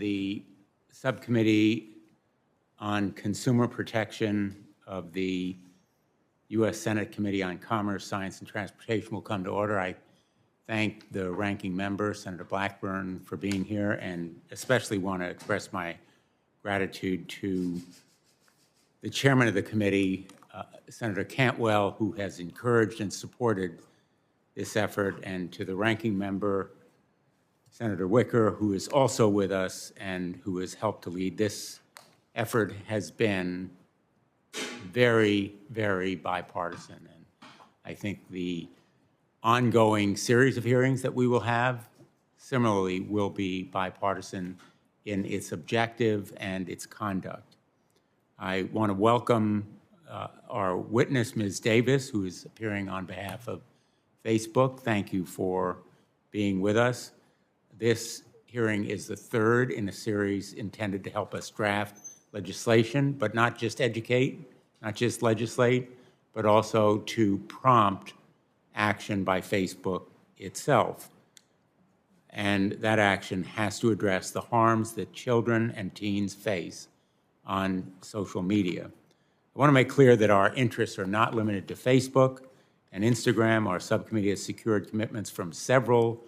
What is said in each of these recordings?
The Subcommittee on Consumer Protection of the U.S. Senate Committee on Commerce, Science, and Transportation will come to order. I thank the ranking member, Senator Blackburn, for being here, and especially want to express my gratitude to the chairman of the committee, Senator Cantwell, who has encouraged and supported this effort, and to the ranking member, Senator Wicker, who is also with us and who has helped to lead. This effort has been very, very bipartisan. And I think the ongoing series of hearings that we will have similarly will be bipartisan in its objective and its conduct. I want to welcome our witness, Ms. Davis, who is appearing on behalf of Facebook. Thank you for being with us. This hearing is the third in a series intended to help us draft legislation, but not just educate, not just legislate, but also to prompt action by Facebook itself. And that action has to address the harms that children and teens face on social media. I want to make clear that our interests are not limited to Facebook and Instagram. Our subcommittee has secured commitments from several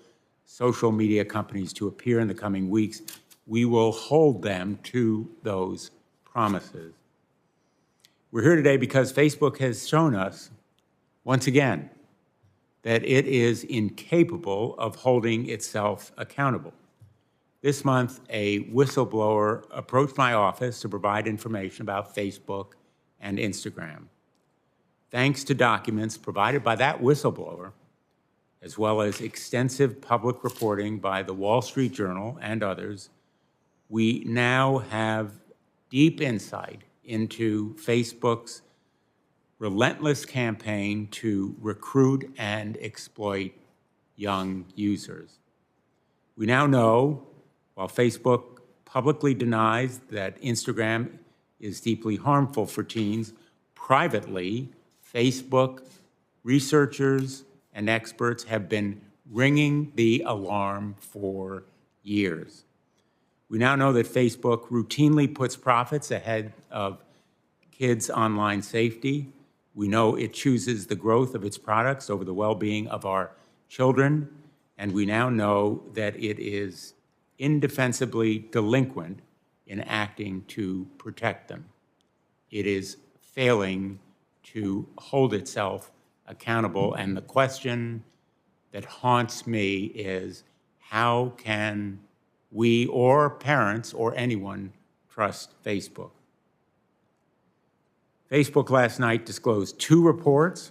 social media companies to appear in the coming weeks. We will hold them to those promises. We're here today because Facebook has shown us, once again, that it is incapable of holding itself accountable. This month, a whistleblower approached my office to provide information about Facebook and Instagram. Thanks to documents provided by that whistleblower, as well as extensive public reporting by the Wall Street Journal and others, we now have deep insight into Facebook's relentless campaign to recruit and exploit young users. We now know, while Facebook publicly denies that Instagram is deeply harmful for teens, privately, Facebook researchers and experts have been ringing the alarm for years. We now know that Facebook routinely puts profits ahead of kids' online safety. We know it chooses the growth of its products over the well-being of our children, and we now know that it is indefensibly delinquent in acting to protect them. It is failing to hold itself accountable, and the question that haunts me is, how can we or parents or anyone trust Facebook? Facebook last night disclosed 2 reports.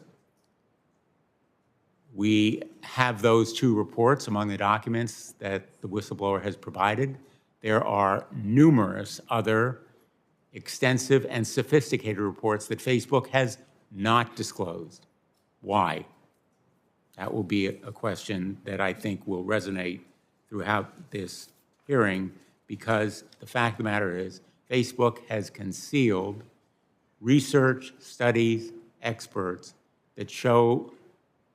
We have those 2 reports among the documents that the whistleblower has provided. There are numerous other extensive and sophisticated reports that Facebook has not disclosed. Why? That will be a question that I think will resonate throughout this hearing, because the fact of the matter is Facebook has concealed research, studies, experts that show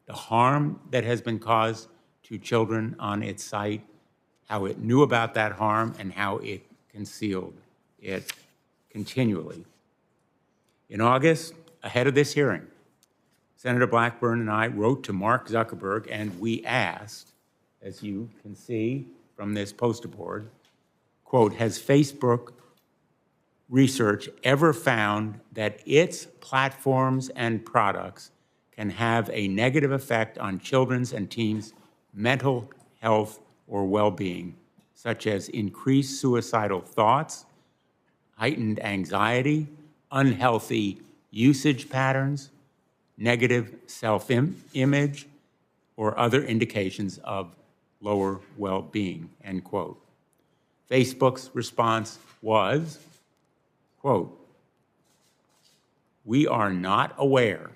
the harm that has been caused to children on its site, how it knew about that harm, and how it concealed it continually. In August, ahead of this hearing, Senator Blackburn and I wrote to Mark Zuckerberg, and we asked, as you can see from this poster board, quote, has Facebook research ever found that its platforms and products can have a negative effect on children's and teens' mental health or well-being, such as increased suicidal thoughts, heightened anxiety, unhealthy usage patterns, negative self-image, or other indications of lower well-being, end quote. Facebook's response was, quote, we are not aware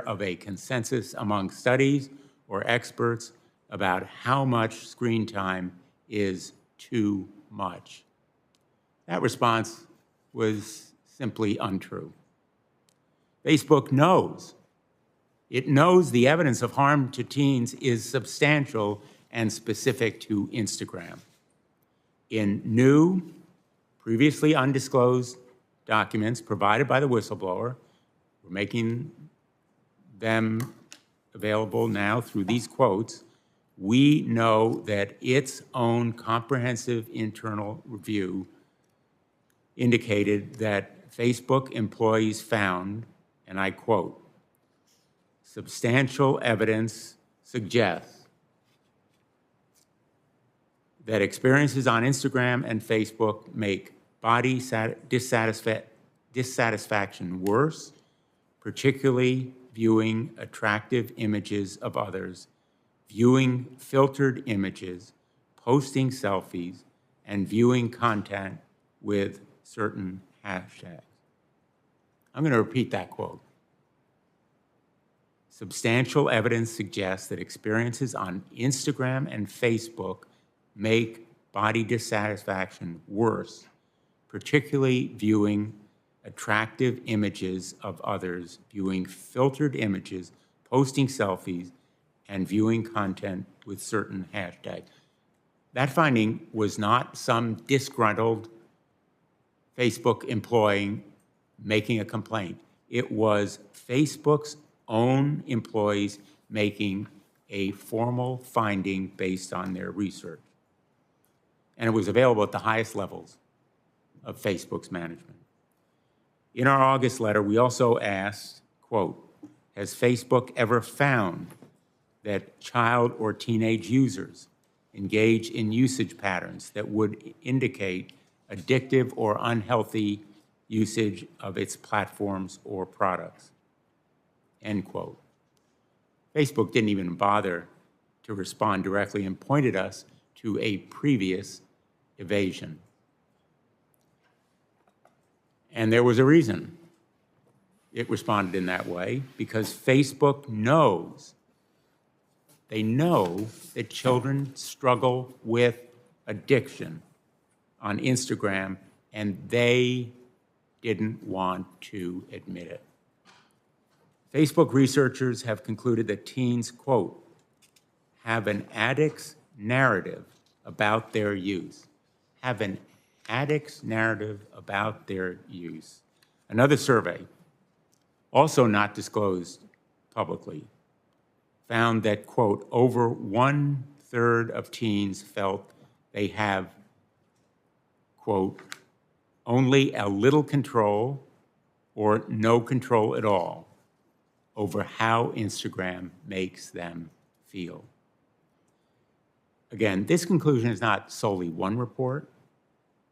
of a consensus among studies or experts about how much screen time is too much. That response was simply untrue. Facebook knows. It knows the evidence of harm to teens is substantial and specific to Instagram. In new, previously undisclosed documents provided by the whistleblower, we're making them available now through these quotes. We know that its own comprehensive internal review indicated that Facebook employees found, and I quote, substantial evidence suggests that experiences on Instagram and Facebook make body dissatisfaction worse, particularly viewing attractive images of others, viewing filtered images, posting selfies, and viewing content with certain hashtags. I'm going to repeat that quote. Substantial evidence suggests that experiences on Instagram and Facebook make body dissatisfaction worse, particularly viewing attractive images of others, viewing filtered images, posting selfies, and viewing content with certain hashtags. That finding was not some disgruntled Facebook employee making a complaint. It was Facebook's own employees making a formal finding based on their research. And it was available at the highest levels of Facebook's management. In our August letter, we also asked, quote, has Facebook ever found that child or teenage users engage in usage patterns that would indicate addictive or unhealthy usage of its platforms or products? End quote. Facebook didn't even bother to respond directly and pointed us to a previous evasion. And there was a reason it responded in that way, because Facebook knows, they know that children struggle with addiction on Instagram, and they didn't want to admit it. Facebook researchers have concluded that teens, quote, have an addict's narrative about their use. Have an addict's narrative about their use. Another survey, also not disclosed publicly, found that, quote, over 1/3 of teens felt they have, quote, only a little control or no control at all over how Instagram makes them feel. Again, this conclusion is not solely one report,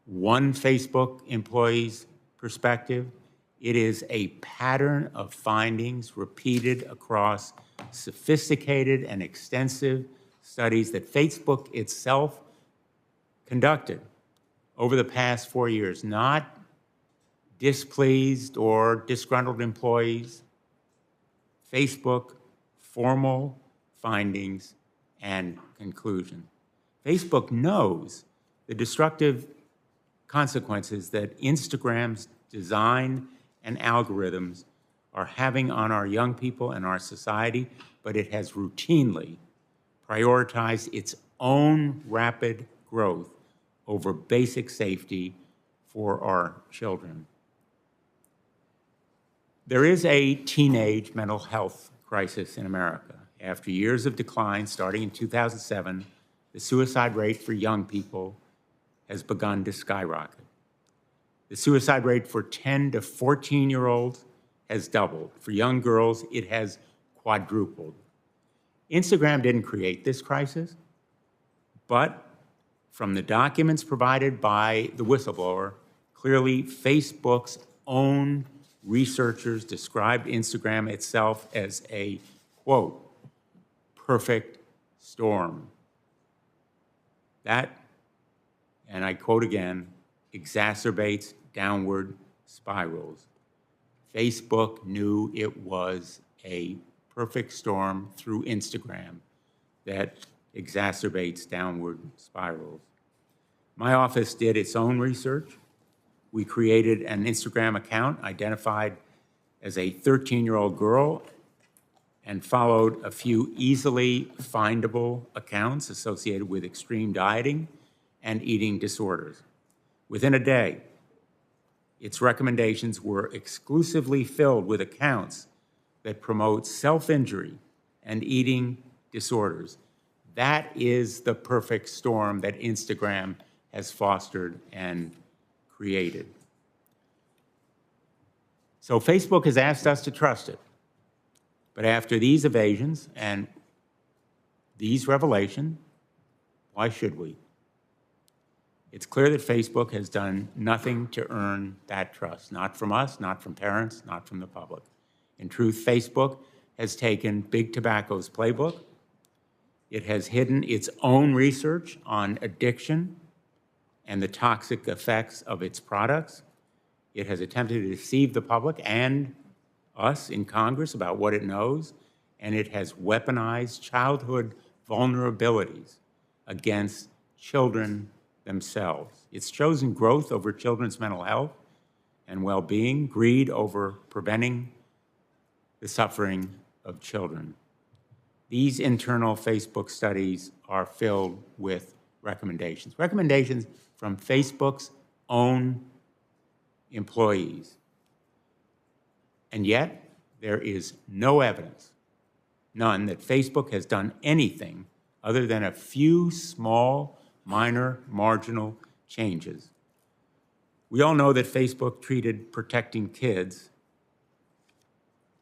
one Facebook employee's perspective. It is a pattern of findings repeated across sophisticated and extensive studies that Facebook itself conducted over the past 4 years, not displeased or disgruntled employees. Facebook formal findings and conclusion. Facebook knows the destructive consequences that Instagram's design and algorithms are having on our young people and our society, but it has routinely prioritized its own rapid growth over basic safety for our children. There is a teenage mental health crisis in America. After years of decline, starting in 2007, the suicide rate for young people has begun to skyrocket. The suicide rate for 10 to 14-year-olds has doubled. For young girls, it has quadrupled. Instagram didn't create this crisis, but from the documents provided by the whistleblower, clearly Facebook's own researchers described Instagram itself as a, quote, perfect storm. That, and I quote again, exacerbates downward spirals. Facebook knew it was a perfect storm through Instagram that exacerbates downward spirals. My office did its own research. We created an Instagram account identified as a 13-year-old girl and followed a few easily findable accounts associated with extreme dieting and eating disorders. Within a day, its recommendations were exclusively filled with accounts that promote self-injury and eating disorders. That is the perfect storm that Instagram has fostered and created. So Facebook has asked us to trust it. But after these evasions and these revelations, why should we? It's clear that Facebook has done nothing to earn that trust, not from us, not from parents, not from the public. In truth, Facebook has taken Big Tobacco's playbook. It has hidden its own research on addiction and the toxic effects of its products. It has attempted to deceive the public and us in Congress about what it knows, and it has weaponized childhood vulnerabilities against children themselves. It's chosen growth over children's mental health and well-being, greed over preventing the suffering of children. These internal Facebook studies are filled with recommendations from Facebook's own employees. And yet, there is no evidence, none, that Facebook has done anything other than a few small, minor, marginal changes. We all know that Facebook treated protecting kids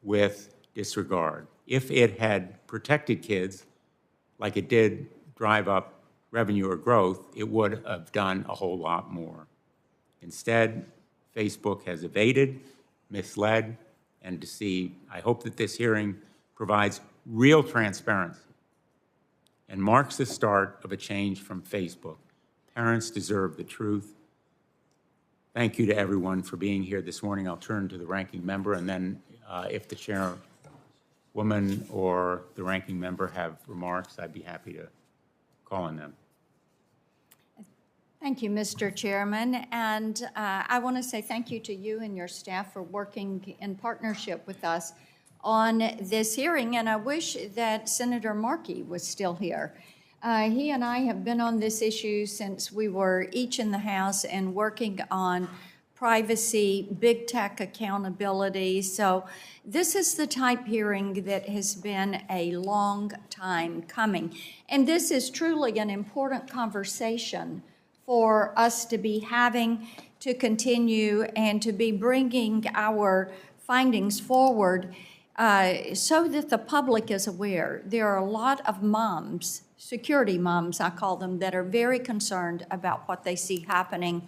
with disregard. If it had protected kids like it did drive up revenue or growth, it would have done a whole lot more. Instead, Facebook has evaded, misled, and deceived. I hope that this hearing provides real transparency and marks the start of a change from Facebook. Parents deserve the truth. Thank you to everyone for being here this morning. I'll turn to the ranking member, and then if the chairwoman or the ranking member have remarks, I'd be happy to call on them. Thank you, Mr. Chairman, and I want to say thank you to you and your staff for working in partnership with us on this hearing, and I wish that Senator Markey was still here. He and I have been on this issue since we were each in the House and working on privacy, big tech accountability. So this is the type hearing that has been a long time coming. And this is truly an important conversation for us to be having, to continue, and to be bringing our findings forward so that the public is aware. There are a lot of moms, security moms, I call them, that are very concerned about what they see happening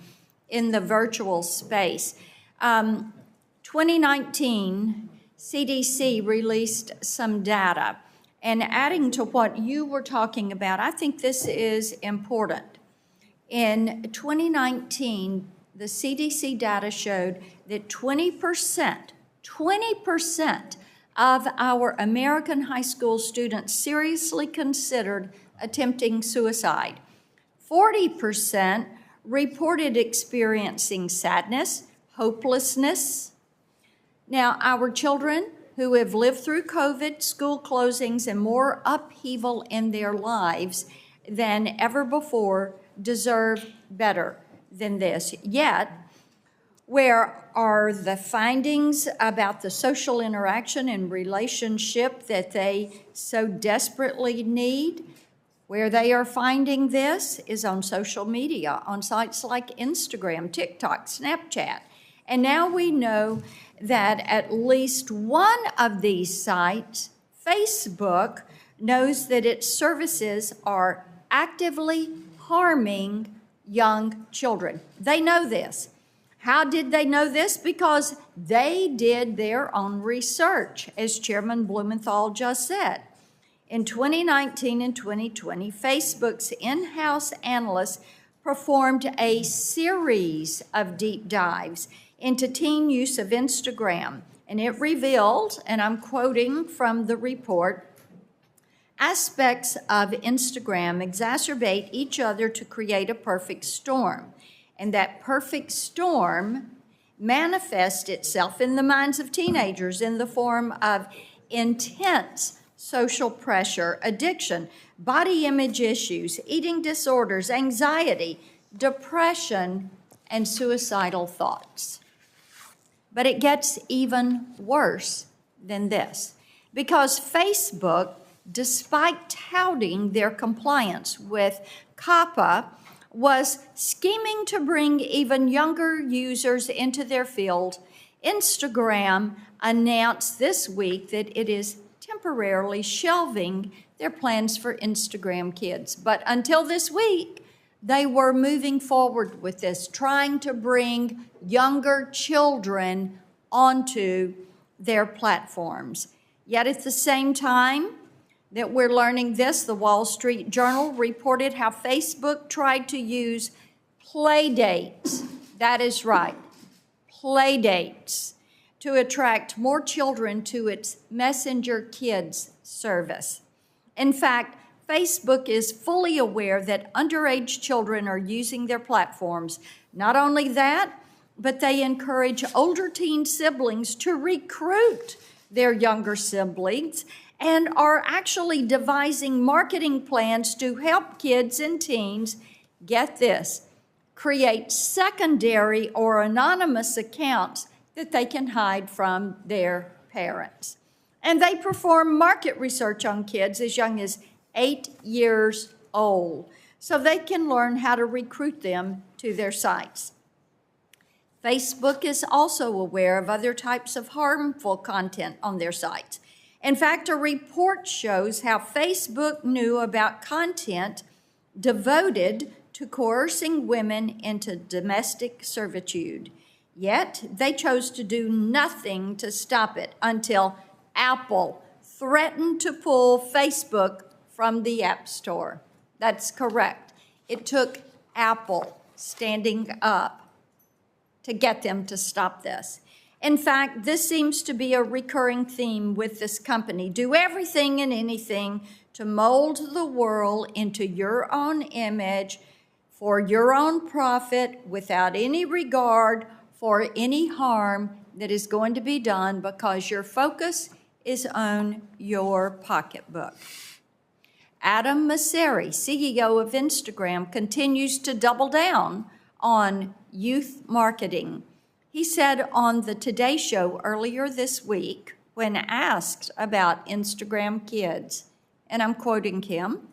in the virtual space. 2019, CDC released some data, and adding to what you were talking about, I think this is important. In 2019, the CDC data showed that 20% of our American high school students seriously considered attempting suicide. 40% reported experiencing sadness, hopelessness. Now, our children who have lived through COVID, school closings, and more upheaval in their lives than ever before deserve better than this. Yet, where are the findings about the social interaction and relationship that they so desperately need? Where they are finding this is on social media, on sites like Instagram, TikTok, Snapchat. And now we know that at least one of these sites, Facebook, knows that its services are actively harming young children. They know this. How did they know this? Because they did their own research, as Chairman Blumenthal just said. In 2019 and 2020, Facebook's in-house analysts performed a series of deep dives into teen use of Instagram, and it revealed, and I'm quoting from the report, aspects of Instagram exacerbate each other to create a perfect storm. And that perfect storm manifests itself in the minds of teenagers in the form of intense social pressure, addiction, body image issues, eating disorders, anxiety, depression, and suicidal thoughts. But it gets even worse than this, because Facebook, despite touting their compliance with COPPA, was scheming to bring even younger users into their field. Instagram announced this week that it is temporarily shelving their plans for Instagram Kids. But until this week, they were moving forward with this, trying to bring younger children onto their platforms. Yet at the same time that we're learning this, the Wall Street Journal reported how Facebook tried to use playdates, that is right, playdates, to attract more children to its Messenger Kids service. In fact, Facebook is fully aware that underage children are using their platforms. Not only that, but they encourage older teen siblings to recruit their younger siblings and are actually devising marketing plans to help kids and teens, get this, create secondary or anonymous accounts that they can hide from their parents. And they perform market research on kids as young as 8 years old, so they can learn how to recruit them to their sites. Facebook is also aware of other types of harmful content on their sites. In fact, a report shows how Facebook knew about content devoted to coercing women into domestic servitude. Yet, they chose to do nothing to stop it until Apple threatened to pull Facebook from the App Store. That's correct. It took Apple standing up to get them to stop this. In fact, this seems to be a recurring theme with this company. Do everything and anything to mold the world into your own image for your own profit without any regard for any harm that is going to be done because your focus is on your pocketbook. Adam Mosseri, CEO of Instagram, continues to double down on youth marketing. He said on the Today Show earlier this week, when asked about Instagram Kids, and I'm quoting him,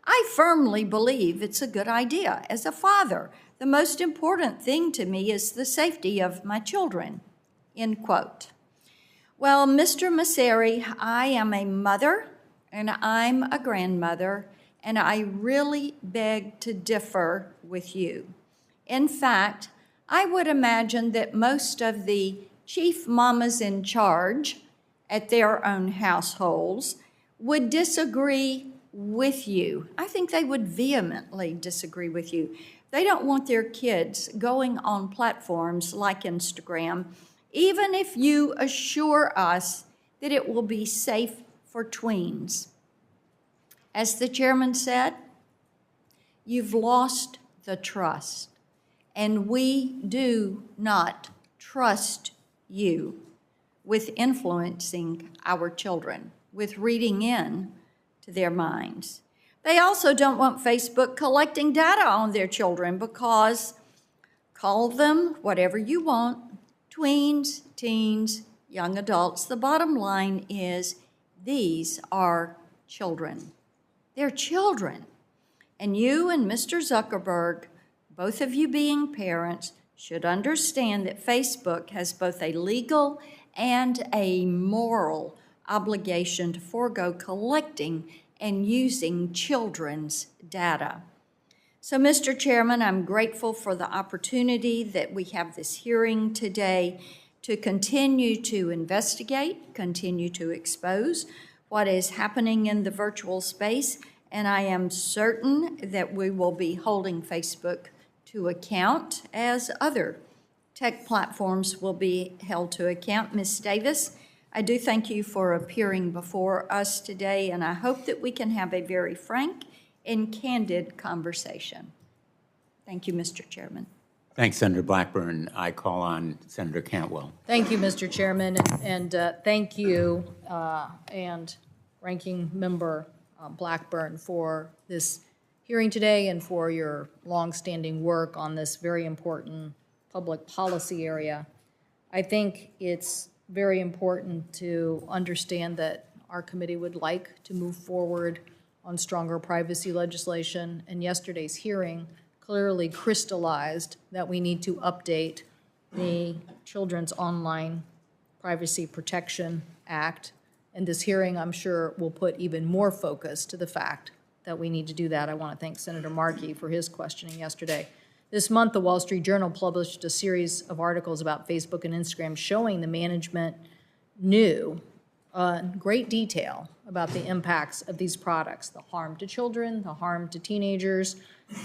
"I firmly believe it's a good idea. As a father, the most important thing to me is the safety of my children," end quote. Well, Mr. Mosseri, I am a mother and I'm a grandmother, and I really beg to differ with you. In fact, I would imagine that most of the chief mamas in charge at their own households would disagree with you. I think they would vehemently disagree with you. They don't want their kids going on platforms like Instagram, even if you assure us that it will be safe for tweens. As the chairman said, you've lost the trust, and we do not trust you with influencing our children, with reading in to their minds. They also don't want Facebook collecting data on their children because, call them whatever you want, tweens, teens, young adults, the bottom line is these are children. They're children. And you and Mr. Zuckerberg, both of you being parents, should understand that Facebook has both a legal and a moral obligation to forego collecting and using children's data. So, Mr. Chairman, I'm grateful for the opportunity that we have this hearing today to continue to investigate, continue to expose what is happening in the virtual space, and I am certain that we will be holding Facebook to account as other tech platforms will be held to account. Ms. Davis, I do thank you for appearing before us today, and I hope that we can have a very frank and candid conversation. Thank you, Mr. Chairman. Thanks, Senator Blackburn. I call on Senator Cantwell. Thank you, Mr. Chairman, and thank you and Ranking Member Blackburn for this hearing today and for your longstanding work on this very important public policy area. I think it's very important to understand that our committee would like to move forward on stronger privacy legislation, and yesterday's hearing clearly crystallized that we need to update the Children's Online Privacy Protection Act. And this hearing, I'm sure, will put even more focus to the fact that we need to do that. I want to thank Senator Markey for his questioning yesterday. This month, the Wall Street Journal published a series of articles about Facebook and Instagram showing the management knew in great detail about the impacts of these products, the harm to children, the harm to teenagers,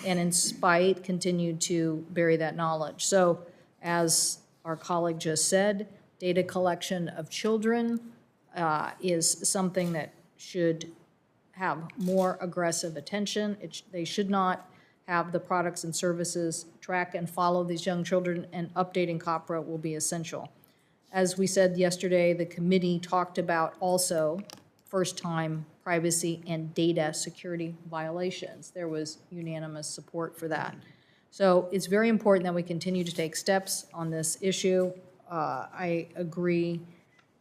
and in spite continued to bury that knowledge. So as our colleague just said, data collection of children is something that should have more aggressive attention. They should not have the products and services track and follow these young children, and updating COPRA will be essential. As we said yesterday, the committee talked about also first-time privacy and data security violations. There was unanimous support for that. So it's very important that we continue to take steps on this issue. I agree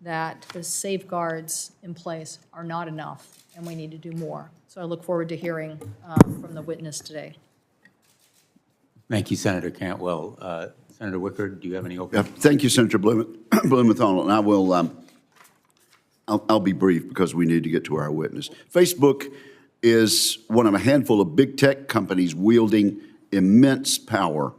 that the safeguards in place are not enough, and we need to do more. So I look forward to hearing from the witness today. Thank you, Senator Cantwell. Senator Wicker, do you have any opening? Thank you, Senator Blumenthal, and I will. I'll be brief because we need to get to our witness. Facebook is one of a handful of big tech companies wielding immense power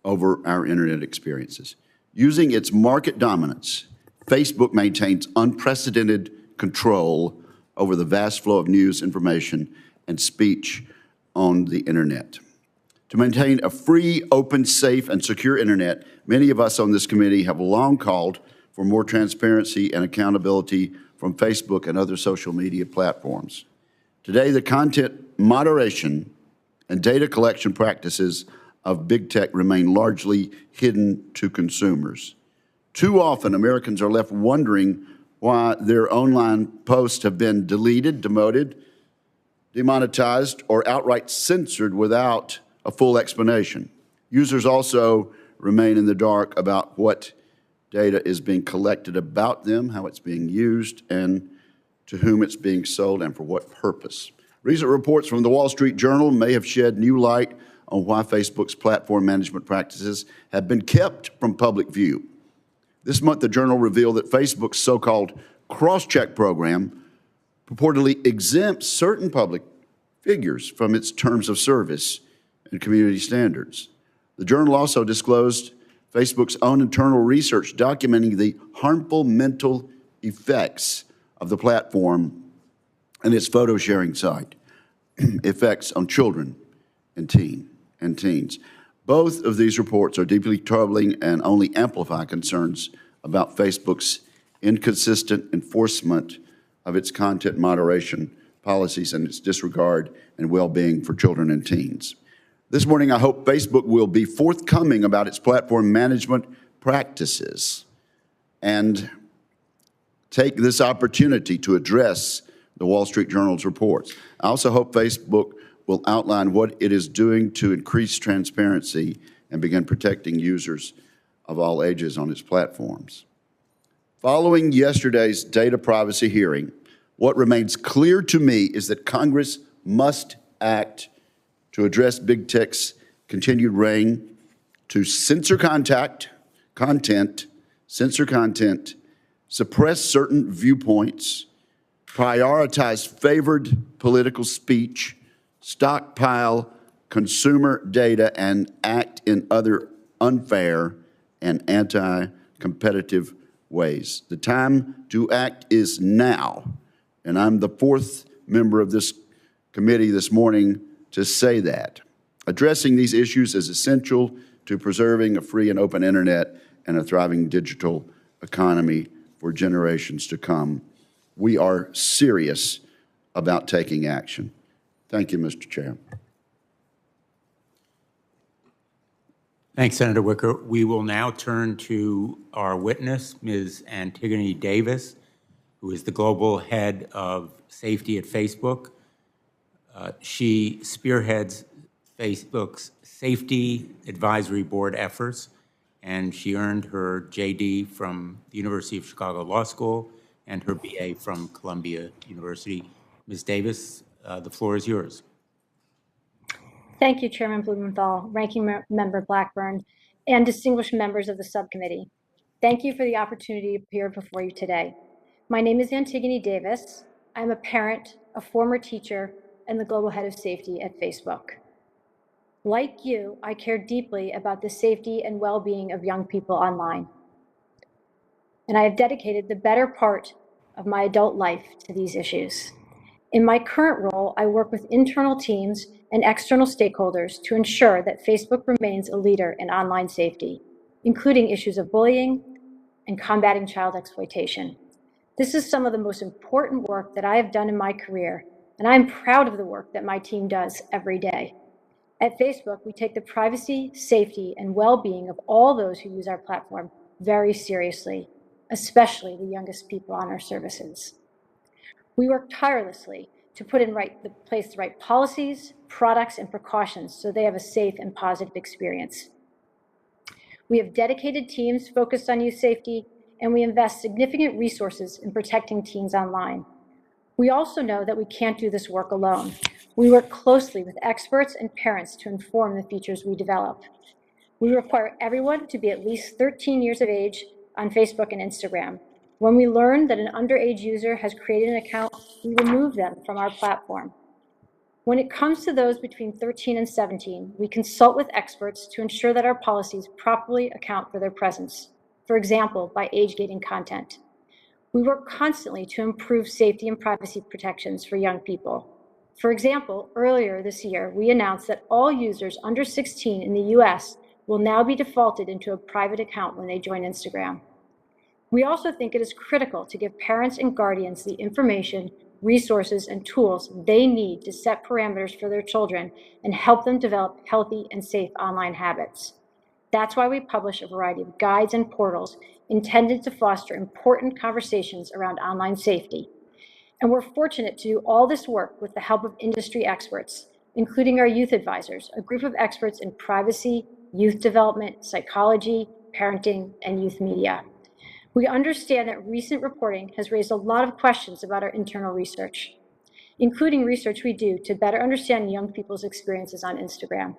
over our internet experiences. Using its market dominance, Facebook maintains unprecedented control over the vast flow of news, information, and speech on the internet. To maintain a free, open, safe, and secure internet, many of us on this committee have long called for more transparency and accountability from Facebook and other social media platforms. Today, the content moderation and data collection practices of big tech remain largely hidden to consumers. Too often, Americans are left wondering why their online posts have been deleted, demoted, demonetized, or outright censored without a full explanation. Users also remain in the dark about what data is being collected about them, how it's being used, and to whom it's being sold and for what purpose. Recent reports from the Wall Street Journal may have shed new light on why Facebook's platform management practices have been kept from public view. This month, the Journal revealed that Facebook's so-called cross-check program purportedly exempts certain public figures from its terms of service and community standards. The Journal also disclosed Facebook's own internal research documenting the harmful mental effects of the platform and its photo sharing site, effects on children and teens. Both of these reports are deeply troubling and only amplify concerns about Facebook's inconsistent enforcement of its content moderation policies and its disregard and well-being for children and teens. This morning, I hope Facebook will be forthcoming about its platform management practices and take this opportunity to address the Wall Street Journal's reports. I also hope Facebook will outline what it is doing to increase transparency and begin protecting users of all ages on its platforms. Following yesterday's data privacy hearing, what remains clear to me is that Congress must act to address big tech's continued reign to censor content, suppress certain viewpoints, prioritize favored political speech, stockpile consumer data, and act in other unfair and anti-competitive ways. The time to act is now, and I'm the fourth member of this committee this morning to say that. Addressing these issues is essential to preserving a free and open internet and a thriving digital economy for generations to come. We are serious about taking action. Thank you, Mr. Chair. Thanks, Senator Wicker. We will now turn to our witness, Ms. Antigone Davis, who is the Global Head of Safety at Facebook. She spearheads Facebook's Safety Advisory Board efforts, and she earned her JD from the University of Chicago Law School and her BA from Columbia University. Ms. Davis, the floor is yours. Thank you, Chairman Blumenthal, Ranking Member Blackburn, and distinguished members of the subcommittee. Thank you for the opportunity to appear before you today. My name is Antigone Davis. I'm a parent, a former teacher, and the Global Head of Safety at Facebook. Like you, I care deeply about the safety and well-being of young people online. And I have dedicated the better part of my adult life to these issues. In my current role, I work with internal teams and external stakeholders to ensure that Facebook remains a leader in online safety, including issues of bullying and combating child exploitation. This is some of the most important work that I have done in my career, and I'm proud of the work that my team does every day. At Facebook, we take the privacy, safety, and well-being of all those who use our platform very seriously, especially the youngest people on our services. We work tirelessly to put in place the right policies, products, and precautions so they have a safe and positive experience. We have dedicated teams focused on youth safety, and we invest significant resources in protecting teens online. We also know that we can't do this work alone. We work closely with experts and parents to inform the features we develop. We require everyone to be at least 13 years of age on Facebook and Instagram. When we learn that an underage user has created an account, we remove them from our platform. When it comes to those between 13 and 17, we consult with experts to ensure that our policies properly account for their presence, for example, by age-gating content. We work constantly to improve safety and privacy protections for young people. For example, earlier this year, we announced that all users under 16 in the US will now be defaulted into a private account when they join Instagram. We also think it is critical to give parents and guardians the information, resources, and tools they need to set parameters for their children and help them develop healthy and safe online habits. That's why we publish a variety of guides and portals intended to foster important conversations around online safety. And we're fortunate to do all this work with the help of industry experts, including our youth advisors, a group of experts in privacy, youth development, psychology, parenting, and youth media. We understand that recent reporting has raised a lot of questions about our internal research, including research we do to better understand young people's experiences on Instagram.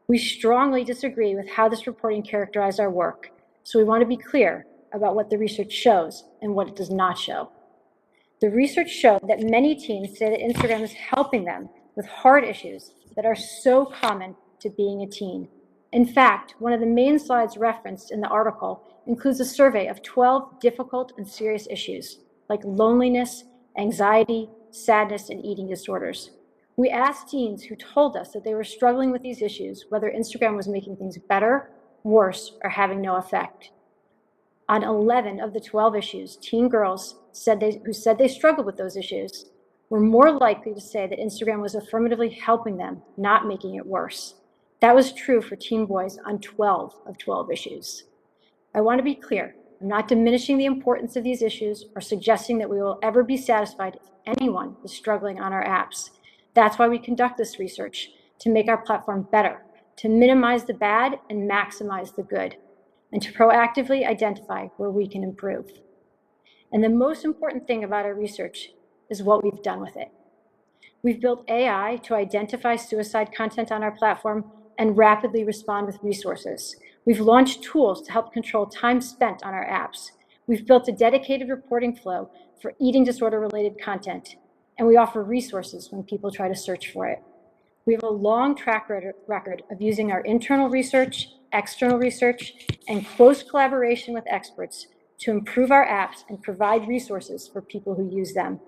We strongly disagree with how this reporting characterized our work, so we want to be clear about what the research shows and what it does not show. The research showed that many teens say that Instagram is helping them with hard issues that are so common to being a teen. In fact, one of the main slides referenced in the article includes a survey of 12 difficult and serious issues, like loneliness, anxiety, sadness, and eating disorders. We asked teens who told us that they were struggling with these issues whether Instagram was making things better, worse, or having no effect. On 11 of the 12 issues, teen girls who said they struggled with those issues were more likely to say that Instagram was affirmatively helping them, not making it worse. That was true for teen boys on 12 of 12 issues. I want to be clear. I'm not diminishing the importance of these issues or suggesting that we will ever be satisfied if anyone is struggling on our apps. That's why we conduct this research, to make our platform better, to minimize the bad and maximize the good, and to proactively identify where we can improve. And the most important thing about our research is what we've done with it. We've built AI to identify suicide content on our platform and rapidly respond with resources. We've launched tools to help control time spent on our apps. We've built a dedicated reporting flow for eating disorder-related content, and we offer resources when people try to search for it. We have a long track record of using our internal research, external research, and close collaboration with experts to improve our apps and provide resources for people who use them.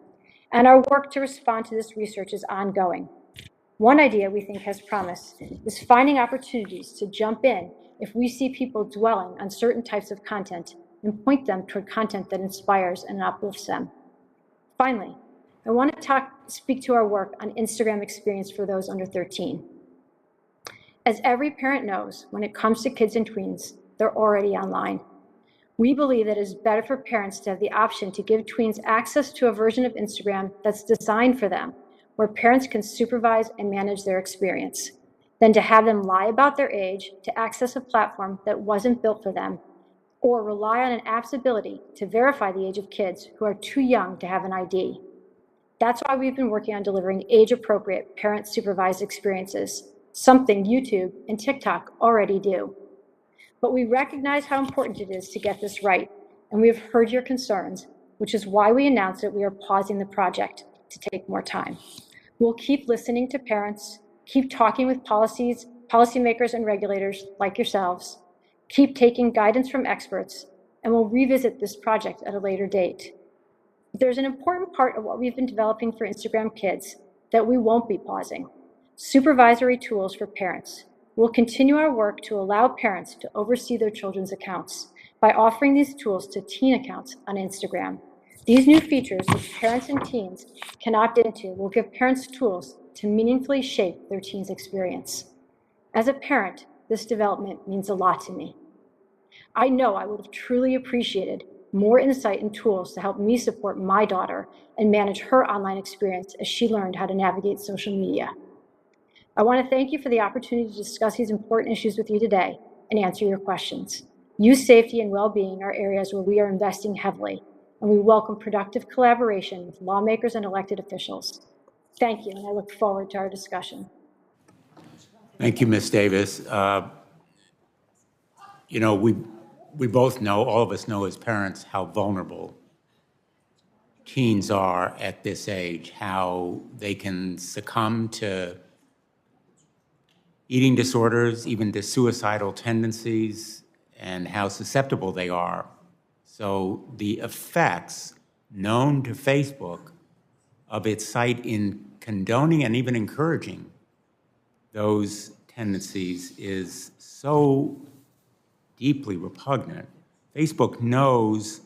And our work to respond to this research is ongoing. One idea we think has promise is finding opportunities to jump in if we see people dwelling on certain types of content and point them toward content that inspires and uplifts them. Finally, I want to speak to our work on Instagram experience for those under 13. As every parent knows, when it comes to kids and tweens, they're already online. We believe that it is better for parents to have the option to give tweens access to a version of Instagram that's designed for them, where parents can supervise and manage their experience, than to have them lie about their age to access a platform that wasn't built for them, or rely on an app's ability to verify the age of kids who are too young to have an ID. That's why we've been working on delivering age-appropriate parent-supervised experiences, something YouTube and TikTok already do. But we recognize how important it is to get this right, and we have heard your concerns, which is why we announced that we are pausing the project to take more time. We'll keep listening to parents, keep talking with policymakers and regulators like yourselves, keep taking guidance from experts, and we'll revisit this project at a later date. There's an important part of what we've been developing for Instagram Kids that we won't be pausing: supervisory tools for parents. We'll continue our work to allow parents to oversee their children's accounts by offering these tools to teen accounts on Instagram. These new features, which parents and teens can opt into, will give parents tools to meaningfully shape their teen's experience. As a parent, this development means a lot to me. I know I would have truly appreciated more insight and tools to help me support my daughter and manage her online experience as she learned how to navigate social media. I want to thank you for the opportunity to discuss these important issues with you today and answer your questions. Youth safety and well-being are areas where we are investing heavily, and we welcome productive collaboration with lawmakers and elected officials. Thank you, and I look forward to our discussion. Thank you, Ms. Davis. You know, we both know, all of us know as parents, how vulnerable teens are at this age, how they can succumb to eating disorders, even to suicidal tendencies, and how susceptible they are. So the effects known to Facebook of its site in condoning and even encouraging those tendencies is so deeply repugnant. Facebook knows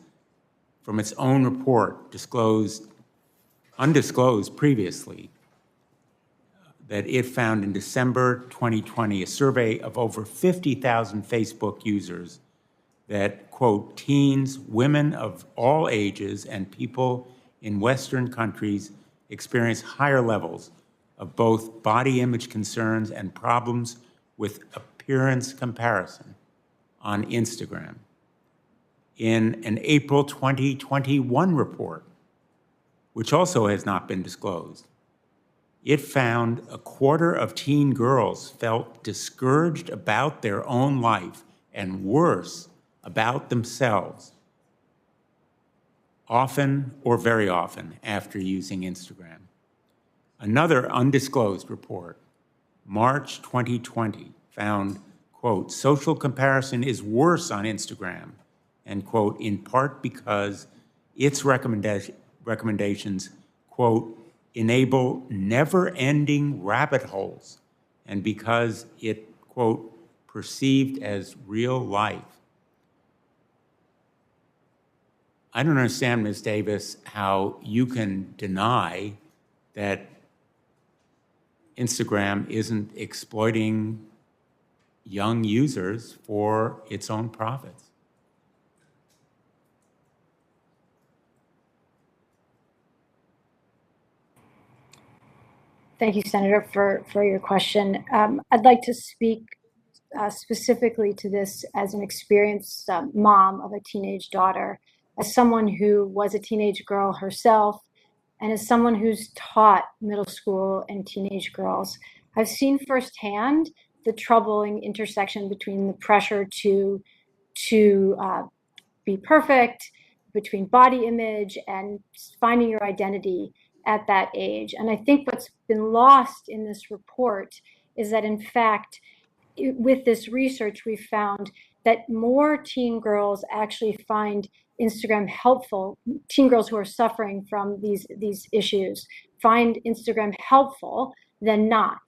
from its own report, undisclosed previously, that it found in December 2020 a survey of over 50,000 Facebook users that, quote, teens, women of all ages, and people in Western countries experience higher levels of both body image concerns and problems with appearance comparison on Instagram. In an April 2021 report, which also has not been disclosed, it found a quarter of teen girls felt discouraged about their own life and worse, about themselves, often or very often after using Instagram. Another undisclosed report, March 2020, found, quote, social comparison is worse on Instagram, and, quote, in part because its recommendations, quote, enable never-ending rabbit holes, and because it, quote, perceived as real life. I don't understand, Ms. Davis, how you can deny that Instagram isn't exploiting young users for its own profits. Thank you, Senator, for your question. I'd like to speak specifically to this as an experienced mom of a teenage daughter, as someone who was a teenage girl herself, and as someone who's taught middle school and teenage girls. I've seen firsthand the troubling intersection between the pressure to be perfect, between body image and finding your identity at that age. And I think what's been lost in this report is that, in fact, with this research, we found that more teen girls actually find Instagram helpful. Teen girls who are suffering from these issues find Instagram helpful than not.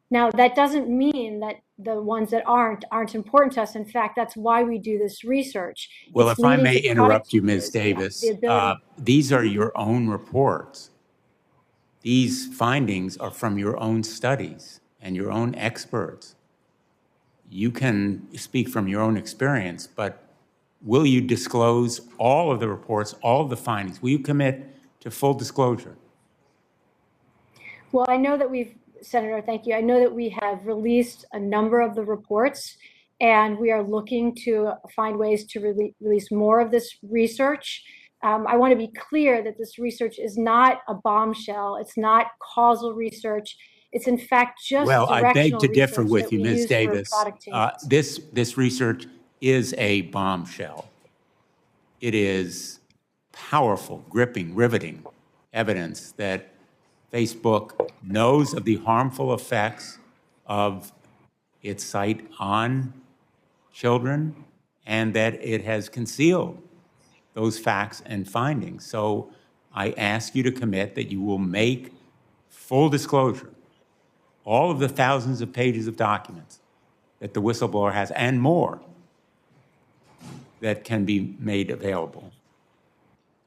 Now, that doesn't mean that the ones that aren't important to us. In fact, that's why we do this research. Well, It's if I leading may to interrupt you, product Ms. Davis, the ability. these are your own reports. These findings are from your own studies and your own experts. you can speak from your own experience, but will you disclose all of the reports, all of the findings? Will you commit to full disclosure? Well, I know that Senator, thank you. I know that we have released a number of the reports, and we are looking to find ways to release more of this research. I want to be clear that this research is not a bombshell. It's not causal research. It's in fact just Well, I beg directional to differ research with that you, we Ms. use for Davis. product changes. This research is a bombshell. It is powerful, gripping, riveting evidence that Facebook knows of the harmful effects of its site on children and that it has concealed those facts and findings. So I ask you to commit that you will make full disclosure, all of the thousands of pages of documents that the whistleblower has and more that can be made available.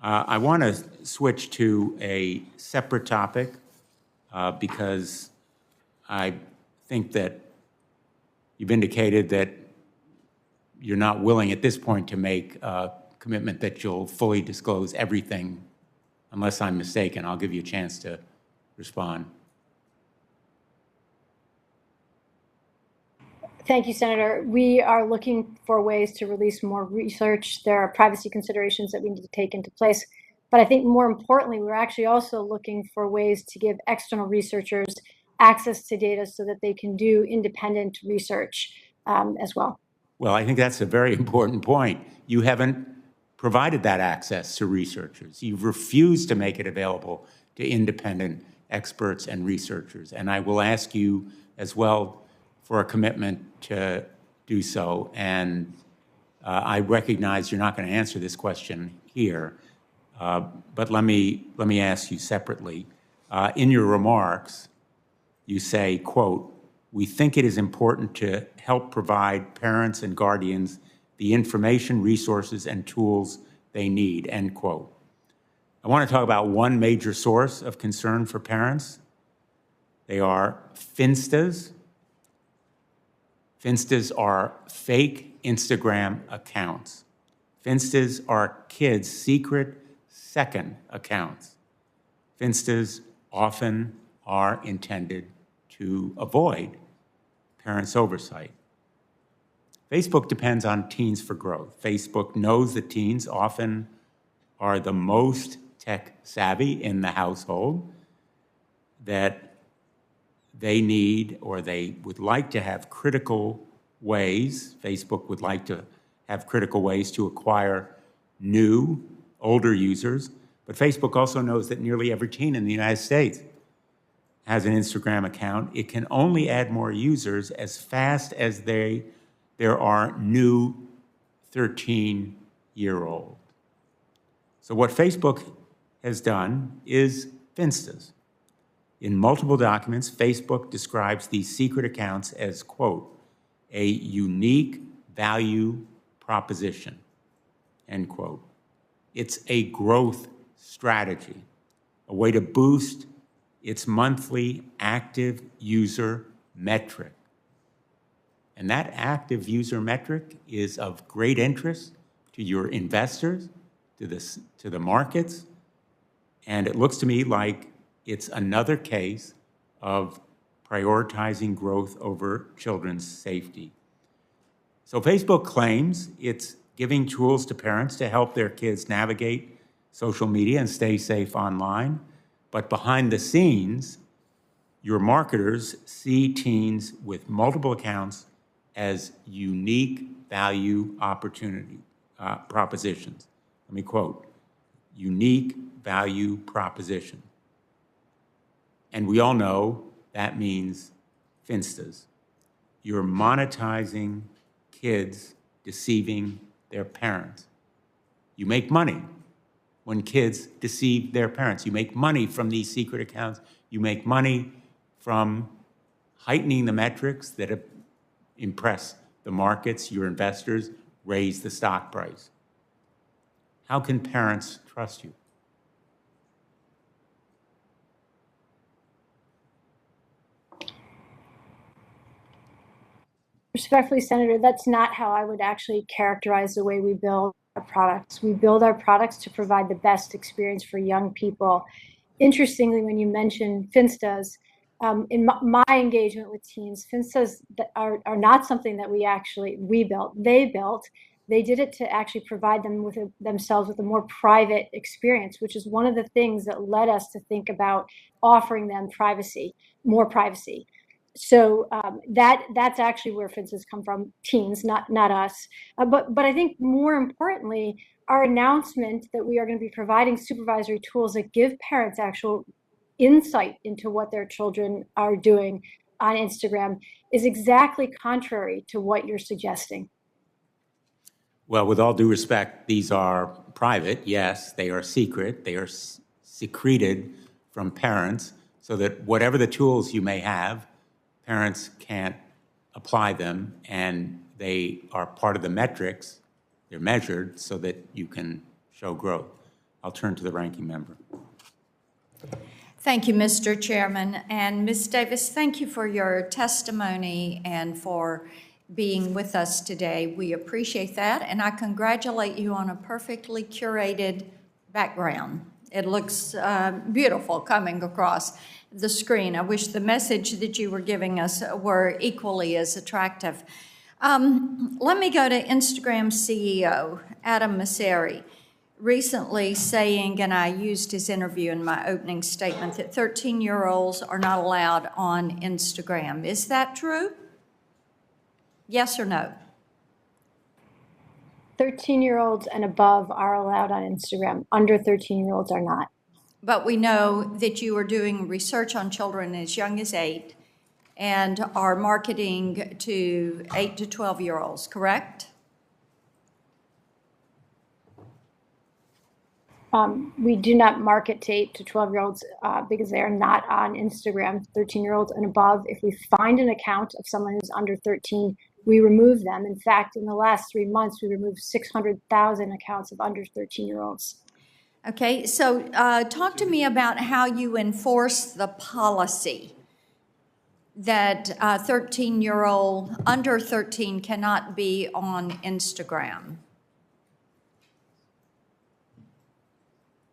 I want to switch to a separate topic because I think that you've indicated that you're not willing at this point to make a commitment that you'll fully disclose everything, unless I'm mistaken. I'll give you a chance to respond. Thank you, Senator. We are looking for ways to release more research. There are privacy considerations that we need to take into place. But I think more importantly, we're actually also looking for ways to give external researchers access to data so that they can do independent research as well. Well, I think that's a very important point. You haven't provided that access to researchers. You've refused to make it available to independent experts and researchers. And I will ask you as well for a commitment to do so. And I recognize you're not going to answer this question here, but let me ask you separately. In your remarks, you say, quote, "We think it is important to help provide parents and guardians the information, resources, and tools they need," end quote. I want to talk about one major source of concern for parents. They are Finstas. Finstas are fake Instagram accounts. Finstas are kids' secret second accounts. Finstas often are intended to avoid parents' oversight. Facebook depends on teens for growth. Facebook knows that teens often are the most tech savvy in the household, that they need or they would like to have critical ways, Facebook would like to have critical ways to acquire new, older users, but Facebook also knows that nearly every teen in the United States has an Instagram account. It can only add more users as fast as there are new 13-year-olds. So what Facebook has done is Finstas. In multiple documents, Facebook describes these secret accounts as, quote, "a unique value proposition," end quote. It's a growth strategy, a way to boost its monthly active user metric. And that active user metric is of great interest to your investors, to the markets, and it looks to me like it's another case of prioritizing growth over children's safety. So Facebook claims it's giving tools to parents to help their kids navigate social media and stay safe online. But behind the scenes, your marketers see teens with multiple accounts as unique value opportunity propositions. Let me quote, "unique value proposition." And we all know that means Finstas. You're monetizing kids deceiving their parents. You make money when kids deceive their parents. You make money from these secret accounts. You make money from heightening the metrics that impress the markets, your investors, raise the stock price. How can parents trust you? Respectfully, Senator, that's not how I would actually characterize the way we build our products. We build our products to provide the best experience for young people. Interestingly, when you mentioned Finstas, in my engagement with teens, Finstas are not something that we built. They built. They did it to actually provide them with themselves with a more private experience, which is one of the things that led us to think about offering them privacy, more privacy. So that's actually where Finstas come from, teens, not us. But I think more importantly, our announcement that we are going to be providing supervisory tools that give parents actual insight into what their children are doing on Instagram is exactly contrary to what you're suggesting. Well, with all due respect, these are private, yes, they are secret, they are secreted from parents, so that whatever the tools you may have, parents can't apply them, and they are part of the metrics. They're measured so that you can show growth. I'll turn to the ranking member. Thank you, Mr. Chairman. And Ms. Davis, thank you for your testimony and for being with us today. We appreciate that, and I congratulate you on a perfectly curated background. It looks beautiful coming across the screen. I wish the message that you were giving us were equally as attractive. Let me go to Instagram CEO, Adam Mosseri, recently saying, and I used his interview in my opening statement, that 13-year-olds are not allowed on Instagram. Is that true? Yes or no? 13-year-olds and above are allowed on Instagram. Under 13-year-olds are not. But we know that you are doing research on children as young as 8 and are marketing to 8 to 12-year-olds, correct? We do not market to 8 to 12-year-olds because they are not on Instagram. 13-year-olds and above, if we find an account of someone who's under 13, we remove them. In fact, in the last 3 months, we removed 600,000 accounts of under 13-year-olds. Okay, so talk to me about how you enforce the policy that a 13-year-old under 13 cannot be on Instagram.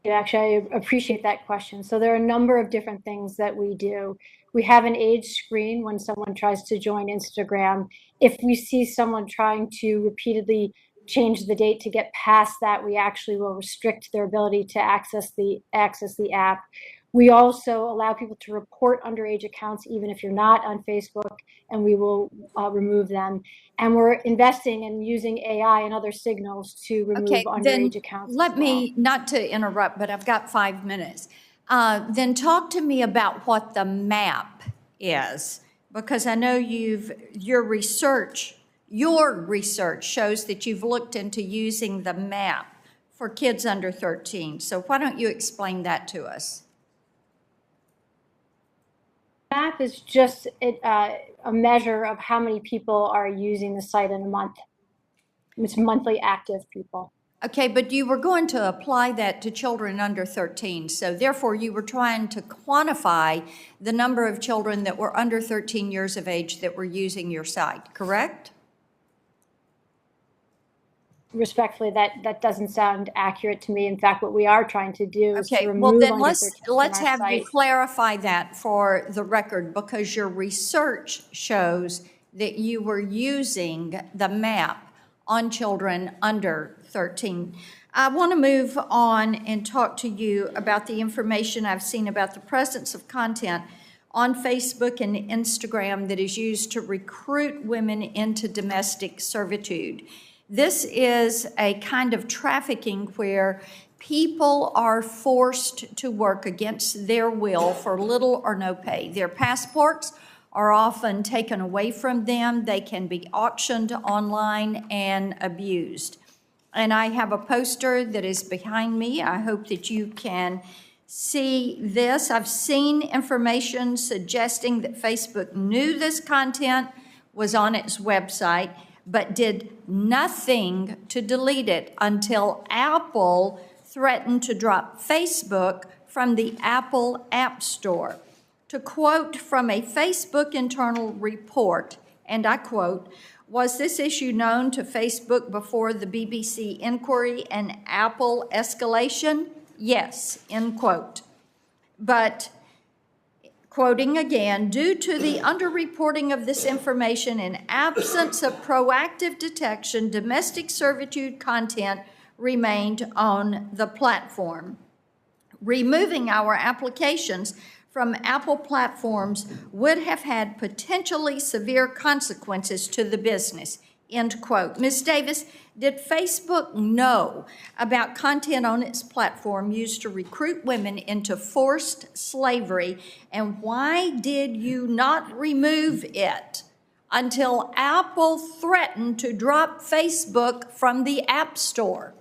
Actually, I appreciate that question. So there are a number of different things that we do. We have an age screen when someone tries to join Instagram. If we see someone trying to repeatedly change the date to get past that, we actually will restrict their ability to access the app. We also allow people to report underage accounts, even if you're not on Facebook, and we will remove them. And we're investing in using AI and other signals to remove underage accounts. Let me, not to interrupt, but I've got 5 minutes. Then talk to me about what the map is, because I know your research shows that you've looked into using the map for kids under 13. So why don't you explain that to us? Map is just a measure of how many people are using the site in a month. It's monthly active people. Okay, but you were going to apply that to children under 13, so therefore you were trying to quantify the number of children that were under 13 years of age that were using your site, correct? Respectfully, that doesn't sound accurate to me. In fact, what we are trying to do is to remove well then under 13 let's from our have site. you clarify that for the record, because your research shows that you were using the map on children under 13. I want to move on and talk to you about the information I've seen about the presence of content on Facebook and Instagram that is used to recruit women into domestic servitude. This is a kind of trafficking where people are forced to work against their will for little or no pay. Their passports are often taken away from them. They can be auctioned online and abused. And I have a poster that is behind me. I hope that you can see this. I've seen information suggesting that Facebook knew this content was on its website, but did nothing to delete it until Apple threatened to drop Facebook from the Apple App Store. To quote from a Facebook internal report, and I quote, "Was this issue known to Facebook before the BBC inquiry and Apple escalation? Yes," end quote. But, quoting again, "Due to the underreporting of this information and absence of proactive detection, domestic servitude content remained on the platform. Removing our applications from Apple platforms would have had potentially severe consequences to the business," end quote. Ms. Davis, did Facebook know about content on its platform used to recruit women into forced slavery, and why did you not remove it until Apple threatened to drop Facebook from the App Store?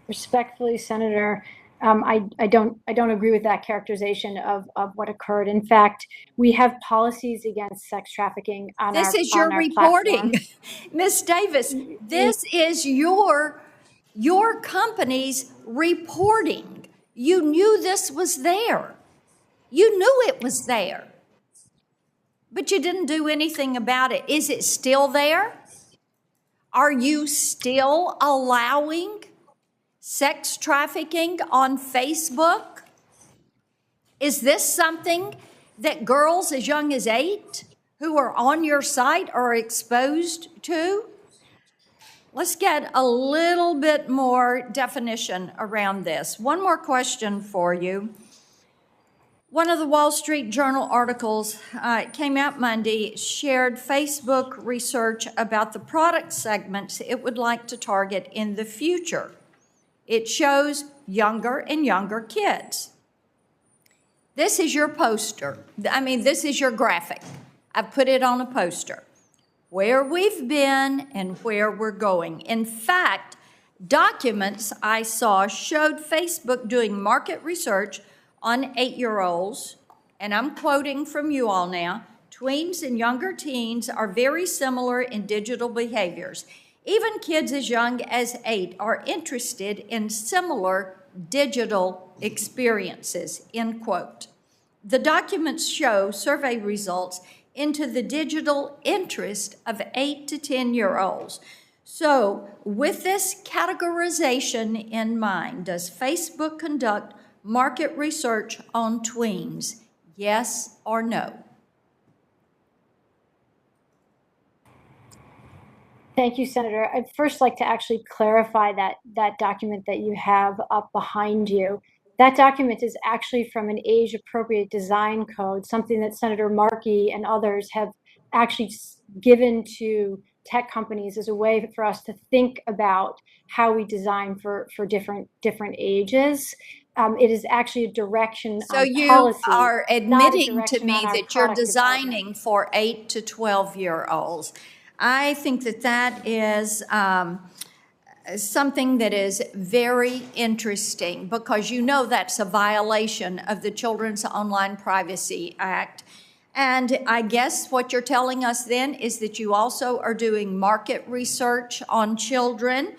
Respectfully, Senator, I don't agree with that characterization of what occurred. In fact, we have policies against sex trafficking on This our is your reporting. platform. Ms. Davis, this is your company's reporting. You knew this was there. You knew it was there. But you didn't do anything about it. Is it still there? Are you still allowing sex trafficking on Facebook? Is this something that girls as young as 8 who are on your site are exposed to? Let's get a little bit more definition around this. One more question for you. One of the Wall Street Journal articles came out Monday, shared Facebook research about the product segments it would like to target in the future. It shows younger and younger kids. This is your poster. This is your graphic. I've put it on a poster. Where we've been and where we're going. In fact, documents I saw showed Facebook doing market research on 8-year-olds, and I'm quoting from you all now, "Tweens and younger teens are very similar in digital behaviors. Even kids as young as 8 are interested in similar digital experiences," end quote. The documents show survey results into the digital interest of 8 to 10-year-olds. So, with this categorization in mind, does Facebook conduct market research on tweens? Yes or no? Thank you, Senator. I'd first like to actually clarify that document that you have up behind you. That document is actually from an age-appropriate design code, something that Senator Markey and others have actually given to tech companies as a way for us to think about how we design for different ages. It is actually a direction so on you policy. are admitting to me that you're product designing for 8 to 12-year-olds. I think that is something that is very interesting, because you know that's a violation of the Children's Online Privacy Act. And I guess what you're telling us then is that you also are doing market research on children,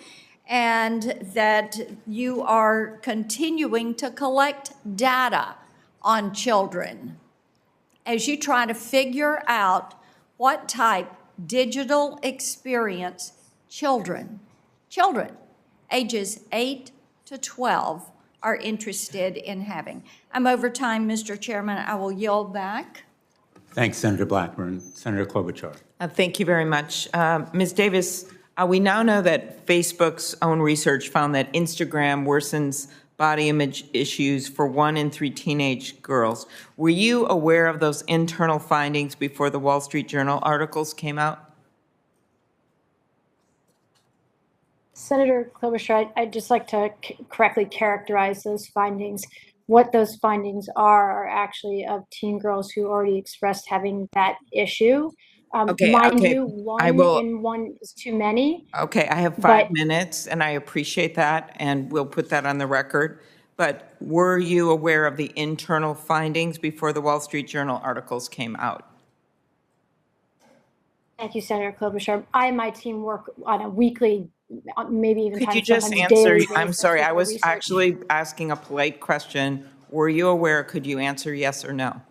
and that you are continuing to collect data on children as you try to figure out what type digital experience children ages 8 to 12 are interested in having. I'm over time, Mr. Chairman. I will yield back. Thanks, Senator Blackburn. Senator Klobuchar. Thank you very much. Ms. Davis, we now know that Facebook's own research found that Instagram worsens body image issues for 1 in 3 teenage girls. Were you aware of those internal findings before the Wall Street Journal articles came out? Senator Klobuchar, I'd just like to correctly characterize those findings. What those findings are actually of teen girls who already expressed having that issue. Mind you, 1 in 1 is too many. Okay, I have 5 minutes, and I appreciate that, and we'll put that on the record. But were you aware of the internal findings before the Wall Street Journal articles came out? Thank you, Senator Klobuchar. I and my team work on a weekly, maybe even Could you sometimes just daily answer? basis I'm sorry, I with was research. actually asking a polite question. Were you aware? Could you answer yes or no?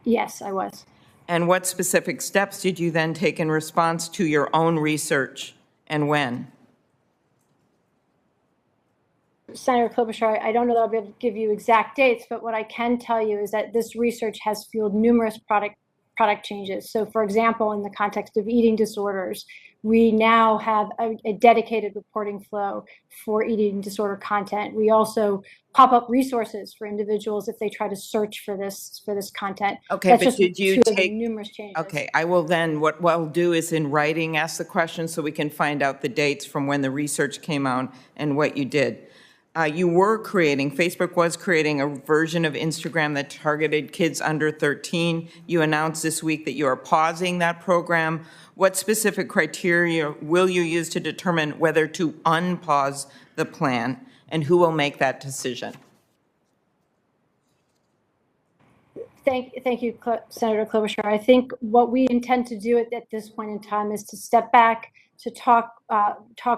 Yes, I was. And what specific steps did you then take in response to your own research, and when? Senator Klobuchar, I don't know that I'll be able to give you exact dates, but what I can tell you is that this research has fueled numerous product changes. So for example, in the context of eating disorders, we now have a dedicated reporting flow for eating disorder content. We also pop up resources for individuals if they try to search for this content. Okay, That's but just did you two of the take, numerous changes. okay, I will then, what I'll do is in writing, ask the question so we can find out the dates from when the research came out and what you did. Facebook was creating a version of Instagram that targeted kids under 13. You announced this week that you are pausing that program. What specific criteria will you use to determine whether to unpause the plan, and who will make that decision? Thank you, Senator Klobuchar. I think what we intend to do at this point in time is to step back, to talk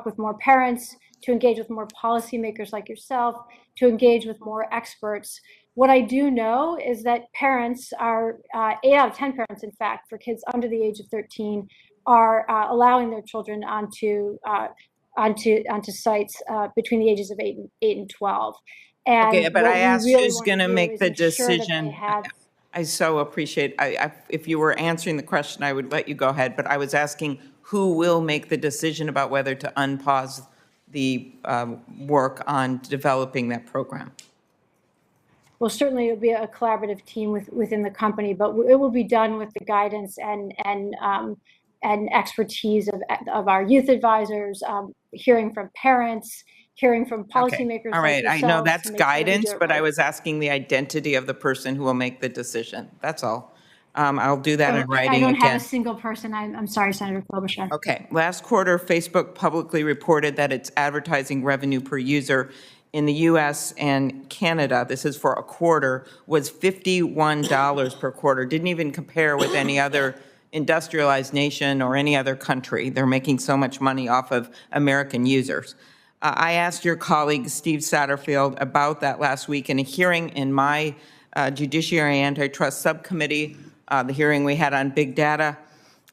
with more parents, to engage with more policymakers like yourself, to engage with more experts. What I do know is that parents are, 8 out of 10 parents, in fact, for kids under the age of 13, are allowing their children onto sites between the ages of 8 and 12. And Okay, but what I we asked really who's want going to do make is the ensure that they decision. have. I so appreciate, if you were answering the question, I would let you go ahead, but I was asking who will make the decision about whether to unpause the work on developing that program? Well, certainly it will be a collaborative team within the company, but it will be done with the guidance and expertise of our youth advisors, hearing from parents, hearing from Okay, policymakers all like right, I yourselves. know that's to make sure that we do guidance, it but I right. was asking the identity of the person who will make the decision, that's all. I'll do that in I writing don't have again. a single person. I'm sorry, Senator Klobuchar. Okay, last quarter, Facebook publicly reported that its advertising revenue per user in the US and Canada, this is for a quarter, was $51 per quarter. Didn't even compare with any other industrialized nation or any other country. They're making so much money off of American users. I asked your colleague, Steve Satterfield, about that last week in a hearing in my Judiciary Antitrust Subcommittee, the hearing we had on big data.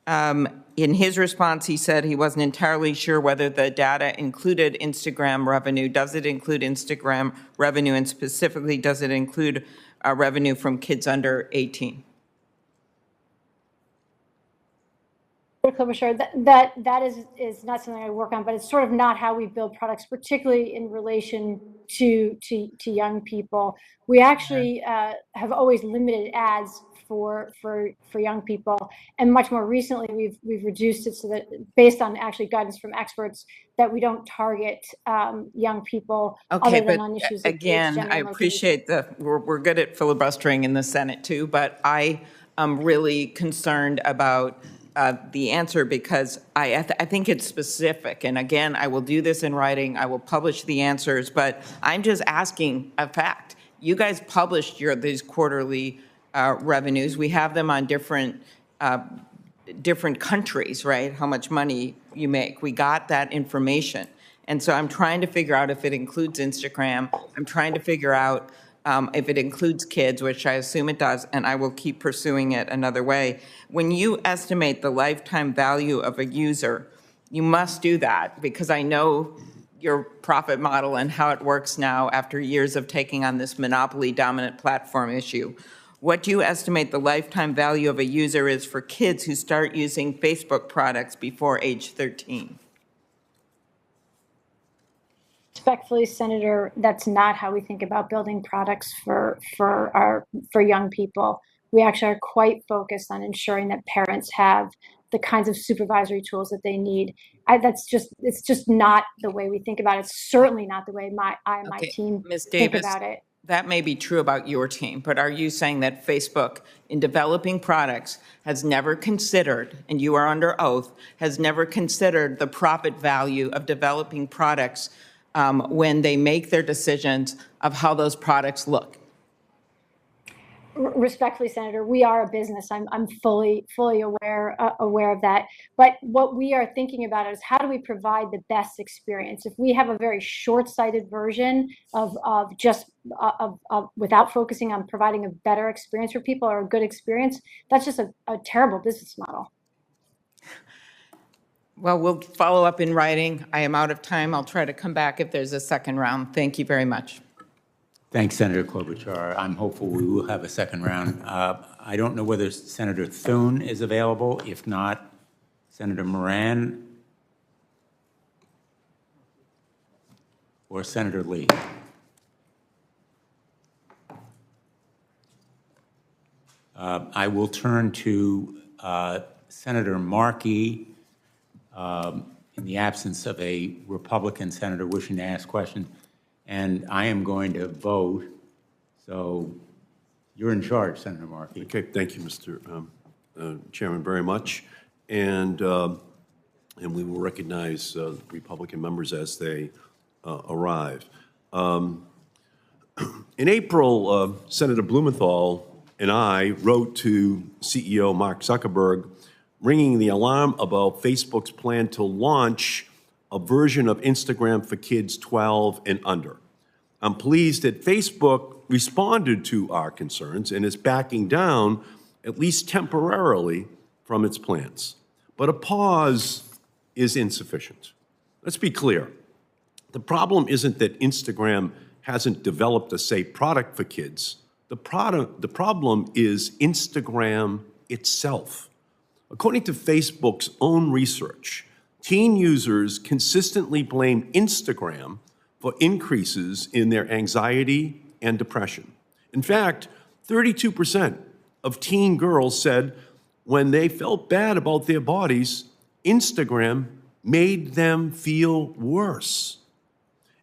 In his response, he said he wasn't entirely sure whether the data included Instagram revenue. Does it include Instagram revenue, and specifically, does it include revenue from kids under 18? Klobuchar, that is not something I work on, but it's sort of not how we build products, particularly in relation to young people. We actually have always limited ads for young people, and much more recently we've reduced it so that, based on actually guidance from experts, that we don't target young people Okay, other than but on issues of age, again, gender, I and location. appreciate we're good at filibustering in the Senate too, but I am really concerned about the answer, because I think it's specific. And again, I will do this in writing. I will publish the answers, but I'm just asking a fact. You guys published these quarterly revenues. We have them on different countries, right? How much money you make. We got that information. And so I'm trying to figure out if it includes Instagram. I'm trying to figure out if it includes kids, which I assume it does, and I will keep pursuing it another way. When you estimate the lifetime value of a user, you must do that, because I know your profit model and how it works now after years of taking on this monopoly dominant platform issue. What do you estimate the lifetime value of a user is for kids who start using Facebook products before age 13? Respectfully, Senator, that's not how we think about building products for young people. We actually are quite focused on ensuring that parents have the kinds of supervisory tools that they need. It's just not the way we think about it. It's certainly not the way my team Ms. think Davis, about it. that may be true about your team, but are you saying that Facebook, in developing products, has never considered, and you are under oath, has never considered the profit value of developing products when they make their decisions of how those products look? Respectfully, Senator, we are a business. I'm fully aware of that. But what we are thinking about is how do we provide the best experience? If we have a very short-sighted version of without focusing on providing a better experience for people or a good experience, that's just a terrible business model. Well, we'll follow up in writing. I am out of time. I'll try to come back if there's a second round. Thank you very much. Thanks, Senator Klobuchar. I'm hopeful we will have a second round. I don't know whether Senator Thune is available. If not, Senator Moran or Senator Lee. I will turn to Senator Markey in the absence of a Republican senator wishing to ask questions. And I am going to vote, so you're in charge, Senator Markey. Okay, thank you, Mr. Chairman, very much. And we will recognize Republican members as they arrive. In April, Senator Blumenthal and I wrote to CEO Mark Zuckerberg ringing the alarm about Facebook's plan to launch a version of Instagram for kids 12 and under. I'm pleased that Facebook responded to our concerns and is backing down, at least temporarily, from its plans. But a pause is insufficient. Let's be clear. The problem isn't that Instagram hasn't developed a safe product for kids. The problem is Instagram itself. According to Facebook's own research, teen users consistently blame Instagram for increases in their anxiety and depression. In fact, 32% of teen girls said when they felt bad about their bodies, Instagram made them feel worse.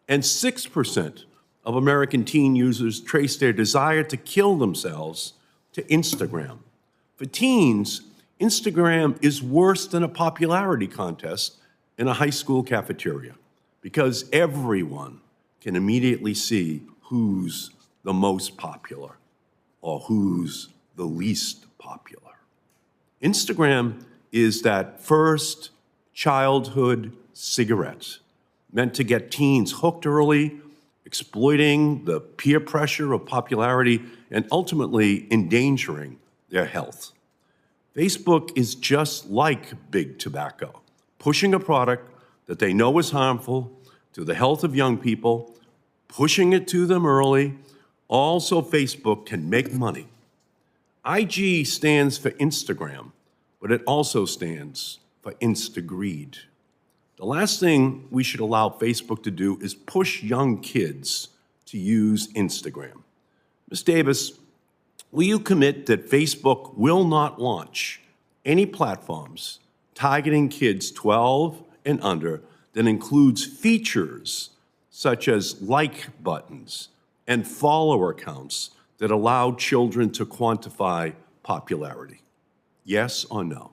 And 6% of American teen users trace their desire to kill themselves to Instagram. For teens, Instagram is worse than a popularity contest in a high school cafeteria because everyone can immediately see who's the most popular or who's the least popular. Instagram is that first childhood cigarette meant to get teens hooked early, exploiting the peer pressure of popularity, and ultimately endangering their health. Facebook is just like big tobacco, pushing a product that they know is harmful to the health of young people, pushing it to them early, all so Facebook can make money. IG stands for Instagram, but it also stands for Instagreed. The last thing we should allow Facebook to do is push young kids to use Instagram. Ms. Davis, will you commit that Facebook will not launch any platforms targeting kids 12 and under that includes features such as like buttons and follower accounts that allow children to quantify popularity? Yes or no?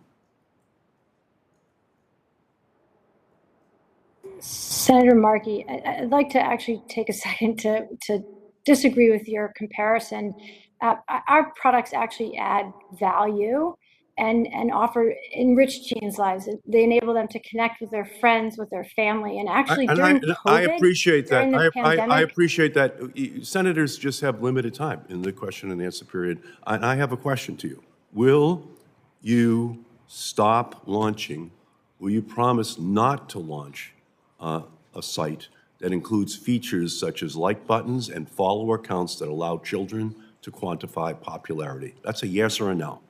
Senator Markey, I'd like to actually take a second to disagree with your comparison. Our products actually add value and offer enrich teens' lives. They enable them to connect with their friends, with their family, and actually during COVID, I appreciate that. during the pandemic, I appreciate that. Senators just have limited time in the question and answer period. And I have a question to you. Will you stop launching? Will you promise not to launch a site that includes features such as like buttons and follower accounts that allow children to quantify popularity? That's a yes or a no.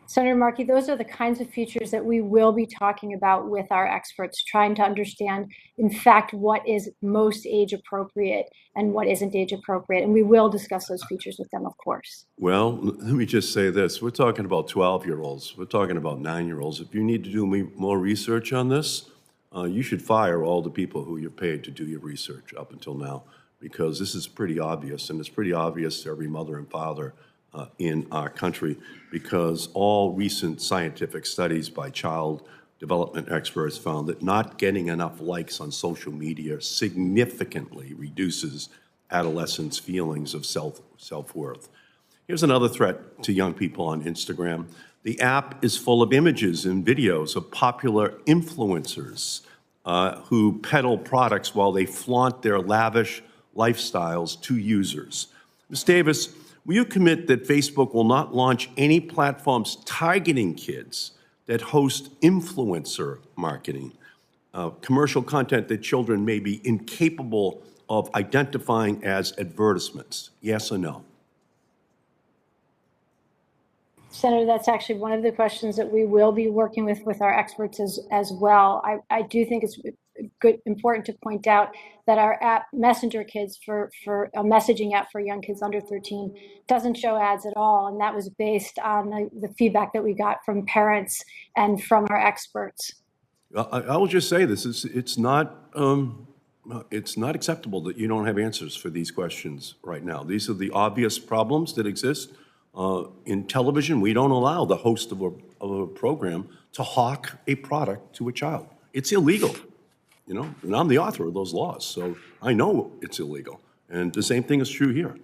Senator Markey, those are the kinds of features that we will be talking about with our experts, trying to understand, in fact, what is most age appropriate and what isn't age appropriate. And we will discuss those features with them, of course. Well, let me just say this. We're talking about 12-year-olds. We're talking about 9-year-olds. If you need to do more research on this, you should fire all the people who you're paid to do your research up until now, because this is pretty obvious, and it's pretty obvious to every mother and father in our country, because all recent scientific studies by child development experts found that not getting enough likes on social media significantly reduces adolescents' feelings of self-worth. Here's another threat to young people on Instagram. The app is full of images and videos of popular influencers who peddle products while they flaunt their lavish lifestyles to users. Ms. Davis, will you commit that Facebook will not launch any platforms targeting kids that host influencer marketing, commercial content that children may be incapable of identifying as advertisements? Yes or no? Senator, that's actually one of the questions that we will be working with our experts as well. I do think it's important to point out that our app, Messenger Kids, for a messaging app for young kids under 13, doesn't show ads at all, and that was based on the feedback that we got from parents and from our experts. I will just say this: it's not acceptable that you don't have answers for these questions right now. These are the obvious problems that exist. In television, we don't allow the host of a program to hawk a product to a child. It's illegal, you know, and I'm the author of those laws, so I know it's illegal. And the same thing is true here.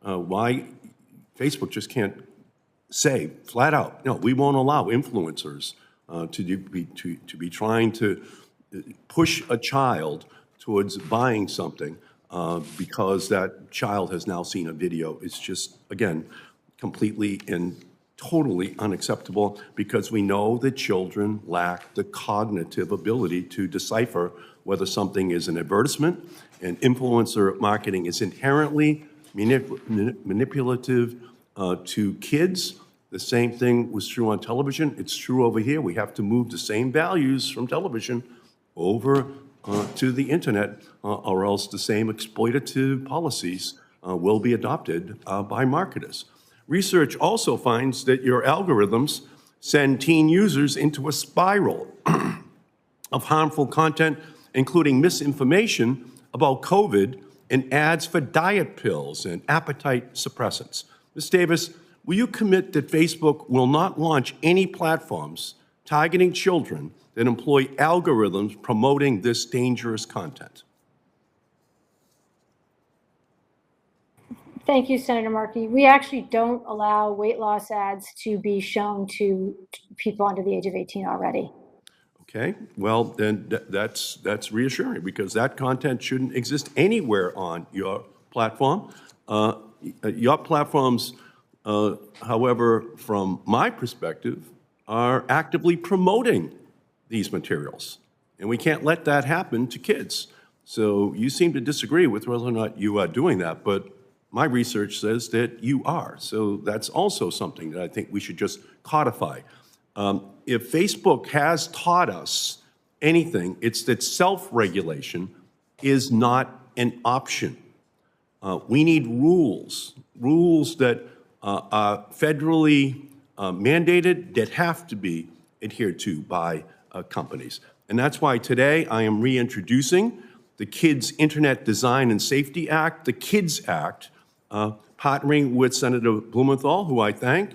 Why Facebook just can't say flat out, no, we won't allow influencers to be trying to push a child towards buying something because that child has now seen a video. It's just, again, completely and totally unacceptable, because we know that children lack the cognitive ability to decipher whether something is an advertisement, and influencer marketing is inherently manipulative to kids. The same thing was true on television. It's true over here. We have to move the same values from television over to the internet, or else the same exploitative policies will be adopted by marketers. Research also finds that your algorithms send teen users into a spiral of harmful content, including misinformation about COVID and ads for diet pills and appetite suppressants. Ms. Davis, will you commit that Facebook will not launch any platforms targeting children that employ algorithms promoting this dangerous content? Thank you, Senator Markey. We actually don't allow weight loss ads to be shown to people under the age of 18 already. Okay, well, then that's reassuring, because that content shouldn't exist anywhere on your platform. Your platforms, however, from my perspective, are actively promoting these materials, and we can't let that happen to kids. So you seem to disagree with whether or not you are doing that, but my research says that you are. So that's also something that I think we should just codify. If Facebook has taught us anything, it's that self-regulation is not an option. We need rules that are federally mandated, that have to be adhered to by companies. And that's why today I am reintroducing the Kids Internet Design and Safety Act, the KIDS Act, partnering with Senator Blumenthal, who I thank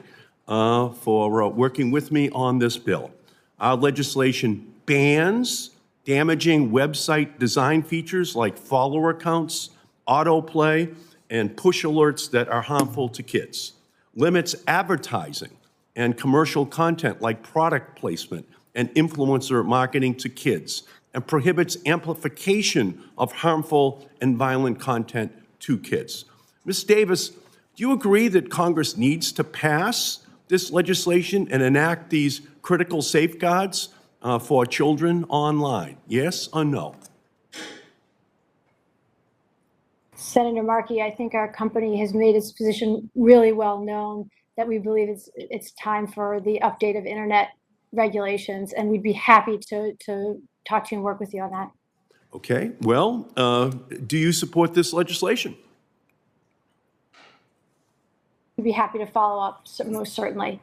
for working with me on this bill. Our legislation bans damaging website design features like follower counts, autoplay, and push alerts that are harmful to kids, limits advertising and commercial content like product placement and influencer marketing to kids, and prohibits amplification of harmful and violent content to kids. Ms. Davis, do you agree that Congress needs to pass this legislation and enact these critical safeguards for children online? Yes or no? Senator Markey, I think our company has made its position really well known, that we believe it's time for the update of internet regulations, and we'd be happy to talk to you and work with you on that. Okay, well, do you support this legislation? We'd be happy to follow up, most certainly.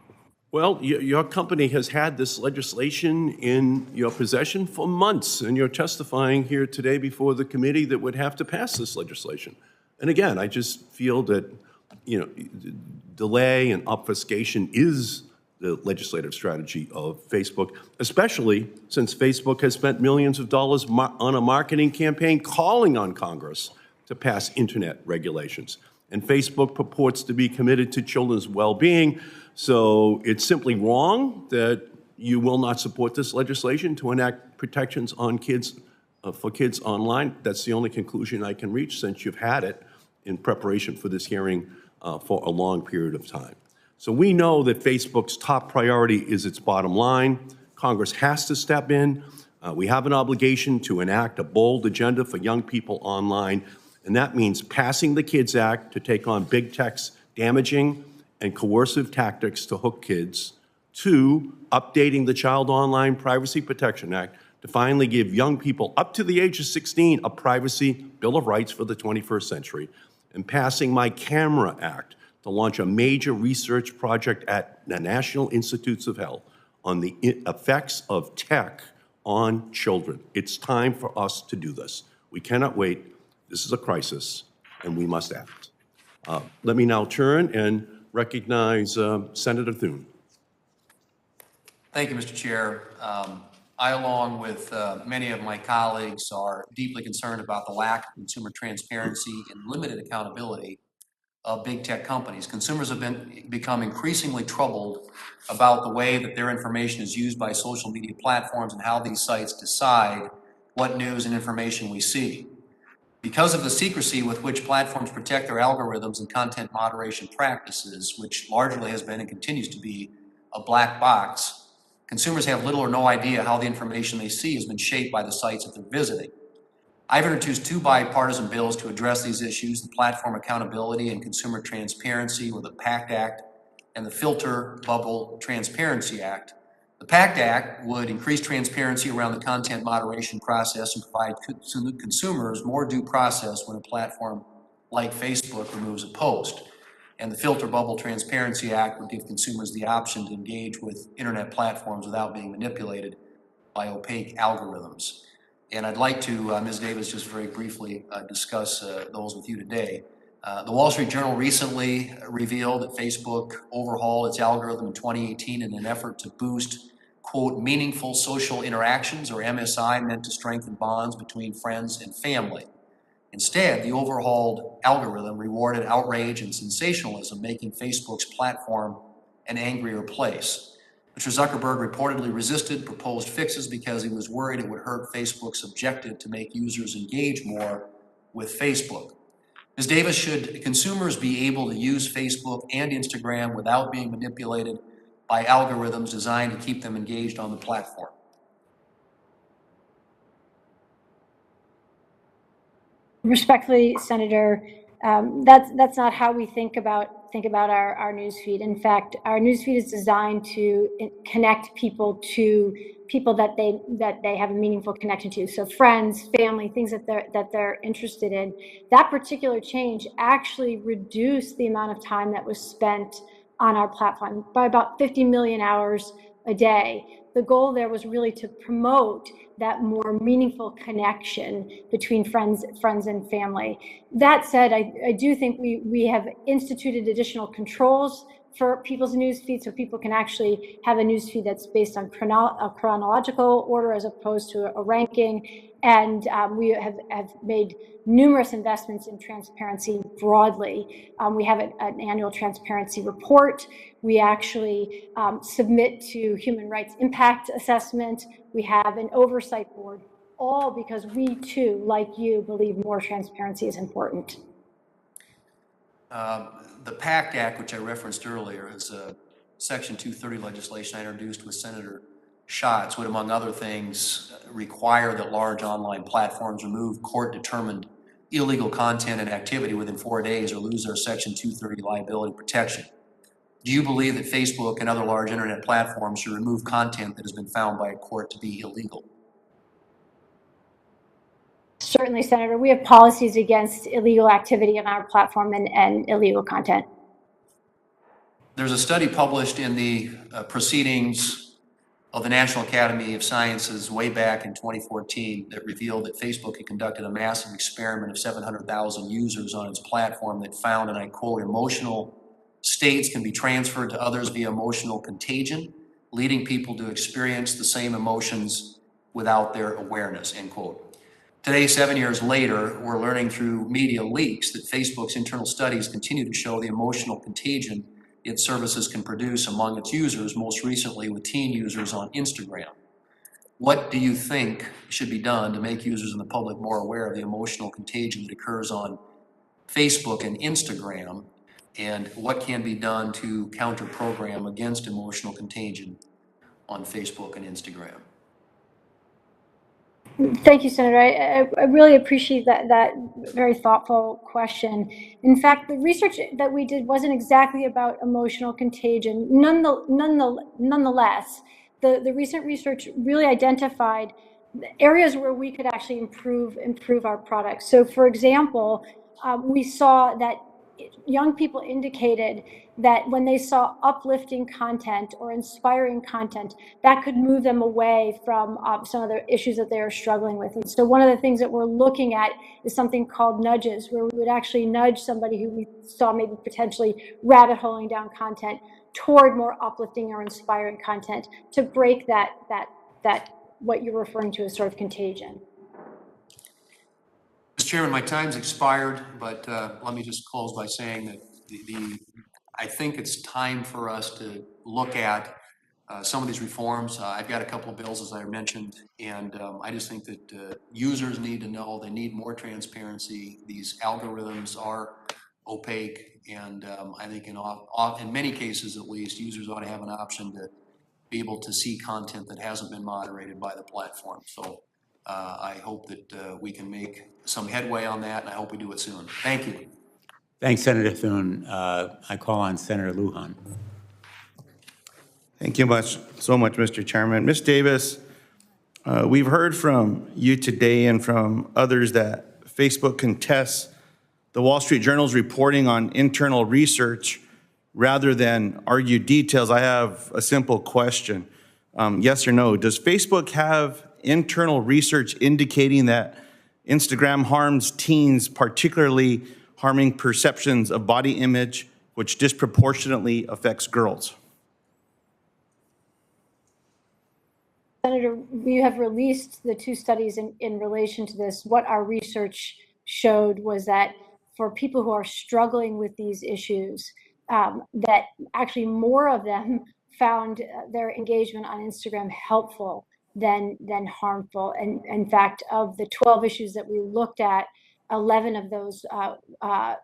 Well, your company has had this legislation in your possession for months, and you're testifying here today before the committee that would have to pass this legislation. And again, I just feel that, you know, delay and obfuscation is the legislative strategy of Facebook, especially since Facebook has spent millions of dollars on a marketing campaign calling on Congress to pass internet regulations. and Facebook purports to be committed to children's well-being. So it's simply wrong that you will not support this legislation to enact protections on kids, for kids online. That's the only conclusion I can reach since you've had it in preparation for this hearing for a long period of time. So we know that Facebook's top priority is its bottom line. Congress has to step in. We have an obligation to enact a bold agenda for young people online, and that means passing the KIDS Act to take on big tech's damaging and coercive tactics to hook kids, 2, updating the Child Online Privacy Protection Act to finally give young people up to the age of 16 a privacy bill of rights for the 21st century, and passing My Camera Act to launch a major research project at the National Institutes of Health on the effects of tech on children. It's time for us to do this. We cannot wait. This is a crisis, and we must act. Let me now turn and recognize Senator Thune. Thank you, Mr. Chair. I, along with many of my colleagues, are deeply concerned about the lack of consumer transparency and limited accountability of big tech companies. Consumers have become increasingly troubled about the way that their information is used by social media platforms and how these sites decide what news and information we see. Because of the secrecy with which platforms protect their algorithms and content moderation practices, which largely has been and continues to be a black box, consumers have little or no idea how the information they see has been shaped by the sites that they're visiting. I've introduced 2 bipartisan bills to address these issues: the Platform Accountability and Consumer Transparency, or the PACT Act, and the Filter Bubble Transparency Act. The PACT Act would increase transparency around the content moderation process and provide consumers more due process when a platform like Facebook removes a post. And the Filter Bubble Transparency Act would give consumers the option to engage with internet platforms without being manipulated by opaque algorithms. And I'd like to, Ms. Davis, just very briefly discuss those with you today. The Wall Street Journal recently revealed that Facebook overhauled its algorithm in 2018 in an effort to boost, quote, meaningful social interactions, or MSI, meant to strengthen bonds between friends and family. Instead, the overhauled algorithm rewarded outrage and sensationalism, making Facebook's platform an angrier place. Mr. Zuckerberg reportedly resisted proposed fixes because he was worried it would hurt Facebook's objective to make users engage more with Facebook. Ms. Davis, should consumers be able to use Facebook and Instagram without being manipulated by algorithms designed to keep them engaged on the platform? Respectfully, Senator, that's not how we think about our newsfeed. In fact, our newsfeed is designed to connect people to people that they have a meaningful connection to. So friends, family, things that they're interested in. That particular change actually reduced the amount of time that was spent on our platform by about 50 million hours a day. The goal there was really to promote that more meaningful connection between friends and family. That said, I do think we have instituted additional controls for people's news feed, so people can actually have a news feed that's based on a chronological order as opposed to a ranking. And we have made numerous investments in transparency broadly. We have an annual transparency report. We actually submit to human rights impact assessment. We have an oversight board, all because we too, like you, believe more transparency is important. The PACT Act, which I referenced earlier, is a Section 230 legislation I introduced with Senator Schatz, would, among other things, require that large online platforms remove court-determined illegal content and activity within 4 days or lose their Section 230 liability protection. Do you believe that Facebook and other large internet platforms should remove content that has been found by a court to be illegal? Certainly, Senator. We have policies against illegal activity on our platform and illegal content. There's a study published in the proceedings of the National Academy of Sciences way back in 2014 that revealed that Facebook had conducted a massive experiment of 700,000 users on its platform that found, and I quote, emotional states can be transferred to others via emotional contagion, leading people to experience the same emotions without their awareness, end quote. Today, 7 years later, we're learning through media leaks that Facebook's internal studies continue to show the emotional contagion its services can produce among its users, most recently with teen users on Instagram. What do you think should be done to make users and the public more aware of the emotional contagion that occurs on Facebook and Instagram? And what can be done to counter-program against emotional contagion on Facebook and Instagram? Thank you, Senator. I really appreciate that very thoughtful question. In fact, the research that we did wasn't exactly about emotional contagion. Nonetheless, the recent research really identified areas where we could actually improve our products. So, for example, we saw that young people indicated that when they saw uplifting content or inspiring content, that could move them away from some of the issues that they are struggling with. And so one of the things that we're looking at is something called nudges, where we would actually nudge somebody who we saw maybe potentially rabbit holing down content toward more uplifting or inspiring content to break that what you're referring to as sort of contagion. Mr. Chairman, my time's expired, but let me just close by saying that I think it's time for us to look at some of these reforms. I've got a couple of bills, as I mentioned, and I just think that users need to know, they need more transparency. These algorithms are opaque, and I think in many cases at least, users ought to have an option to be able to see content that hasn't been moderated by the platform. So I hope that we can make some headway on that, and I hope we do it soon. Thank you. Thanks, Senator Thune. I call on Senator Lujan. Thank you so much, Mr. Chairman. Ms. Davis, we've heard from you today and from others that Facebook contests the Wall Street Journal's reporting on internal research rather than argue details. I have a simple question. Yes or no, does Facebook have internal research indicating that Instagram harms teens, particularly harming perceptions of body image, which disproportionately affects girls? Senator, we have released the two studies in relation to this. What our research showed was that for people who are struggling with these issues, that actually more of them found their engagement on Instagram helpful than harmful. And in fact, of the 12 issues that we looked at, 11 of those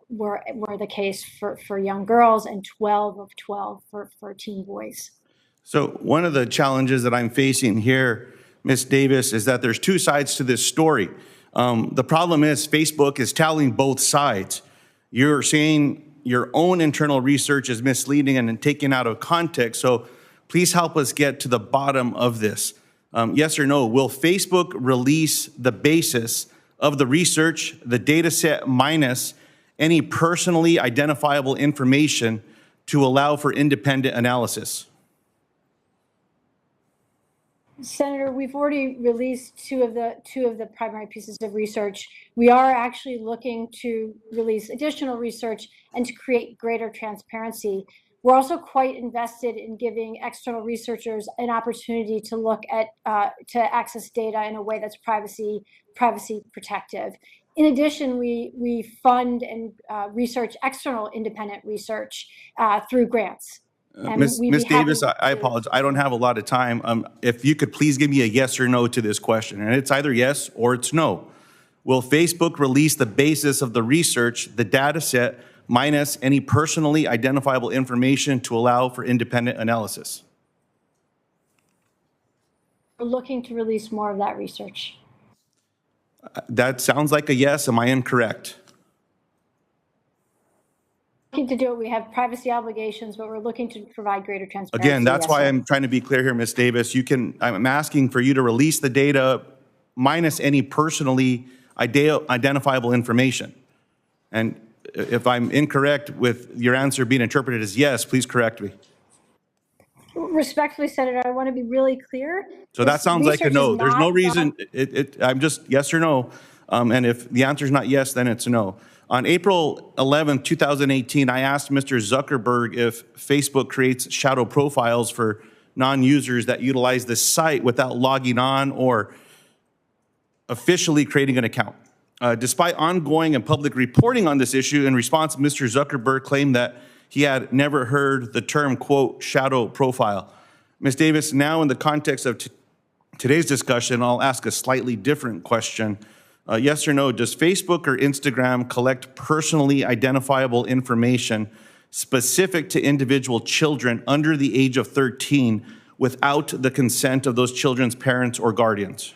were the case for young girls, and 12 of 12 for teen boys. So one of the challenges that I'm facing here, Ms. Davis, is that there's two sides to this story. The problem is Facebook is telling both sides. You're saying your own internal research is misleading and taken out of context. So please help us get to the bottom of this. Yes or no, will Facebook release the basis of the research, the data set minus any personally identifiable information to allow for independent analysis? Senator, we've already released two of the primary pieces of research. We are actually looking to release additional research and to create greater transparency. We're also quite invested in giving external researchers an opportunity to look at to access data in a way that's privacy protective. In addition, we fund and research external independent research through grants. Ms. Davis, I apologize. I don't have a lot of time. If you could please give me a yes or no to this question, and it's either yes or it's no. Will Facebook release the basis of the research, the data set, minus any personally identifiable information to allow for independent analysis? We're looking to release more of that research. That sounds like a yes. Am I incorrect? Looking to do it. We have privacy obligations, but we're looking to provide greater transparency. Again, that's yes, why sir. I'm trying to be clear here, Ms. Davis. I'm asking for you to release the data minus any personally identifiable information. And if I'm incorrect with your answer being interpreted as yes, please correct me. Respectfully, Senator, I want to be really clear. So that sounds like a no. There's no reason. I'm just yes or no. And if the answer is not yes, then it's no. On April 11, 2018, I asked Mr. Zuckerberg if Facebook creates shadow profiles for non-users that utilize the site without logging on or officially creating an account. Despite ongoing and public reporting on this issue, in response, Mr. Zuckerberg claimed that he had never heard the term, quote, shadow profile. Ms. Davis, now in the context of today's discussion, I'll ask a slightly different question. Yes or no, does Facebook or Instagram collect personally identifiable information specific to individual children under the age of 13 without the consent of those children's parents or guardians?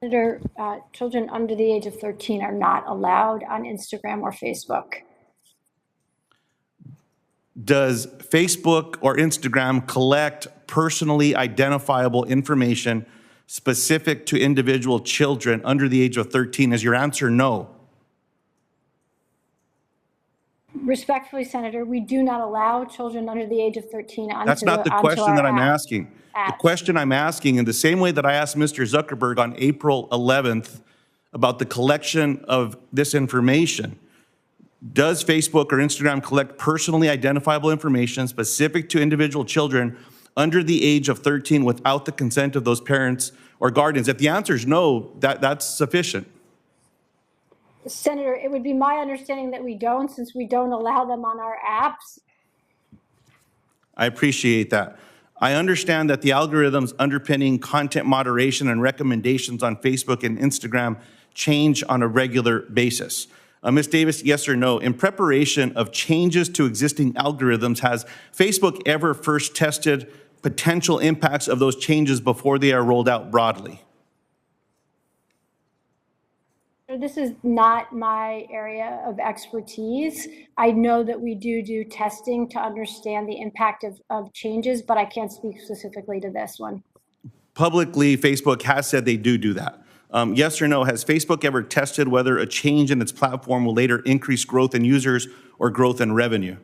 Senator, children under the age of 13 are not allowed on Instagram or Facebook. Does Facebook or Instagram collect personally identifiable information specific to individual children under the age of 13? Is your answer no? Respectfully, Senator, we do not allow children under the age of 13 onto That's not the onto question our that I'm app. asking. The question I'm asking, in the same way that I asked Mr. Zuckerberg on April 11th about the collection of this information, does Facebook or Instagram collect personally identifiable information specific to individual children under the age of 13 without the consent of those parents or guardians? If the answer is no, that's sufficient. Senator, it would be my understanding that we don't, since we don't allow them on our apps. I appreciate that. I understand that the algorithms underpinning content moderation and recommendations on Facebook and Instagram change on a regular basis. Ms. Davis, yes or no? In preparation of changes to existing algorithms, has Facebook ever first tested potential impacts of those changes before they are rolled out broadly? This is not my area of expertise. I know that we do testing to understand the impact of changes, but I can't speak specifically to this one. Publicly, Facebook has said they do that. Yes or no, has Facebook ever tested whether a change in its platform will later increase growth in users or growth in revenue?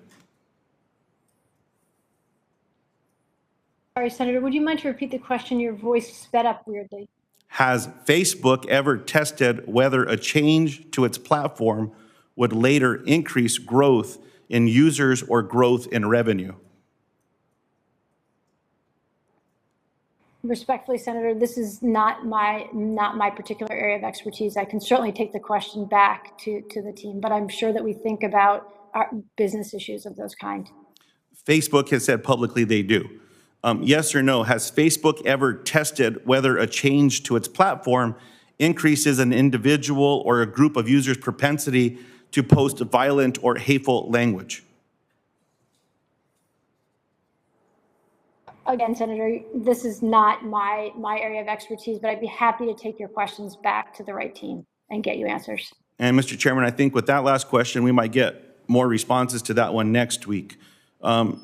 Sorry, Senator, would you mind to repeat the question? Your voice sped up weirdly. Has Facebook ever tested whether a change to its platform would later increase growth in users or growth in revenue? Respectfully, Senator, this is not my particular area of expertise. I can certainly take the question back to the team, but I'm sure that we think about our business issues of those kind. Facebook has said publicly they do. Yes or no, has Facebook ever tested whether a change to its platform increases an individual or a group of users' propensity to post violent or hateful language? Again, Senator, this is not my area of expertise, but I'd be happy to take your questions back to the right team and get you answers. And Mr. Chairman, I think with that last question, we might get more responses to that one next week.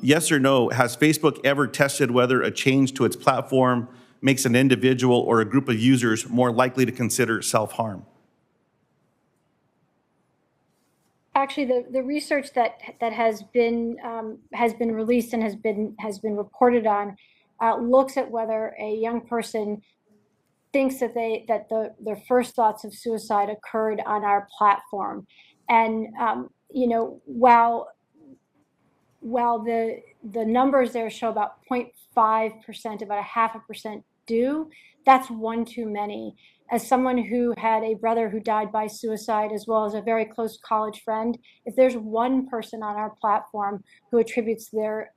Yes or no, has Facebook ever tested whether a change to its platform makes an individual or a group of users more likely to consider self-harm? Actually, the research that has been released and has been reported on looks at whether a young person thinks that their first thoughts of suicide occurred on our platform, and while the numbers there show about 0.5%, about 0.5% do, that's one too many. As someone who had a brother who died by suicide, as well as a very close college friend, if there's one person on our platform who attributes their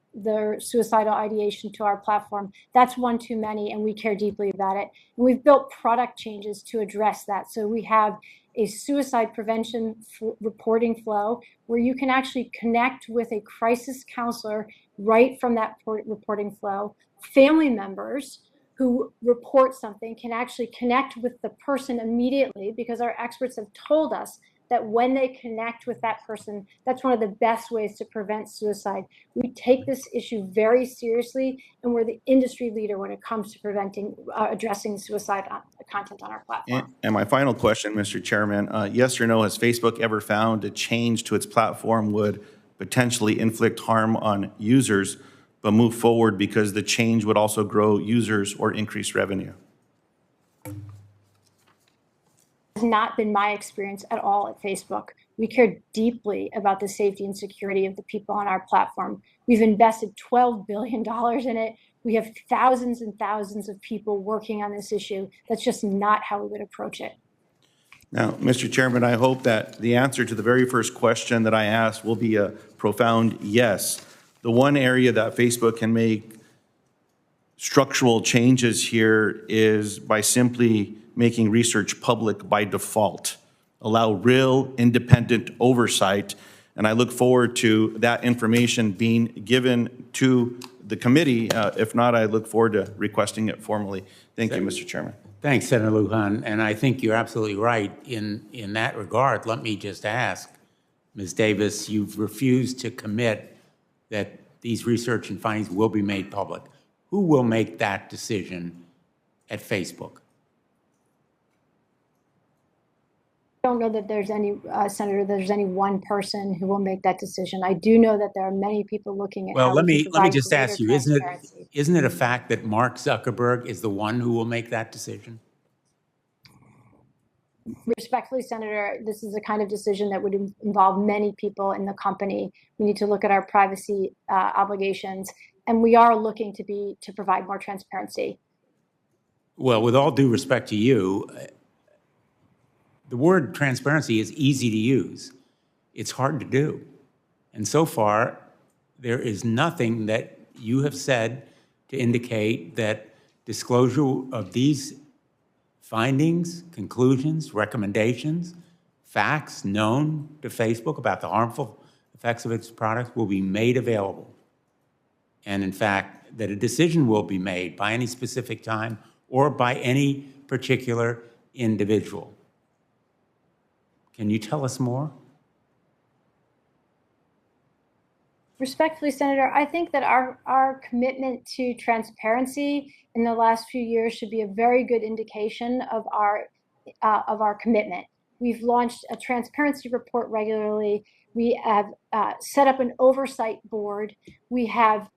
suicidal ideation to our platform, that's one too many, and we care deeply about it. And we've built product changes to address that. So we have a suicide prevention reporting flow where you can actually connect with a crisis counselor right from that reporting flow. Family members who report something can actually connect with the person immediately, because our experts have told us that when they connect with that person, that's one of the best ways to prevent suicide. We take this issue very seriously, and we're the industry leader when it comes to addressing suicide content on our platform. And my final question, Mr. Chairman, yes or no, has Facebook ever found a change to its platform would potentially inflict harm on users, but move forward because the change would also grow users or increase revenue? Has not been my experience at all at Facebook. We care deeply about the safety and security of the people on our platform. We've invested $12 billion in it. We have thousands and thousands of people working on this issue. That's just not how we would approach it. Now, Mr. Chairman, I hope that the answer to the very first question that I asked will be a profound yes. The one area that Facebook can make structural changes here is by simply making research public by default. Allow real independent oversight, and I look forward to that information being given to the committee. If not, I look forward to requesting it formally. Thank you, Mr. Chairman. Thanks, Senator Lujan, and I think you're absolutely right in that regard. Let me just ask, Ms. Davis, you've refused to commit that these research and findings will be made public. Who will make that decision at Facebook? I don't know that there's any, Senator, there's any one person who will make that decision. I do know that there are many people looking at Well, how let we me can provide just greater ask you, transparency. isn't it a fact that Mark Zuckerberg is the one who will make that decision? Respectfully, Senator, this is the kind of decision that would involve many people in the company. We need to look at our privacy obligations, and we are looking to provide more transparency. Well, with all due respect to you, the word transparency is easy to use. It's hard to do. And so far, there is nothing that you have said to indicate that disclosure of these findings, conclusions, recommendations, facts known to Facebook about the harmful effects of its products will be made available. And in fact, that a decision will be made by any specific time or by any particular individual. Can you tell us more? Respectfully, Senator, I think that our commitment to transparency in the last few years should be a very good indication of our commitment. We've launched a transparency report regularly. We have set up an oversight board. We have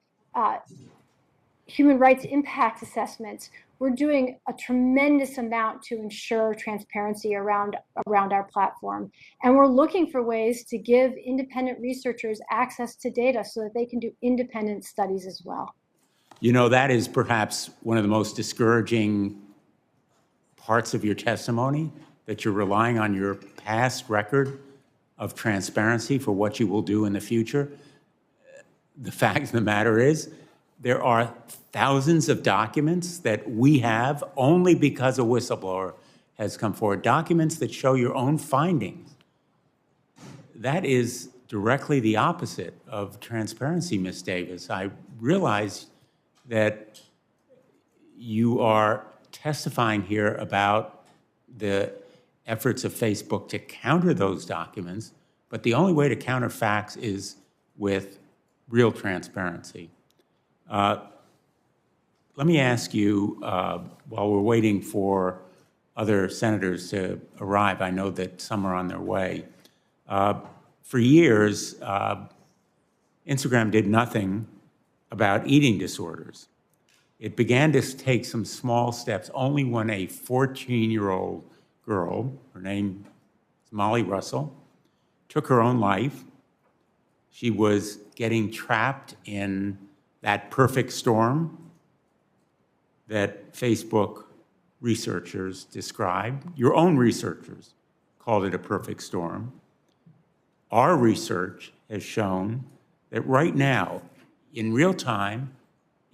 human rights impact assessments. We're doing a tremendous amount to ensure transparency around our platform. And we're looking for ways to give independent researchers access to data so that they can do independent studies as well. You know, that is perhaps one of the most discouraging parts of your testimony, that you're relying on your past record of transparency for what you will do in the future. The fact of the matter is, there are thousands of documents that we have only because a whistleblower has come forward, documents that show your own findings. That is directly the opposite of transparency, Ms. Davis. I realize that you are testifying here about the efforts of Facebook to counter those documents, but the only way to counter facts is with real transparency. Let me ask you, while we're waiting for other senators to arrive, I know that some are on their way. For years, Instagram did nothing about eating disorders. It began to take some small steps only when a 14-year-old girl, her name is Molly Russell, took her own life. She was getting trapped in that perfect storm that Facebook researchers described. Your own researchers called it a perfect storm. Our research has shown that right now, in real time,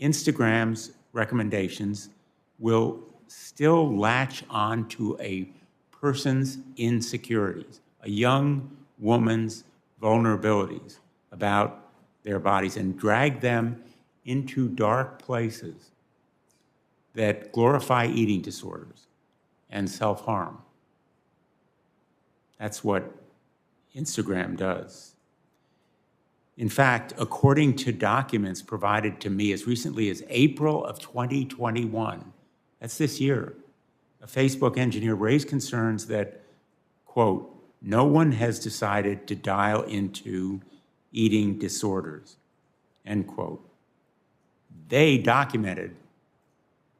Instagram's recommendations will still latch on to a person's insecurities, a young woman's vulnerabilities about their bodies, and drag them into dark places that glorify eating disorders and self-harm. That's what Instagram does. In fact, according to documents provided to me as recently as April of 2021, that's this year, a Facebook engineer raised concerns that, quote, no one has decided to dial into eating disorders, end quote. They documented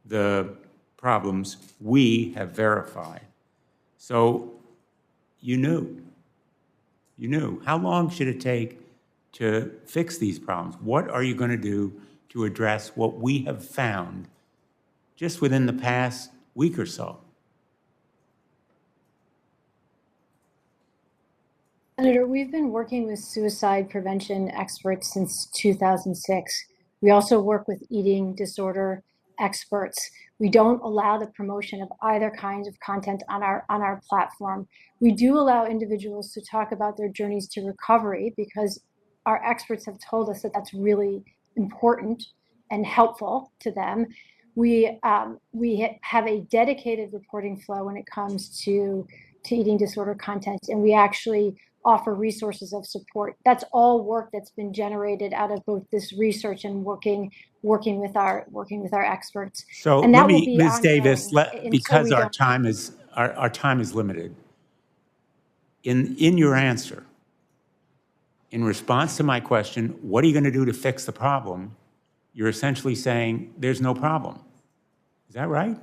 the problems we have verified. So you knew. You knew. How long should it take to fix these problems? What are you going to do to address what we have found just within the past week or so? Senator, we've been working with suicide prevention experts since 2006. We also work with eating disorder experts. We don't allow the promotion of either kind of content on our platform. We do allow individuals to talk about their journeys to recovery because our experts have told us that that's really important and helpful to them. We have a dedicated reporting flow when it comes to eating disorder content, and we actually offer resources of support. That's all work that's been generated out of both this research and working with our experts. So And let that will me, be Ms. Davis, ongoing until because we our don't- time is limited. In your answer, in response to my question, what are you going to do to fix the problem? You're essentially saying there's no problem. Is that right?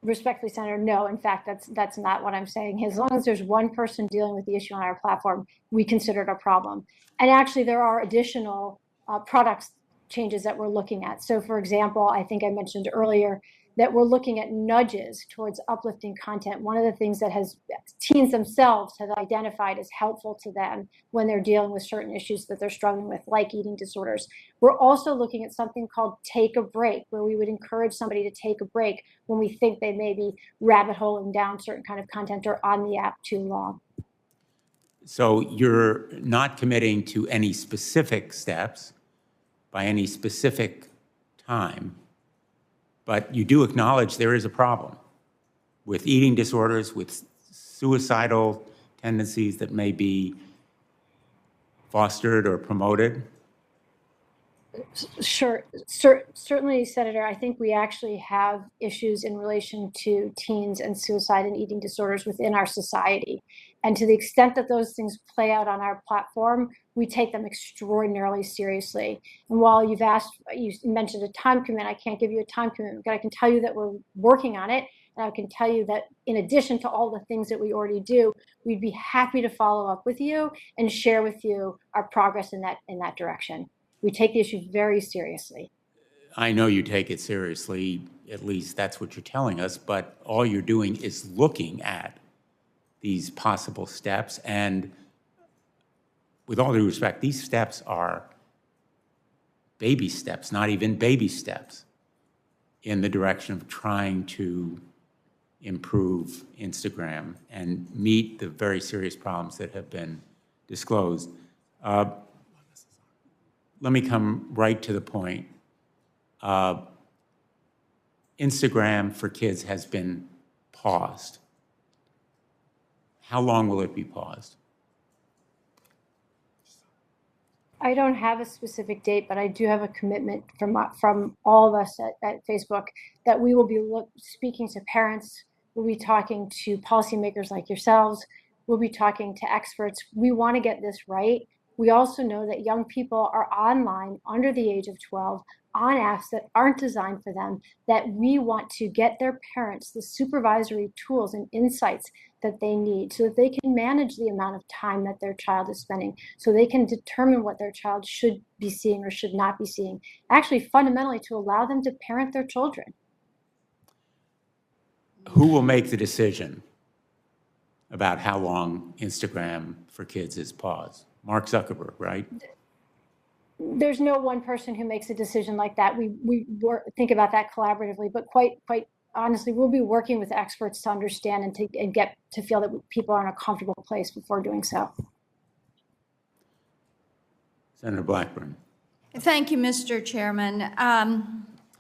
Respectfully, Senator, no. In fact, that's not what I'm saying. As long as there's one person dealing with the issue on our platform, we consider it a problem. And actually, there are additional products changes that we're looking at. So, for example, I think I mentioned earlier that we're looking at nudges towards uplifting content. One of the things that teens themselves have identified as helpful to them when they're dealing with certain issues that they're struggling with, like eating disorders. We're also looking at something called take a break, where we would encourage somebody to take a break when we think they may be rabbit holing down certain kind of content or on the app too long. So you're not committing to any specific steps by any specific time, but you do acknowledge there is a problem with eating disorders, with suicidal tendencies that may be fostered or promoted. Sure, certainly, Senator. I think we actually have issues in relation to teens and suicide and eating disorders within our society. And to the extent that those things play out on our platform, we take them extraordinarily seriously. And while you mentioned a time commitment, I can't give you a time commitment, but I can tell you that we're working on it. And I can tell you that in addition to all the things that we already do, we'd be happy to follow up with you and share with you our progress in that direction. We take the issue very seriously. I know you take it seriously, at least that's what you're telling us, but all you're doing is looking at these possible steps. And with all due respect, these steps are baby steps, not even baby steps, in the direction of trying to improve Instagram and meet the very serious problems that have been disclosed. Let me come right to the point. Instagram for kids has been paused. How long will it be paused? I don't have a specific date, but I do have a commitment from all of us at Facebook that we will be speaking to parents, we'll be talking to policymakers like yourselves, we'll be talking to experts. We want to get this right. We also know that young people are online under the age of 12 on apps that aren't designed for them, that we want to get their parents the supervisory tools and insights that they need so that they can manage the amount of time that their child is spending, so they can determine what their child should be seeing or should not be seeing, actually fundamentally to allow them to parent their children. Who will make the decision about how long Instagram for kids is paused? Mark Zuckerberg, right? There's no one person who makes a decision like that. We think about that collaboratively, but quite honestly, we'll be working with experts to understand and get to feel that people are in a comfortable place before doing so. Senator Blackburn. Thank you, Mr. Chairman.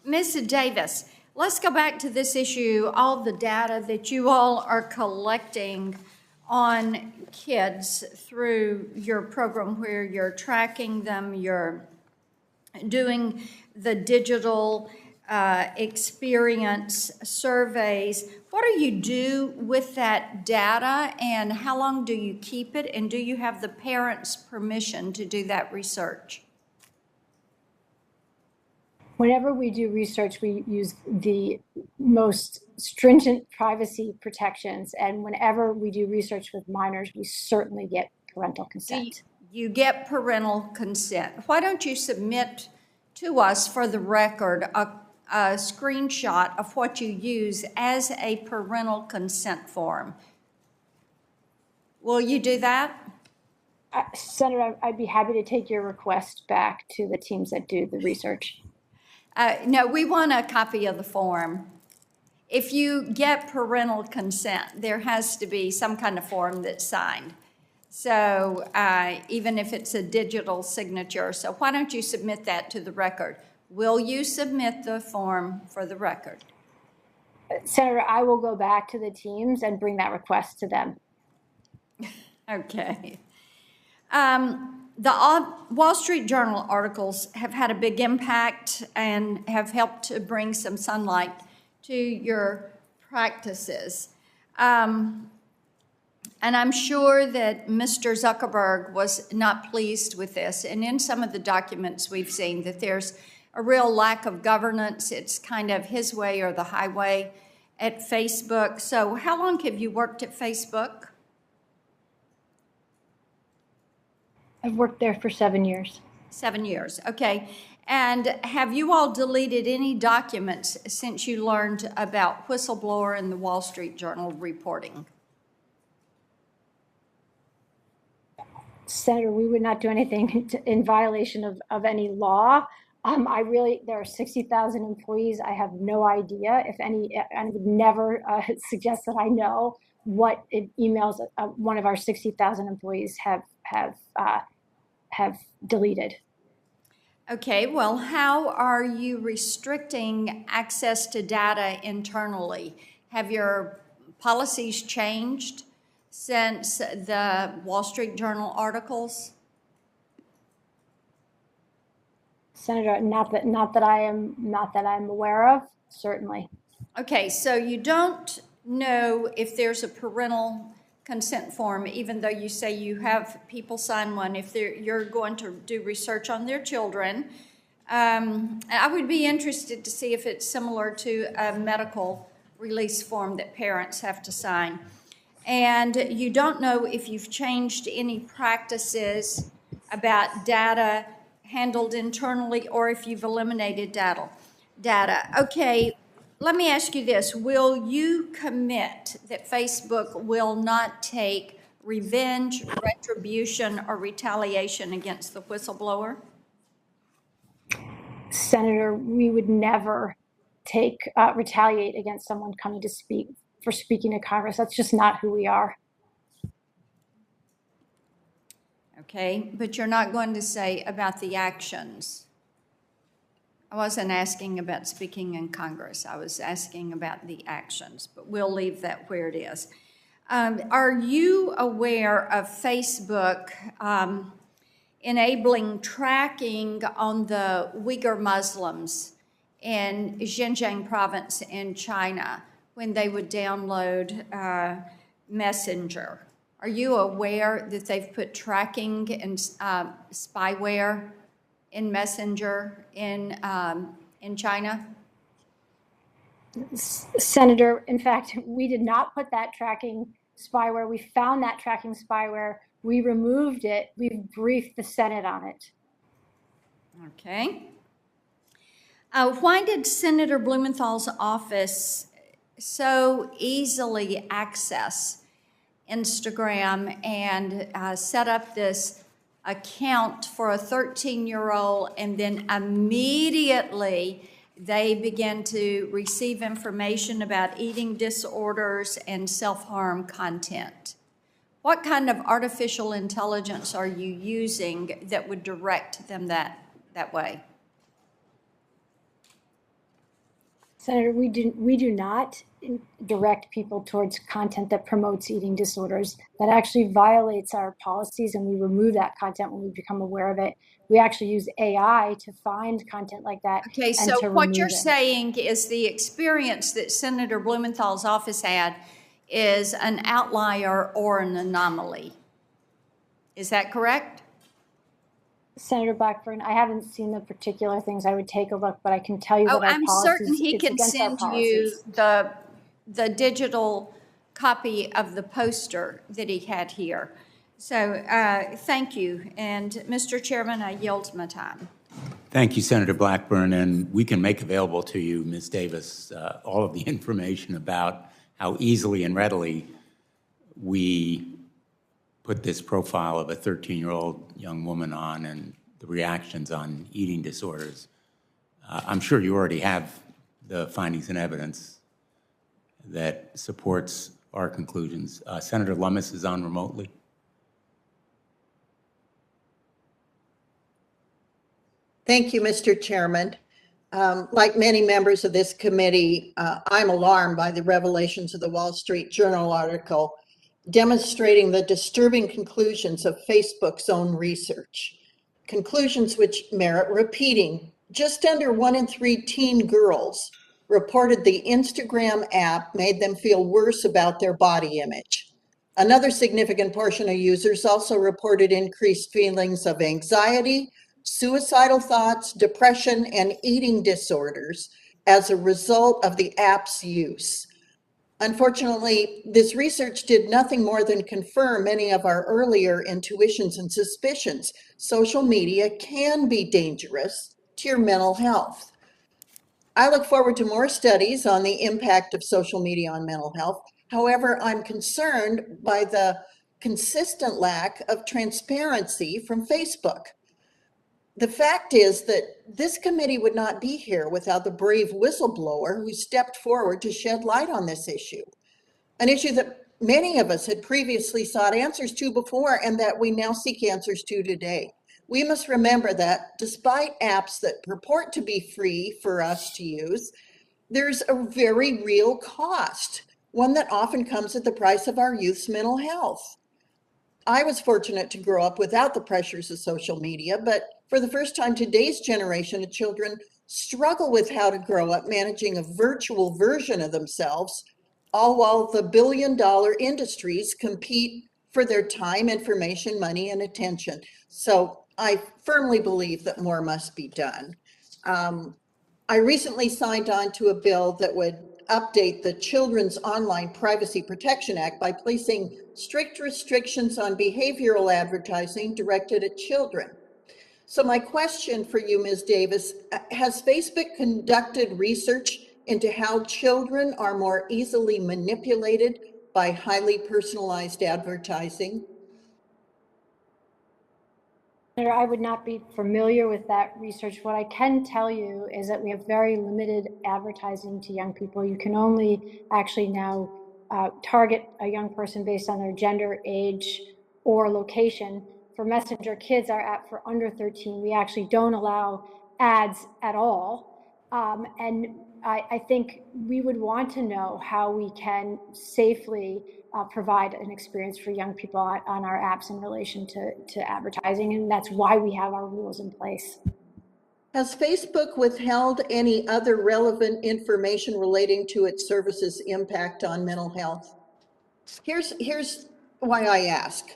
Ms. Davis, let's go back to this issue, all the data that you all are collecting on kids through your program where you're tracking them, you're doing the digital experience surveys. What do you do with that data and how long do you keep it, and do you have the parents' permission to do that research? Whenever we do research, we use the most stringent privacy protections. And whenever we do research with minors, we certainly get parental consent. You get parental consent. Why don't you submit to us for the record a screenshot of what you use as a parental consent form? Will you do that? Senator, I'd be happy to take your request back to the teams that do the research. No, we want a copy of the form. If you get parental consent, there has to be some kind of form that's signed. So even if it's a digital signature, so why don't you submit that to the record? Will you submit the form for the record? Senator, I will go back to the teams and bring that request to them. Okay. The Wall Street Journal articles have had a big impact and have helped to bring some sunlight to your practices. And I'm sure that Mr. Zuckerberg was not pleased with this. And in some of the documents we've seen that there's a real lack of governance. It's kind of his way or the highway at Facebook. So how long have you worked at Facebook? I've worked there for 7 years. 7 years, okay. And have you all deleted any documents since you learned about Whistleblower and the Wall Street Journal reporting? Senator, we would not do anything in violation of any law. There are 60,000 employees. I have no idea if any, I would never suggest that I know what emails one of our 60,000 employees have deleted. Okay, well, how are you restricting access to data internally? Have your policies changed since the Wall Street Journal articles? Senator, not that I'm aware of, certainly. Okay, so you don't know if there's a parental consent form, even though you say you have people sign one, if you're going to do research on their children. I would be interested to see if it's similar to a medical release form that parents have to sign. And you don't know if you've changed any practices about data handled internally or if you've eliminated data. Okay, let me ask you this. Will you commit that Facebook will not take revenge, retribution, or retaliation against the whistleblower? Senator, we would never retaliate against someone coming to speak for speaking to Congress. That's just not who we are. Okay, but you're not going to say about the actions. I wasn't asking about speaking in Congress. I was asking about the actions, but we'll leave that where it is. Are you aware of Facebook enabling tracking on the Uyghur Muslims in Xinjiang province in China when they would download Messenger? Are you aware that they've put tracking and spyware in Messenger in China? Senator, in fact, we did not put that tracking spyware. We found that tracking spyware. We removed it. We've briefed the Senate on it. Okay. Why did Senator Blumenthal's office so easily access Instagram and set up this account for a 13-year-old, and then immediately they began to receive information about eating disorders and self-harm content? What kind of artificial intelligence are you using that would direct them that way? Senator, we do not direct people towards content that promotes eating disorders. That actually violates our policies, and we remove that content when we become aware of it. We actually use AI to find content like that. Okay, so what you're saying is the experience that Senator Blumenthal's office had is an outlier or an anomaly. Is that correct? Senator Blackburn, I haven't seen the particular things. I would take a look, but I can tell you Oh, that our I'm policies, certain he it's can against our send you policies. the digital copy of the poster that he had here. So thank you. And Mr. Chairman, I yield my time. Thank you, Senator Blackburn, and we can make available to you, Ms. Davis, all of the information about how easily and readily we put this profile of a 13-year-old young woman on and the reactions on eating disorders. I'm sure you already have the findings and evidence that supports our conclusions. Senator Lummis is on remotely. Thank you, Mr. Chairman. Like many members of this committee, I'm alarmed by the revelations of the Wall Street Journal article demonstrating the disturbing conclusions of Facebook's own research. Conclusions which merit repeating. Just under 1 in 3 teen girls reported the Instagram app made them feel worse about their body image. Another significant portion of users also reported increased feelings of anxiety, suicidal thoughts, depression, and eating disorders as a result of the app's use. Unfortunately, this research did nothing more than confirm many of our earlier intuitions and suspicions. Social media can be dangerous to your mental health. I look forward to more studies on the impact of social media on mental health. However, I'm concerned by the consistent lack of transparency from Facebook. The fact is that this committee would not be here without the brave whistleblower who stepped forward to shed light on this issue, an issue that many of us had previously sought answers to before and that we now seek answers to today. We must remember that despite apps that purport to be free for us to use, there's a very real cost, one that often comes at the price of our youth's mental health. I was fortunate to grow up without the pressures of social media, but for the first time, today's generation of children struggle with how to grow up managing a virtual version of themselves, all while the billion-dollar industries compete for their time, information, money, and attention. So I firmly believe that more must be done. I recently signed on to a bill that would update the Children's Online Privacy Protection Act by placing strict restrictions on behavioral advertising directed at children. So my question for you, Ms. Davis, has Facebook conducted research into how children are more easily manipulated by highly personalized advertising? I would not be familiar with that research. What I can tell you is that we have very limited advertising to young people. You can only actually now target a young person based on their gender, age, or location. For Messenger Kids, our app for under 13, we actually don't allow ads at all. And I think we would want to know how we can safely provide an experience for young people on our apps in relation to advertising, and that's why we have our rules in place. Has Facebook withheld any other relevant information relating to its services' impact on mental health? Here's why I ask.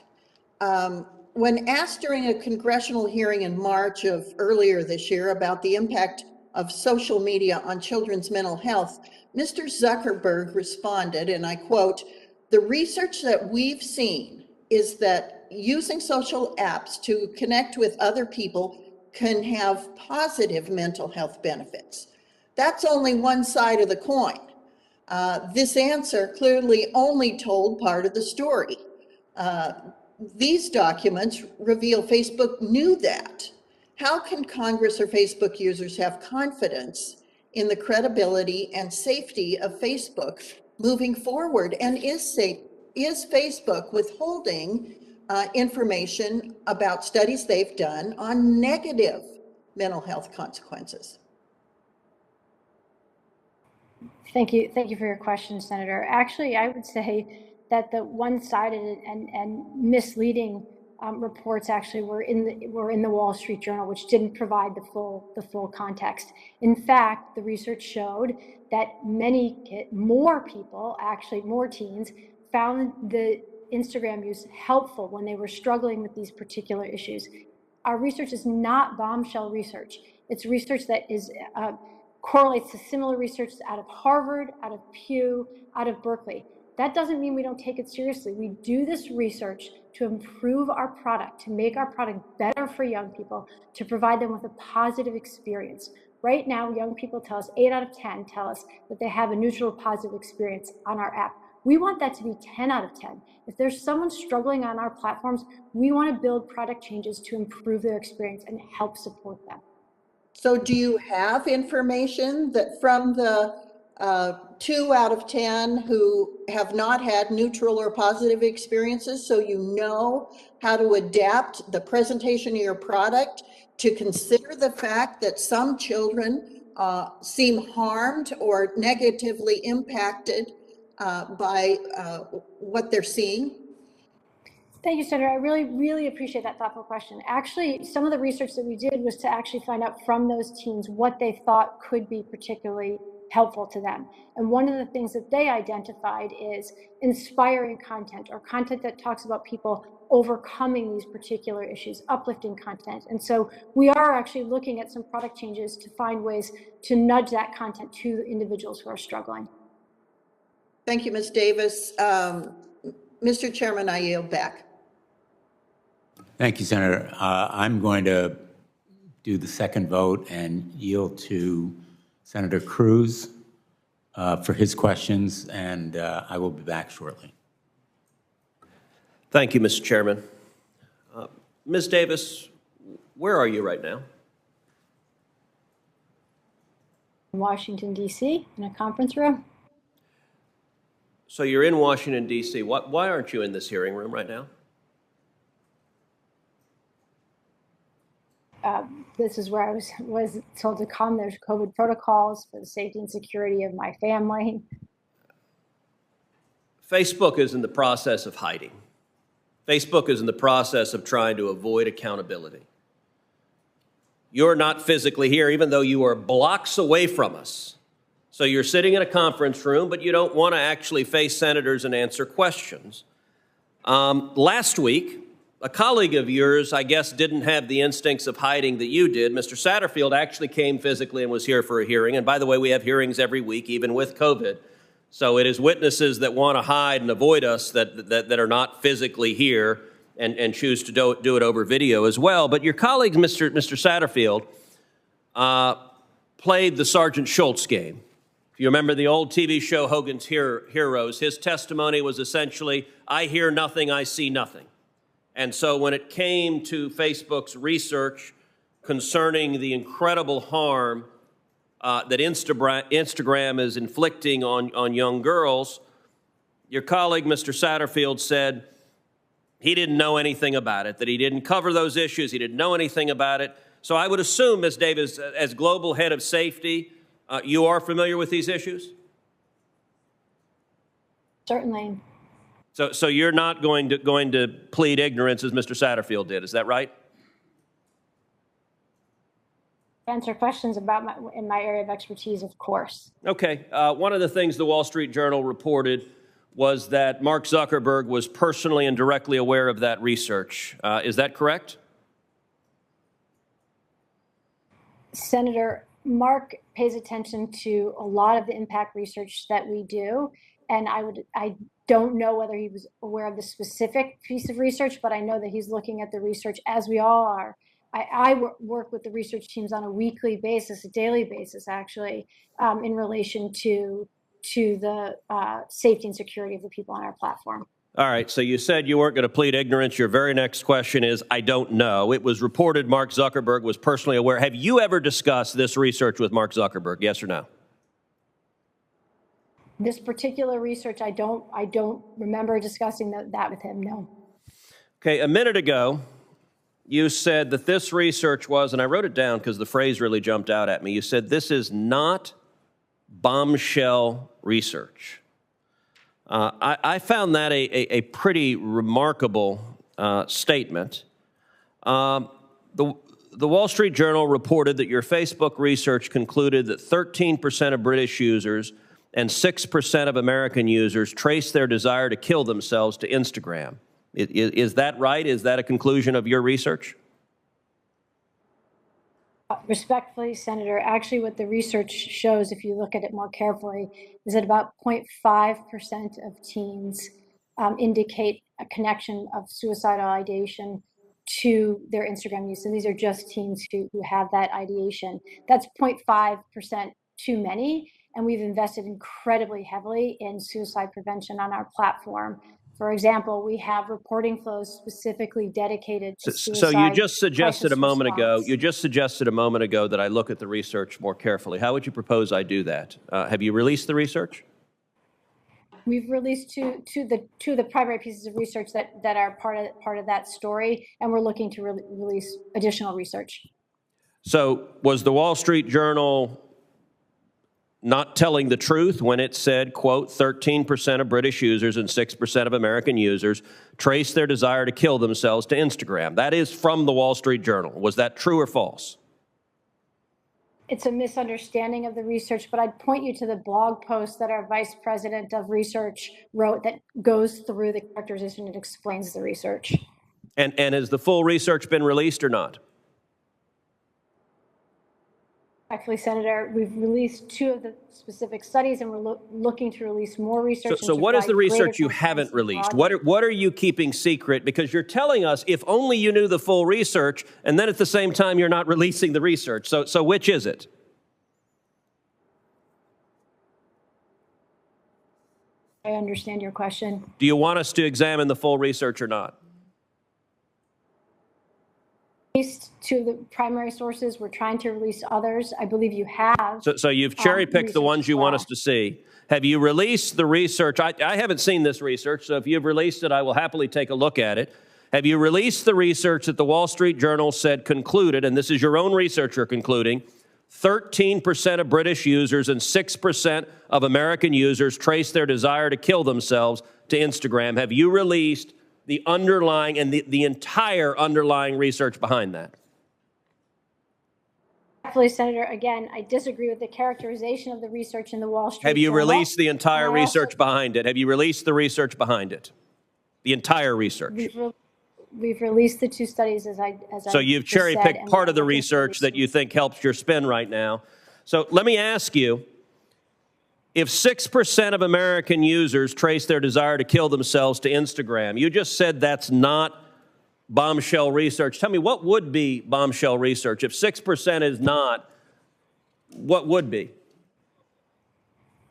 When asked during a congressional hearing in March of earlier this year about the impact of social media on children's mental health, Mr. Zuckerberg responded, and I quote, "The research that we've seen is that using social apps to connect with other people can have positive mental health benefits. That's only one side of the coin." This answer clearly only told part of the story. These documents reveal Facebook knew that. How can Congress or Facebook users have confidence in the credibility and safety of Facebook moving forward? And is Facebook withholding information about studies they've done on negative mental health consequences? Thank you for your question, Senator. Actually, I would say that the one-sided and misleading reports actually were in the Wall Street Journal, which didn't provide the full context. In fact, the research showed that more people, actually more teens, found the Instagram use helpful when they were struggling with these particular issues. Our research is not bombshell research. It's research that is correlates to similar research out of Harvard, out of Pew, out of Berkeley. That doesn't mean we don't take it seriously. We do this research to improve our product, to make our product better for young people, to provide them with a positive experience. Right now, young people tell us, 8 out of 10 tell us that they have a neutral positive experience on our app. We want that to be 10 out of 10. If there's someone struggling on our platforms, we want to build product changes to improve their experience and help support them. So do you have information that from the 2 out of 10 who have not had neutral or positive experiences, so you know how to adapt the presentation of your product to consider the fact that some children seem harmed or negatively impacted by what they're seeing? Thank you, Senator. I really appreciate that thoughtful question. Actually, some of the research that we did was to actually find out from those teens what they thought could be particularly helpful to them. And one of the things that they identified is inspiring content, or content that talks about people overcoming these particular issues, uplifting content. And so we are actually looking at some product changes to find ways to nudge that content to individuals who are struggling. Thank you, Ms. Davis. Mr. Chairman, I yield back. Thank you, Senator. I'm going to do the second vote and yield to Senator Cruz for his questions, and I will be back shortly. Thank you, Mr. Chairman. Ms. Davis, where are you right now? Washington, D.C., in a conference room. So you're in Washington, D.C. Why aren't you in this hearing room right now? This is where I was told to come. There's COVID protocols for the safety and security of my family. Facebook is in the process of hiding. Facebook is in the process of trying to avoid accountability. You're not physically here, even though you are blocks away from us. So you're sitting in a conference room, but you don't want to actually face senators and answer questions. Last week, a colleague of yours, I guess, didn't have the instincts of hiding that you did. Mr. Satterfield actually came physically and was here for a hearing. And by the way, we have hearings every week, even with COVID. So it is witnesses that want to hide and avoid us that are not physically here and choose to do it over video as well. But your colleague, Mr. Satterfield, played the Sergeant Schultz game. If you remember the old TV show Hogan's Heroes, his testimony was essentially, I hear nothing, I see nothing. And so when it came to Facebook's research concerning the incredible harm that Instagram is inflicting on young girls, your colleague, Mr. Satterfield, said he didn't know anything about it, that he didn't cover those issues, he didn't know anything about it. So I would assume, Ms. Davis, as global head of safety, you are familiar with these issues? Certainly. So you're not going to plead ignorance as Mr. Satterfield did, is that right? Answer questions about in my area of expertise, of course. Okay. One of the things the Wall Street Journal reported was that Mark Zuckerberg was personally and directly aware of that research. Is that correct? Senator, Mark pays attention to a lot of the impact research that we do, and I don't know whether he was aware of the specific piece of research, but I know that he's looking at the research, as we all are. I work with the research teams on a weekly basis, a daily basis, actually, in relation to the safety and security of the people on our platform. All right, so you said you weren't going to plead ignorance. Your very next question is, I don't know. It was reported Mark Zuckerberg was personally aware. Have you ever discussed this research with Mark Zuckerberg, yes or no? This particular research, I don't remember discussing that with him, no. Okay, a minute ago, you said that this research was, and I wrote it down because the phrase really jumped out at me. You said this is not bombshell research. I found that a pretty remarkable statement. The Wall Street Journal reported that your Facebook research concluded that 13% of British users and 6% of American users trace their desire to kill themselves to Instagram. Is that right? Is that a conclusion of your research? Respectfully, Senator, actually what the research shows, if you look at it more carefully, is that about 0.5% of teens indicate a connection of suicidal ideation to their Instagram use. And these are just teens who have that ideation. That's 0.5% too many. And we've invested incredibly heavily in suicide prevention on our platform. For example, we have reporting flows specifically dedicated to suicide. So you just suggested a moment response. ago that I look at the research more carefully. How would you propose I do that? Have you released the research? We've released two of the primary pieces of research that are part of that story, and we're looking to release additional research. So was the Wall Street Journal not telling the truth when it said, quote, 13% of British users and 6% of American users trace their desire to kill themselves to Instagram? That is from the Wall Street Journal. Was that true or false? It's a misunderstanding of the research, but I'd point you to the blog post that our vice president of research wrote that goes through the characterization and explains the research. And has the full research been released or not? Actually, Senator, we've released two of the specific studies, and we're looking to release more research. So what is the research you haven't released? What are you keeping secret? Because you're telling us if only you knew the full research, and then at the same time you're not releasing the research. So which is it? I understand your question. Do you want us to examine the full research or not? To the primary sources, we're trying to release others. I believe you have. So you've cherry-picked the ones you want us to see. Have you released the research? I haven't seen this research, so if you've released it, I will happily take a look at it. Have you released the research that the Wall Street Journal said concluded, and this is your own researcher concluding, 13% of British users and 6% of American users trace their desire to kill themselves to Instagram? Have you released the underlying and the entire underlying research behind that? Actually, Senator, again, I disagree with the characterization of the research in the Wall Street Journal. Have you released the entire research behind it? Have you released the research behind it? The entire research? We've released the two studies as I So you've cherry-picked part of the research that you think helps your spin right now. So let me ask you, if 6% of American users trace their desire to kill themselves to Instagram, you just said that's not bombshell research. Tell me, what would be bombshell research? If 6% is not, what would be?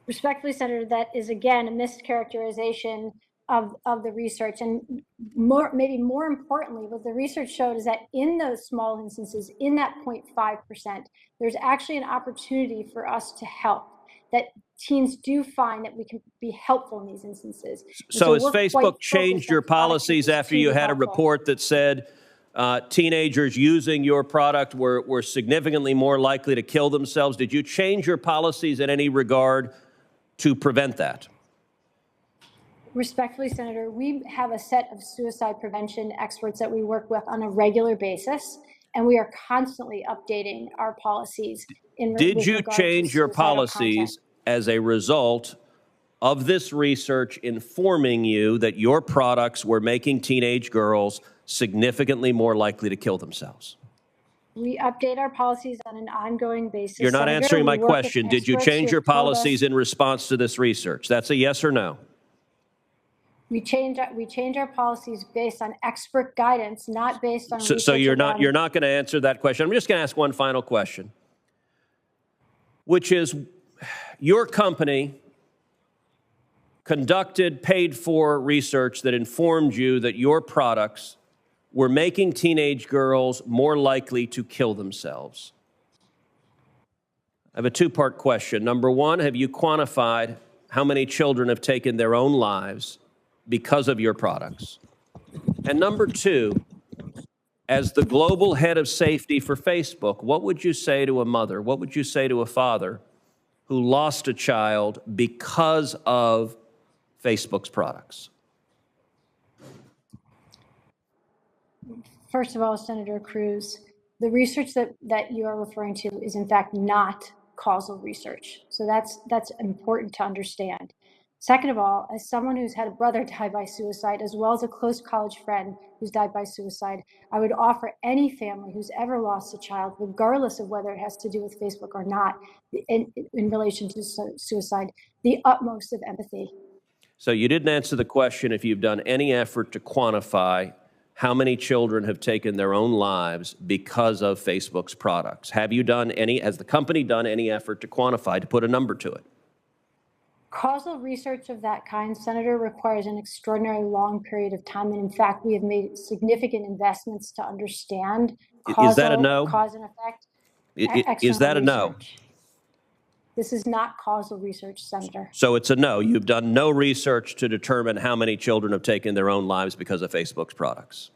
Respectfully, Senator, that is, again, a mischaracterization of the research. And maybe more importantly, what the research showed is that in those small instances, in that 0.5%, there's actually an opportunity for us to help, that teens do find that we can be helpful in these instances. So has Facebook changed your policies after you had a report that said teenagers using your product were significantly more likely to kill themselves? Did you change your policies in any regard to prevent that? Respectfully, Senator, we have a set of suicide prevention experts that we work with on a regular basis, and we are constantly updating our policies. Did you change your policies as a result of this research informing you that your products were making teenage girls significantly more likely to kill themselves? We update our policies on an ongoing basis. You're not answering my question. Did you change your policies in response to this research? That's a yes or no. We change our policies based on expert guidance, not based on. So you're not going to answer that question. I'm just going to ask one final question, which is, your company conducted paid for research that informed you that your products were making teenage girls more likely to kill themselves. I have a two-part question. Number one, have you quantified how many children have taken their own lives because of your products? And number two, as the global head of safety for Facebook, what would you say to a mother? What would you say to a father who lost a child because of Facebook's products? First of all, Senator Cruz, the research that you are referring to is in fact not causal research. So that's important to understand. Second of all, as someone who's had a brother die by suicide, as well as a close college friend who's died by suicide, I would offer any family who's ever lost a child, regardless of whether it has to do with Facebook or not, in relation to suicide, the utmost of empathy. So you didn't answer the question if you've done any effort to quantify how many children have taken their own lives because of Facebook's products. Have you done any, has the company done any effort to quantify, to put a number to it? Causal research of that kind, Senator, requires an extraordinarily long period of time. And in fact, we have made significant investments to understand Is that a no? cause and effect. Is that a no? Research. This is not causal research, Senator. So it's a no. You've done no research to determine how many children have taken their own lives because of Facebook's products.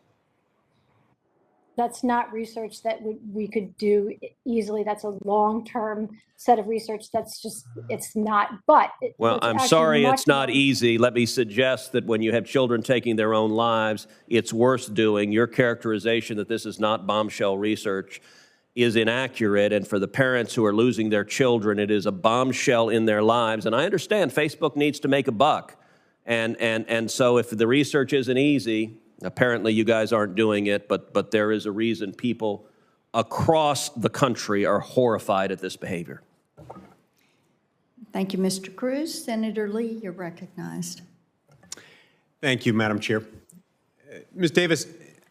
That's not research that we could do easily. That's a long-term set of research. That's just, it's not, but. Well, I'm sorry it's not easy. Let me suggest that when you have children taking their own lives, it's worth doing. Your characterization that this is not bombshell research is inaccurate, and for the parents who are losing their children, it is a bombshell in their lives. And I understand Facebook needs to make a buck, and so if the research isn't easy, apparently you guys aren't doing it, but there is a reason people across the country are horrified at this behavior. Thank you, Mr. Cruz. Senator Lee, you're recognized. Thank you, Madam Chair. Ms. Davis,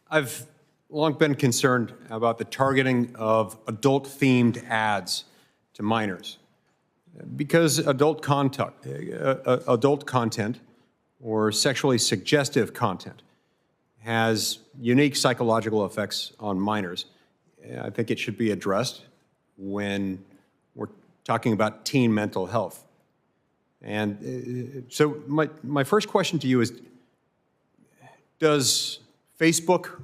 I've long been concerned about the targeting of adult-themed ads to minors because adult content or sexually suggestive content has unique psychological effects on minors. I think it should be addressed when we're talking about teen mental health. And so my first question to you is, does Facebook,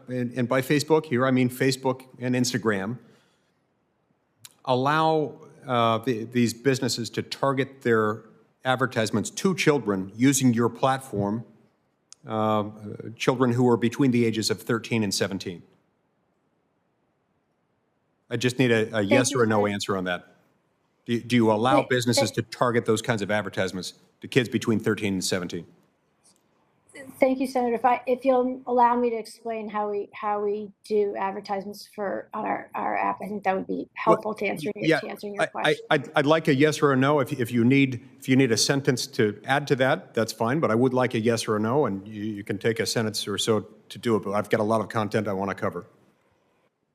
and by Facebook here I mean Facebook and Instagram, allow these businesses to target their advertisements to children using your platform, children who are between the ages of 13 and 17? I just need a yes or a no answer on that. Do you allow businesses to target those kinds of advertisements to kids between 13 and 17? Thank you, Senator. If you'll allow me to explain how we do advertisements on our app, I think that would be helpful to answering your question. I'd like a yes or a no. If you need a sentence to add to that, that's fine. But I would like a yes or a no, and you can take a sentence or so to do it. But I've got a lot of content I want to cover.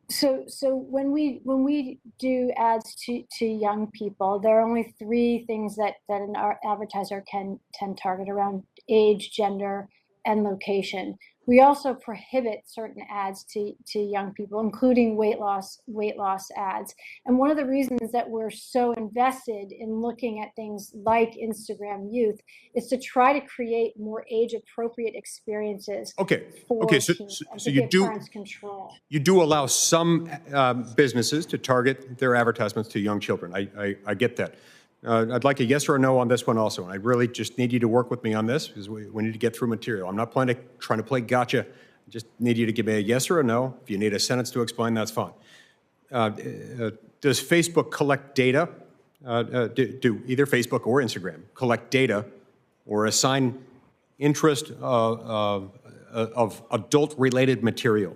So when we do ads to young people, there are only three things that an advertiser can target around: age, gender, and location. We also prohibit certain ads to young people, including weight loss ads. And one of the reasons that we're so invested in looking at things like Instagram Youth is to try to create more age-appropriate experiences. Okay. So you do parents control. You do allow some businesses to target their advertisements to young children. I get that. I'd like a yes or a no on this one also. And I really just need you to work with me on this because we need to get through material. I'm not trying to play gotcha. I just need you to give me a yes or a no. If you need a sentence to explain, that's fine. Does Facebook collect data? Do either Facebook or Instagram collect data or assign interest of adult-related material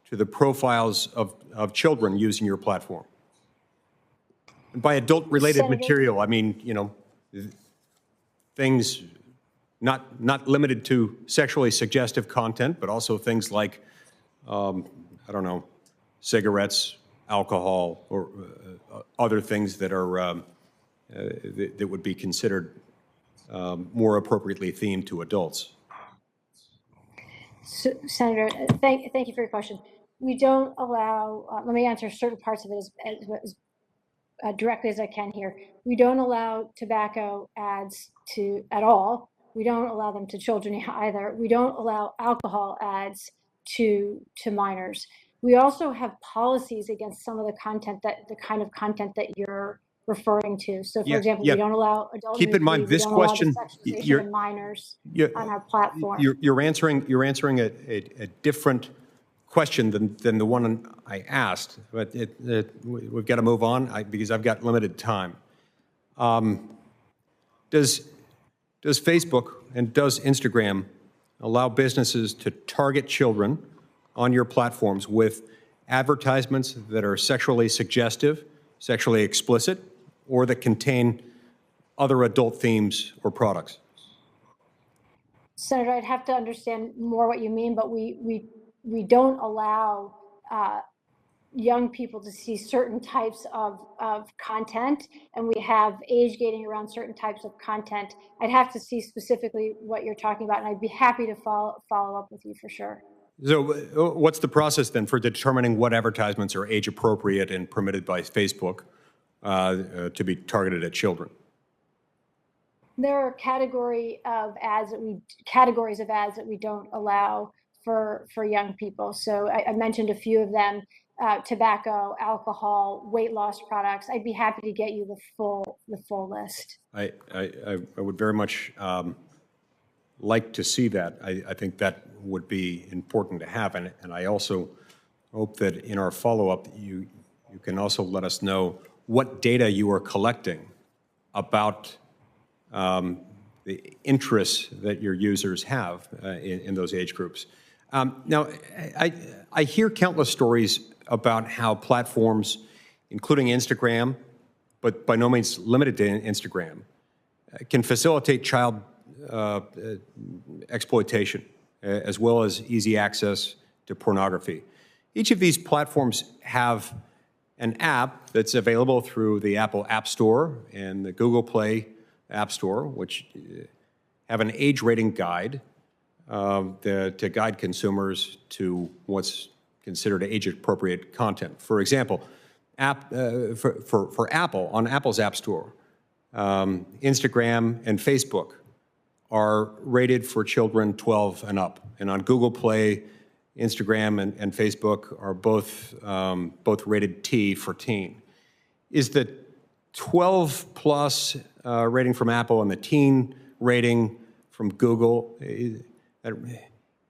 to the profiles of children using your platform? And by adult-related material, I mean, things not limited to sexually suggestive content, but also things like, cigarettes, alcohol, or other things that are that would be considered more appropriately themed to adults. So, Senator, thank you for your question. We don't allow. Let me answer certain parts of it as directly as I can here. We don't allow tobacco ads at all. We don't allow them to children either. We don't allow alcohol ads to minors. We also have policies against some of the kind of content that you're referring to. So, for example, we don't allow adult. Keep in mind this question. You're minors on our platform. You're answering a different question than the one I asked, but we've got to move on because I've got limited time. Does Does Facebook and does Instagram allow businesses to target children on your platforms with advertisements that are sexually suggestive, sexually explicit, or that contain other adult themes or products? Senator, I'd have to understand more what you mean, but we don't allow young people to see certain types of content, and we have age gating around certain types of content. I'd have to see specifically what you're talking about, and I'd be happy to follow up with you for sure. So what's the process then for determining what advertisements are age appropriate and permitted by Facebook to be targeted at children? There are categories of ads that we don't allow for young people. So I mentioned a few of them: tobacco, alcohol, weight loss products. I'd be happy to get you the full list. I would very much like to see that. I think that would be important to have, and I also hope that in our follow-up you can also let us know what data you are collecting about the interests that your users have in those age groups. Now, I hear countless stories about how platforms, including Instagram, but by no means limited to Instagram, can facilitate child exploitation, as well as easy access to pornography. Each of these platforms have an app that's available through the Apple App Store and the Google Play App Store, which have an age rating guide to guide consumers to what's considered age-appropriate content. For example, for Apple, on Apple's App Store, Instagram and Facebook are rated for children 12 and up. And on Google Play, Instagram and Facebook are both rated T for teen. Is the 12 plus rating from Apple and the teen rating from Google,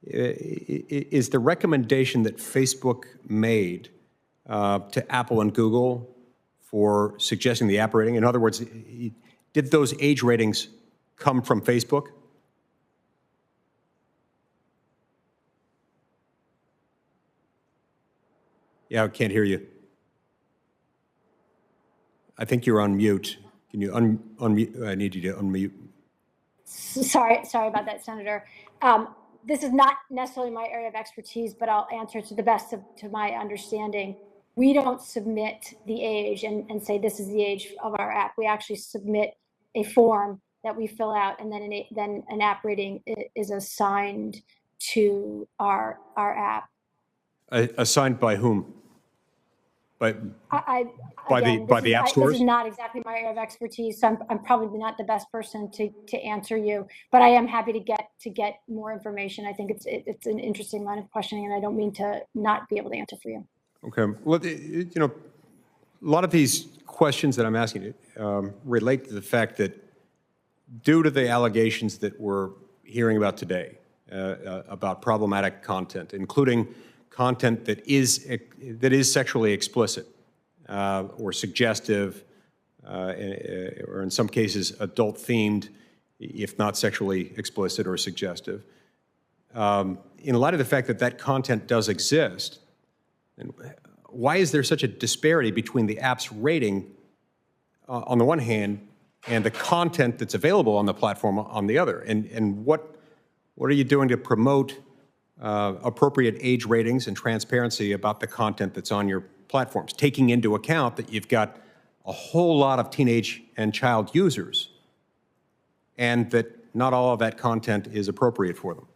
is the recommendation that Facebook made to Apple and Google for suggesting the app rating? In other words, did those age ratings come from Facebook? Yeah, I can't hear you. I think you're on mute. Can you unmute? I need you to unmute. Sorry about that, Senator. This is not necessarily my area of expertise, but I'll answer to the best to my understanding. We don't submit the age and say this is the age of our app. We actually submit a form that we fill out, and then an app rating is assigned to our app. Assigned by whom? By the App Stores? This is not exactly my area of expertise, so I'm probably not the best person to answer you, but I am happy to get more information. I think it's an interesting line of questioning, and I don't mean to not be able to answer for you. Okay. Well, a lot of these questions that I'm asking relate to the fact that due to the allegations that we're hearing about today about problematic content, including content that is sexually explicit or suggestive, or in some cases adult themed, if not sexually explicit or suggestive. In light of the fact that content does exist, and why is there such a disparity between the app's rating on the one hand and the content that's available on the platform on the other? And what are you doing to promote appropriate age ratings and transparency about the content that's on your platforms, taking into account that you've got a whole lot of teenage and child users and that not all of that content is appropriate for them?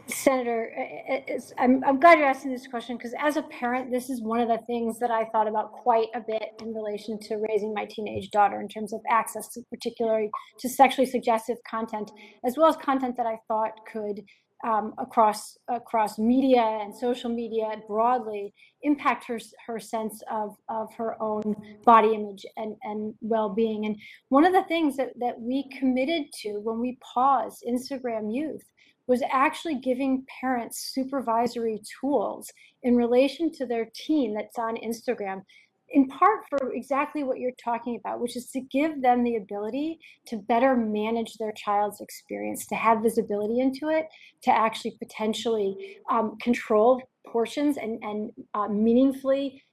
Senator, I'm glad you're asking this question, because as a parent, this is one of the things that I thought about quite a bit in relation to raising my teenage daughter in terms of access, particularly to sexually suggestive content, as well as content that I thought could, across media and social media broadly, impact her sense of her own body image and well-being. And one of the things that we committed to when we paused Instagram Youth was actually giving parents supervisory tools in relation to their teen that's on Instagram. in part for exactly what you're talking about, which is to give them the ability to better manage their child's experience, to have visibility into it, to actually potentially control portions and meaningfully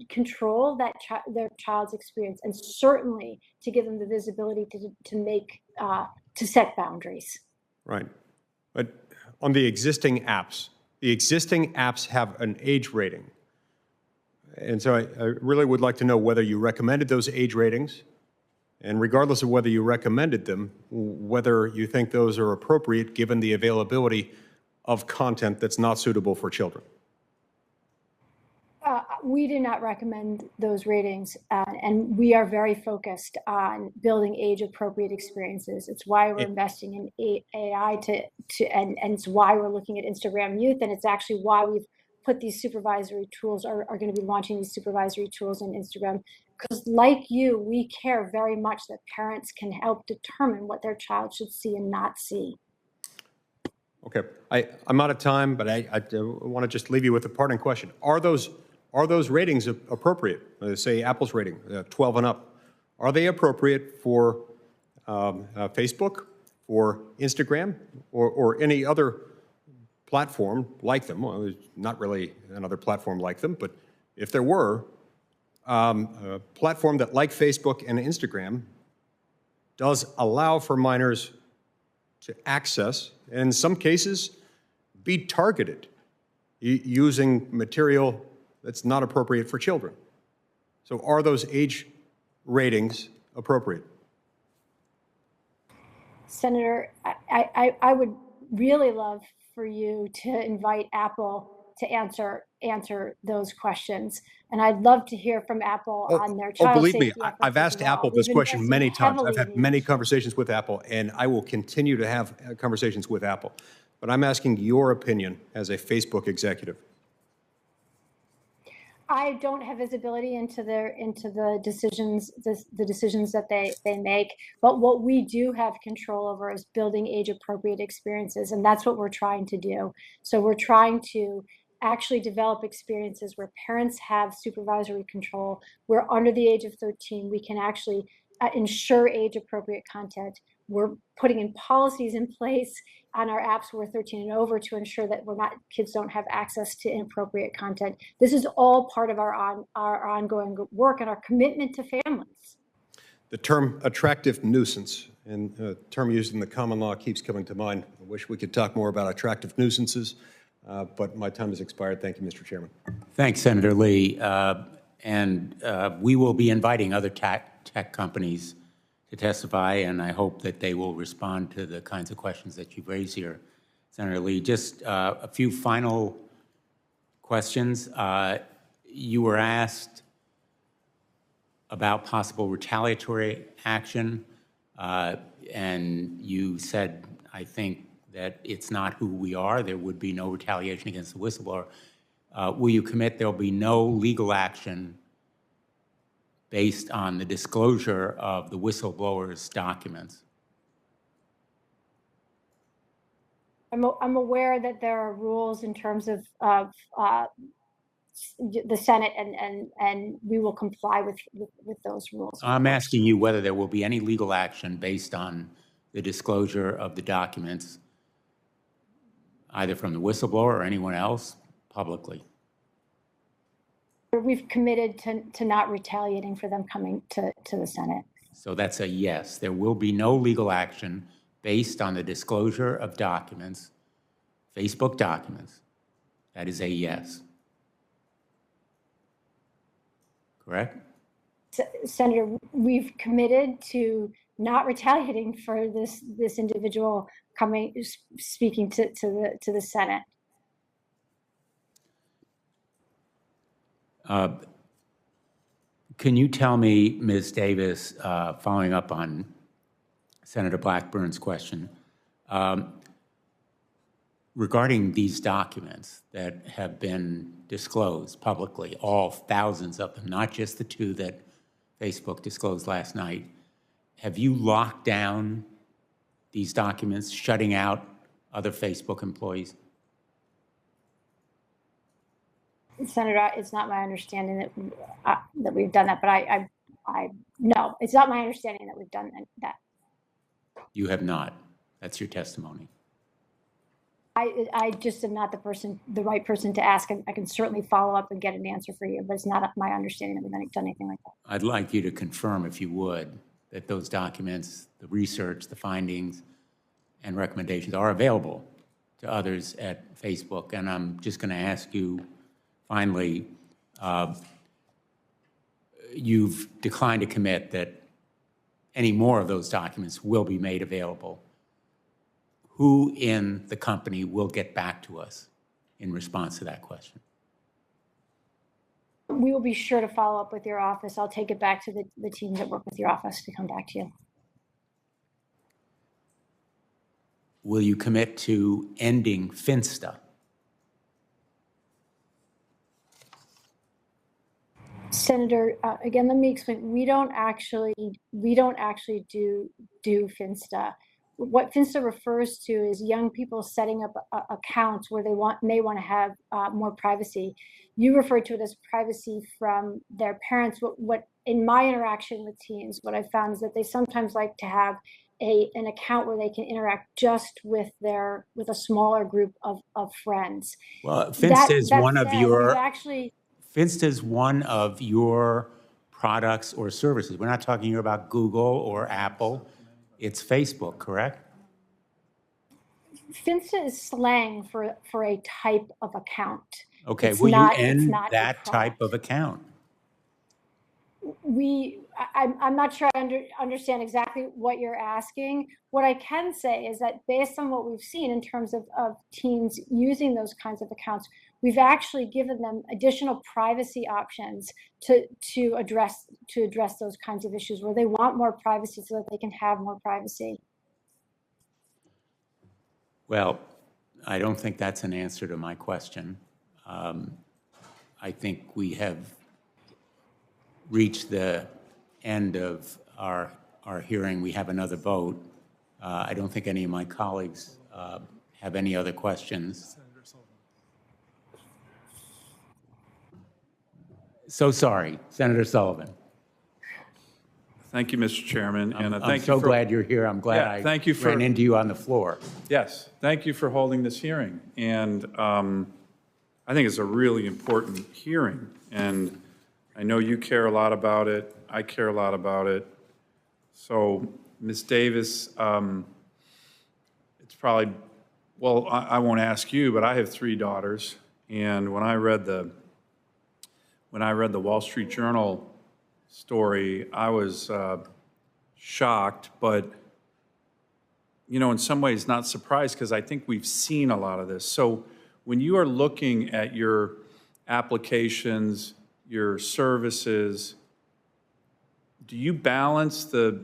control that their child's experience, and certainly to give them the visibility to make to set boundaries. Right. But on the existing apps have an age rating. And so I really would like to know whether you recommended those age ratings, and regardless of whether you recommended them, whether you think those are appropriate given the availability of content that's not suitable for children. We do not recommend those ratings, and we are very focused on building age-appropriate experiences. It's why we're investing in AI and it's why we're looking at Instagram Youth, and it's actually why we've put these supervisory tools, are going to be launching these supervisory tools in Instagram, because like you, we care very much that parents can help determine what their child should see and not see. Okay, I'm out of time, but I want to just leave you with a parting question. Are those ratings appropriate? Say Apple's rating, 12 and up. Are they appropriate for Facebook, for Instagram, or any other platform like them? Well, there's not really another platform like them, but if there were, a platform that, like Facebook and Instagram, does allow for minors to access, and in some cases, be targeted using material that's not appropriate for children. So are those age ratings appropriate? Senator, I would really love for you to invite Apple to answer those questions. And I'd love to hear from Apple on their child believe safety me, efforts I've as asked well. Apple this We've question invested many times. heavily I've had in the many issue. conversations with Apple, and I will continue to have conversations with Apple. But I'm asking your opinion as a Facebook executive. I don't have visibility into the decisions that they make, but what we do have control over is building age-appropriate experiences, and that's what we're trying to do. So we're trying to actually develop experiences where parents have supervisory control, where under the age of 13 we can actually ensure age-appropriate content. We're putting in policies in place on our apps who are 13 and over to ensure that kids don't have access to inappropriate content. This is all part of our ongoing work and our commitment to families. The term attractive nuisance, and a term used in the common law, keeps coming to mind. I wish we could talk more about attractive nuisances, but my time has expired. Thank you, Mr. Chairman. Thanks, Senator Lee. We will be inviting other tech companies to testify, and I hope that they will respond to the kinds of questions that you've raised here, Senator Lee. Just a few final questions. You were asked about possible retaliatory action, and you said, I think, that it's not who we are. There would be no retaliation against the whistleblower. Will you commit there will be no legal action based on the disclosure of the whistleblower's documents? I'm aware that there are rules in terms of the Senate, and we will comply with those rules. I'm asking you whether there will be any legal action based on the disclosure of the documents, either from the whistleblower or anyone else, publicly. We've committed to not retaliating for them coming to the Senate. So that's a yes. There will be no legal action based on the disclosure of documents, Facebook documents. That is a yes. Correct? Senator, we've committed to not retaliating for this individual speaking to the Senate. Can you tell me, Ms. Davis, following up on Senator Blackburn's question, regarding these documents that have been disclosed publicly, all thousands of them, not just the two that Facebook disclosed last night, have you locked down these documents, shutting out other Facebook employees? Senator, it's not my understanding that we've done that, but no, it's not my understanding that we've done that. You have not. That's your testimony. I just am not the right person to ask. I can certainly follow up and get an answer for you, but it's not my understanding that we've done anything like that. I'd like you to confirm, if you would, that those documents, the research, the findings, and recommendations are available to others at Facebook. And I'm just going to ask you, finally, you've declined to commit that any more of those documents will be made available. Who in the company will get back to us in response to that question? We will be sure to follow up with your office. I'll take it back to the teams that work with your office to come back to you. Will you commit to ending Finsta? Senator, again, let me explain. We don't actually do Finsta. What Finsta refers to is young people setting up accounts where they may want to have more privacy. You refer to it as privacy from their parents. What in my interaction with teens, what I've found is that they sometimes like to have an account where they can interact just with a smaller group of friends. Well, Finsta is one of your. Actually, Finsta is one of your products or services. We're not talking here about Google or Apple. It's Facebook, correct? Finsta is slang for a type of account. Okay, will you end that type of account? I'm not sure I understand exactly what you're asking. What I can say is that based on what we've seen in terms of teens using those kinds of accounts, we've actually given them additional privacy options to address those kinds of issues where they want more privacy so that they can have more privacy. Well, I don't think that's an answer to my question. I think we have reached the end of our hearing. We have another vote. I don't think any of my colleagues have any other questions. So sorry, Senator Sullivan. Thank you, Mr. Chairman. And I'm so glad you're here. I'm glad I ran into you on the floor. Yes, thank you for holding this hearing. And I think it's a really important hearing. And I know you care a lot about it. I care a lot about it. So, Ms. Davis, it's probably, well, I won't ask you, but I have 3 daughters. And when I read the Wall Street Journal story, I was shocked, but, you know, in some ways not surprised because I think we've seen a lot of this. So when you are looking at your applications, your services, do you balance the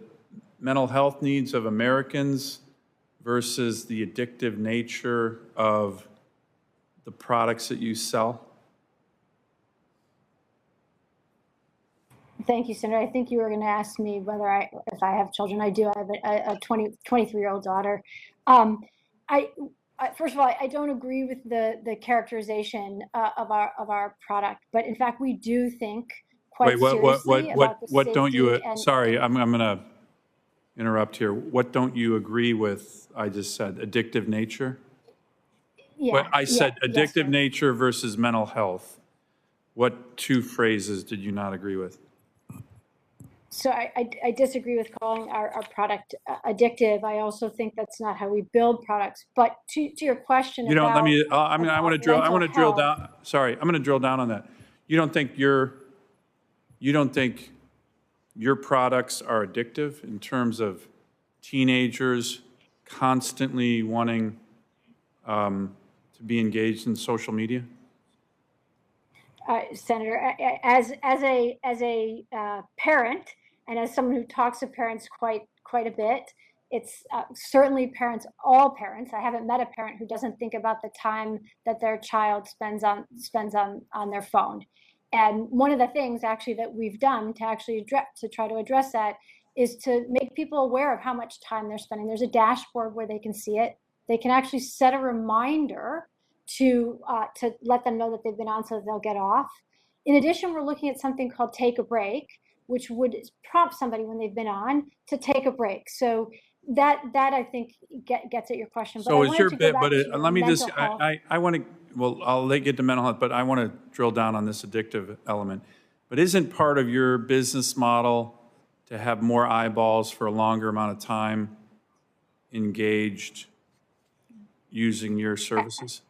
mental health needs of Americans versus the addictive nature of the products that you sell? Thank you, Senator. I think you were going to ask me if I have children. I do. I have a 23-year-old daughter. First of all, I don't agree with the characterization of our product, but in fact, we do think quite seriously about the what don't you? safety Sorry, I'm going to interrupt here. What don't you agree with? I just said addictive nature. Yeah, I said addictive yes, nature versus mental health. What 2 phrases did you not agree with? So I disagree with calling our product addictive. I also think that's not how we build products. But to your question, You don't. about, Let me. I want to drill. I want to drill health, down. Sorry, I'm going to drill down on that. You don't think your products are addictive in terms of teenagers constantly wanting to be engaged in social media? Senator, as a parent and as someone who talks to parents quite a bit, it's certainly all parents. I haven't met a parent who doesn't think about the time that their child spends on their phone. And one of the things actually that we've done to try to address that is to make people aware of how much time they're spending. There's a dashboard where they can see it. They can actually set a reminder to let them know that they've been on so that they'll get off. In addition, we're looking at something called Take a Break, which would prompt somebody when they've been on to take a break. So that I think gets at your question. But So I is wanted your to go bit, back but to your let me just, mental health. I want to, well, I'll let you get to mental health, but I want to drill down on this addictive element. But isn't part of your business model to have more eyeballs for a longer amount of time engaged using your services?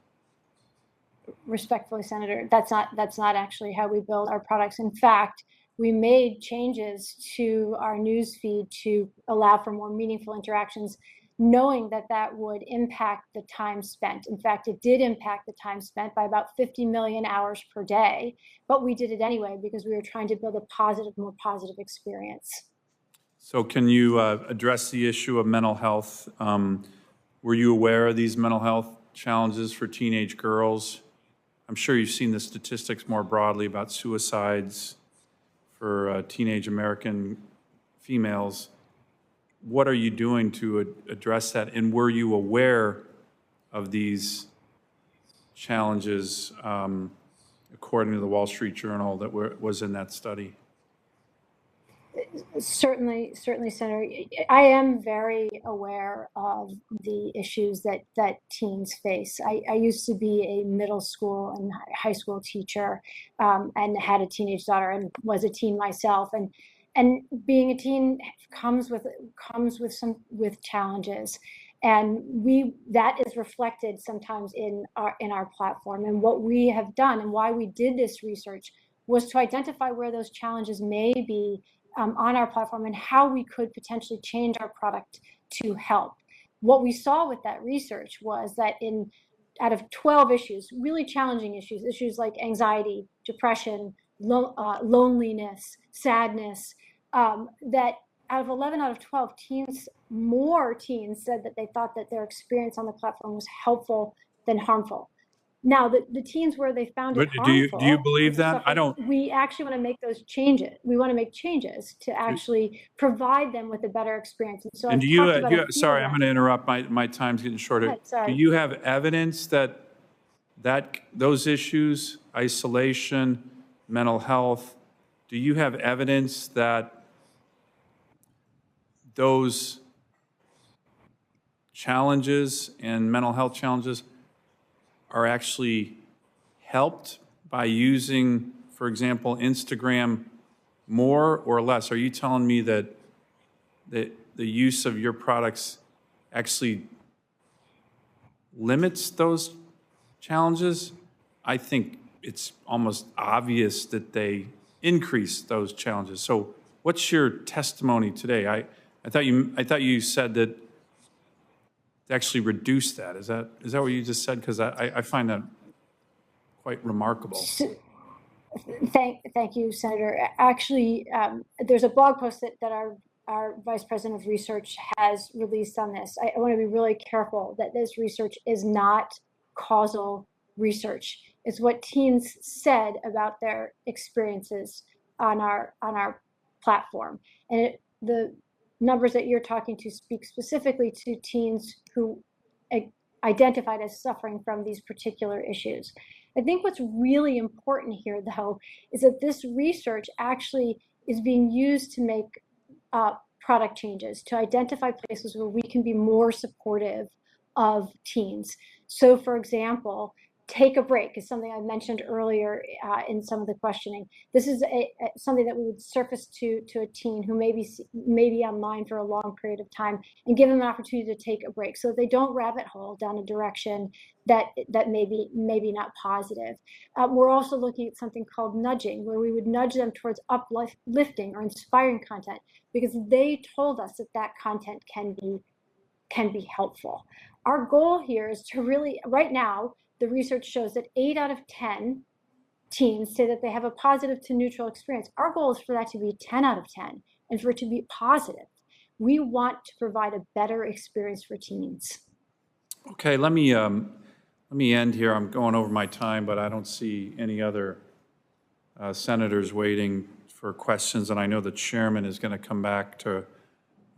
Respectfully, Senator, that's not actually how we build our products. In fact, we made changes to our news feed to allow for more meaningful interactions, knowing that that would impact the time spent. In fact, it did impact the time spent by about 50 million hours per day, but we did it anyway because we were trying to build a positive, more positive experience. So can you address the issue of mental health? Were you aware of these mental health challenges for teenage girls? I'm sure you've seen the statistics more broadly about suicides for teenage American females. What are you doing to address that? And were you aware of these challenges according to the Wall Street Journal that was in that study? Certainly, Senator. I am very aware of the issues that teens face. I used to be a middle school and high school teacher, and had a teenage daughter and was a teen myself. And being a teen comes with challenges, and that is reflected sometimes in our platform. And what we have done and why we did this research was to identify where those challenges may be on our platform and how we could potentially change our product to help. What we saw with that research was that out of 12 issues, really challenging issues like anxiety, depression, loneliness, sadness, that out of 11 out of 12 more teens said that they thought that their experience on the platform was helpful than harmful. Now, the teens where they found it harmful. Do you believe that? I don't. We actually want to make those changes. We want to make changes to actually provide them with a better experience. And so And sorry, I'm going to interrupt. My time's getting shorter. Sorry. Do you have evidence that those issues, isolation, mental health, do you have evidence that those challenges and mental health challenges are actually helped by using, for example, Instagram more or less? Are you telling me that the use of your products actually limits those challenges? I think it's almost obvious that they increase those challenges. So what's your testimony today? I thought you said that to actually reduce that. Is that what you just said? Because I find that quite remarkable. Thank you, Senator. Actually, there's a blog post that our Vice President of Research has released on this. I want to be really careful that this research is not causal research. It's what teens said about their experiences on our platform. And the numbers that you're talking to speak specifically to teens who identified as suffering from these particular issues. I think what's really important here, though, is that this research actually is being used to make product changes, to identify places where we can be more supportive of teens. So, for example, Take a Break is something I mentioned earlier in some of the questioning. This is something that we would surface to a teen who may be online for a long period of time and give them an opportunity to take a break so that they don't rabbit hole down a direction that maybe not positive. We're also looking at something called nudging, where we would nudge them towards uplifting or inspiring content because they told us that content can be helpful. Our goal here is to really, right now, the research shows that 8 out of 10 teens say that they have a positive to neutral experience. Our goal is for that to be 10 out of 10 and for it to be positive. We want to provide a better experience for teens. Okay, let me end here. I'm going over my time, but I don't see any other senators waiting for questions, and I know the chairman is going to come back to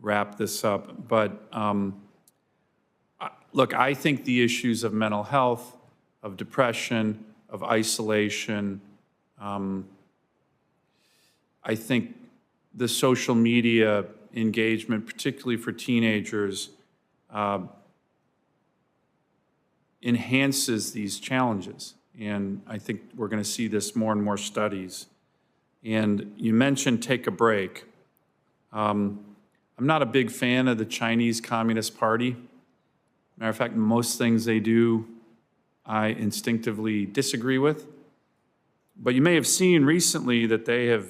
wrap this up. But look, I think the issues of mental health of depression, of isolation. I think the social media engagement, particularly for teenagers, enhances these challenges. And I think we're going to see this more and more studies. And you mentioned take a break. I'm not a big fan of the Chinese Communist Party. Matter of fact, most things they do, I instinctively disagree with. But you may have seen recently that they have,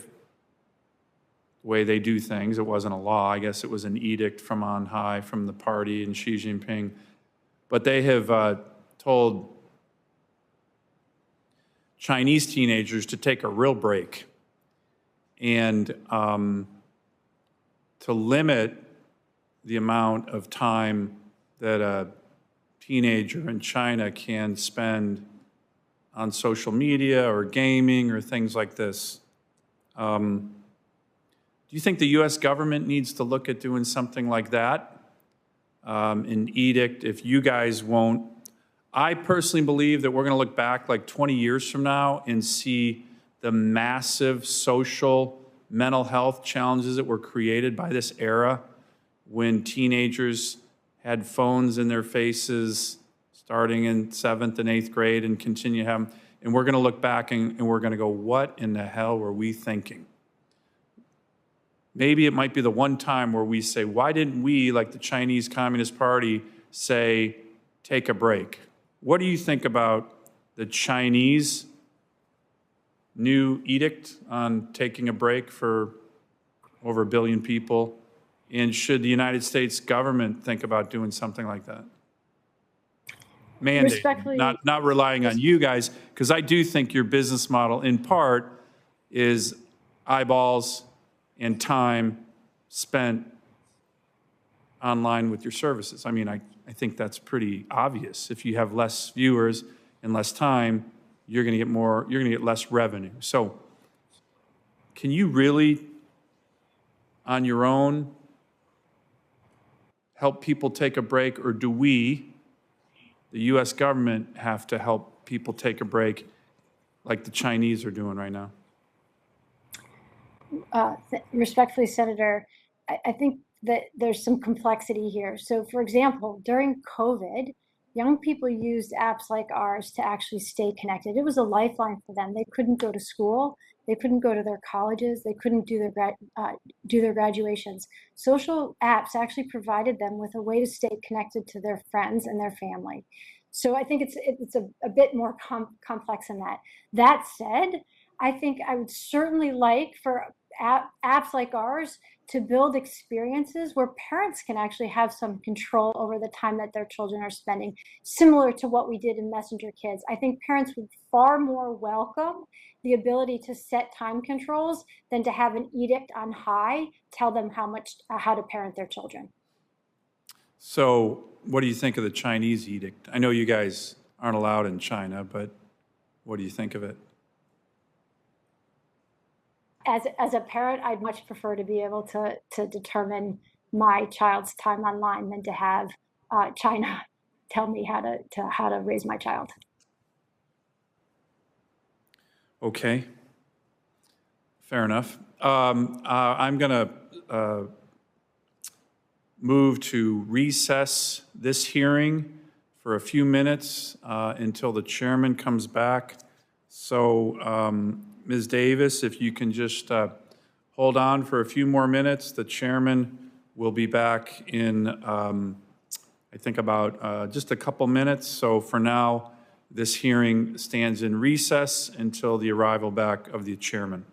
the way they do things, it wasn't a law, I guess it was an edict from on high, from the party and Xi Jinping. But they have told Chinese teenagers to take a real break and to limit the amount of time that a teenager in China can spend on social media or gaming or things like this. Do you think the U.S. government needs to look at doing something like that? An edict, if you guys won't. I personally believe that we're going to look back like 20 years from now and see the massive social mental health challenges that were created by this era when teenagers had phones in their faces starting in 7th and 8th grade and continue to have them. And we're going to look back and we're going to go, what in the hell were we thinking? Maybe it might be the one time where we say, why didn't we, like the Chinese Communist Party, say, take a break? What do you think about the Chinese new edict on taking a break for over 1 billion people? And should the United States government think about doing something like that? Mandate, not relying on you guys, because I do think your business model, in part, is eyeballs and time spent online with your services. I mean, I think that's pretty obvious. If you have less viewers and less time, you're going to get less revenue. So can you really, on your own, help people take a break, or do we, the U.S. government, have to help people take a break like the Chinese are doing right now? Respectfully, Senator, I think that there's some complexity here. So, for example, during COVID, young people used apps like ours to actually stay connected. It was a lifeline for them. They couldn't go to school. They couldn't go to their colleges. They couldn't do their graduations. Social apps actually provided them with a way to stay connected to their friends and their family. So I think it's a bit more complex than that. That said, I think I would certainly like for apps like ours to build experiences where parents can actually have some control over the time that their children are spending, similar to what we did in Messenger Kids. I think parents would far more welcome the ability to set time controls than to have an edict on high tell them how to parent their children. So what do you think of the Chinese edict? I know you guys aren't allowed in China, but what do you think of it? As a parent, I'd much prefer to be able to determine my child's time online than to have China tell me how to raise my child. Okay, fair enough. I'm going to move to recess this hearing for a few minutes until the chairman comes back. So, Ms. Davis, if you can just hold on for a few more minutes. The chairman will be back in, I think, about just a couple minutes. So for now, this hearing stands in recess until the arrival back of the chairman.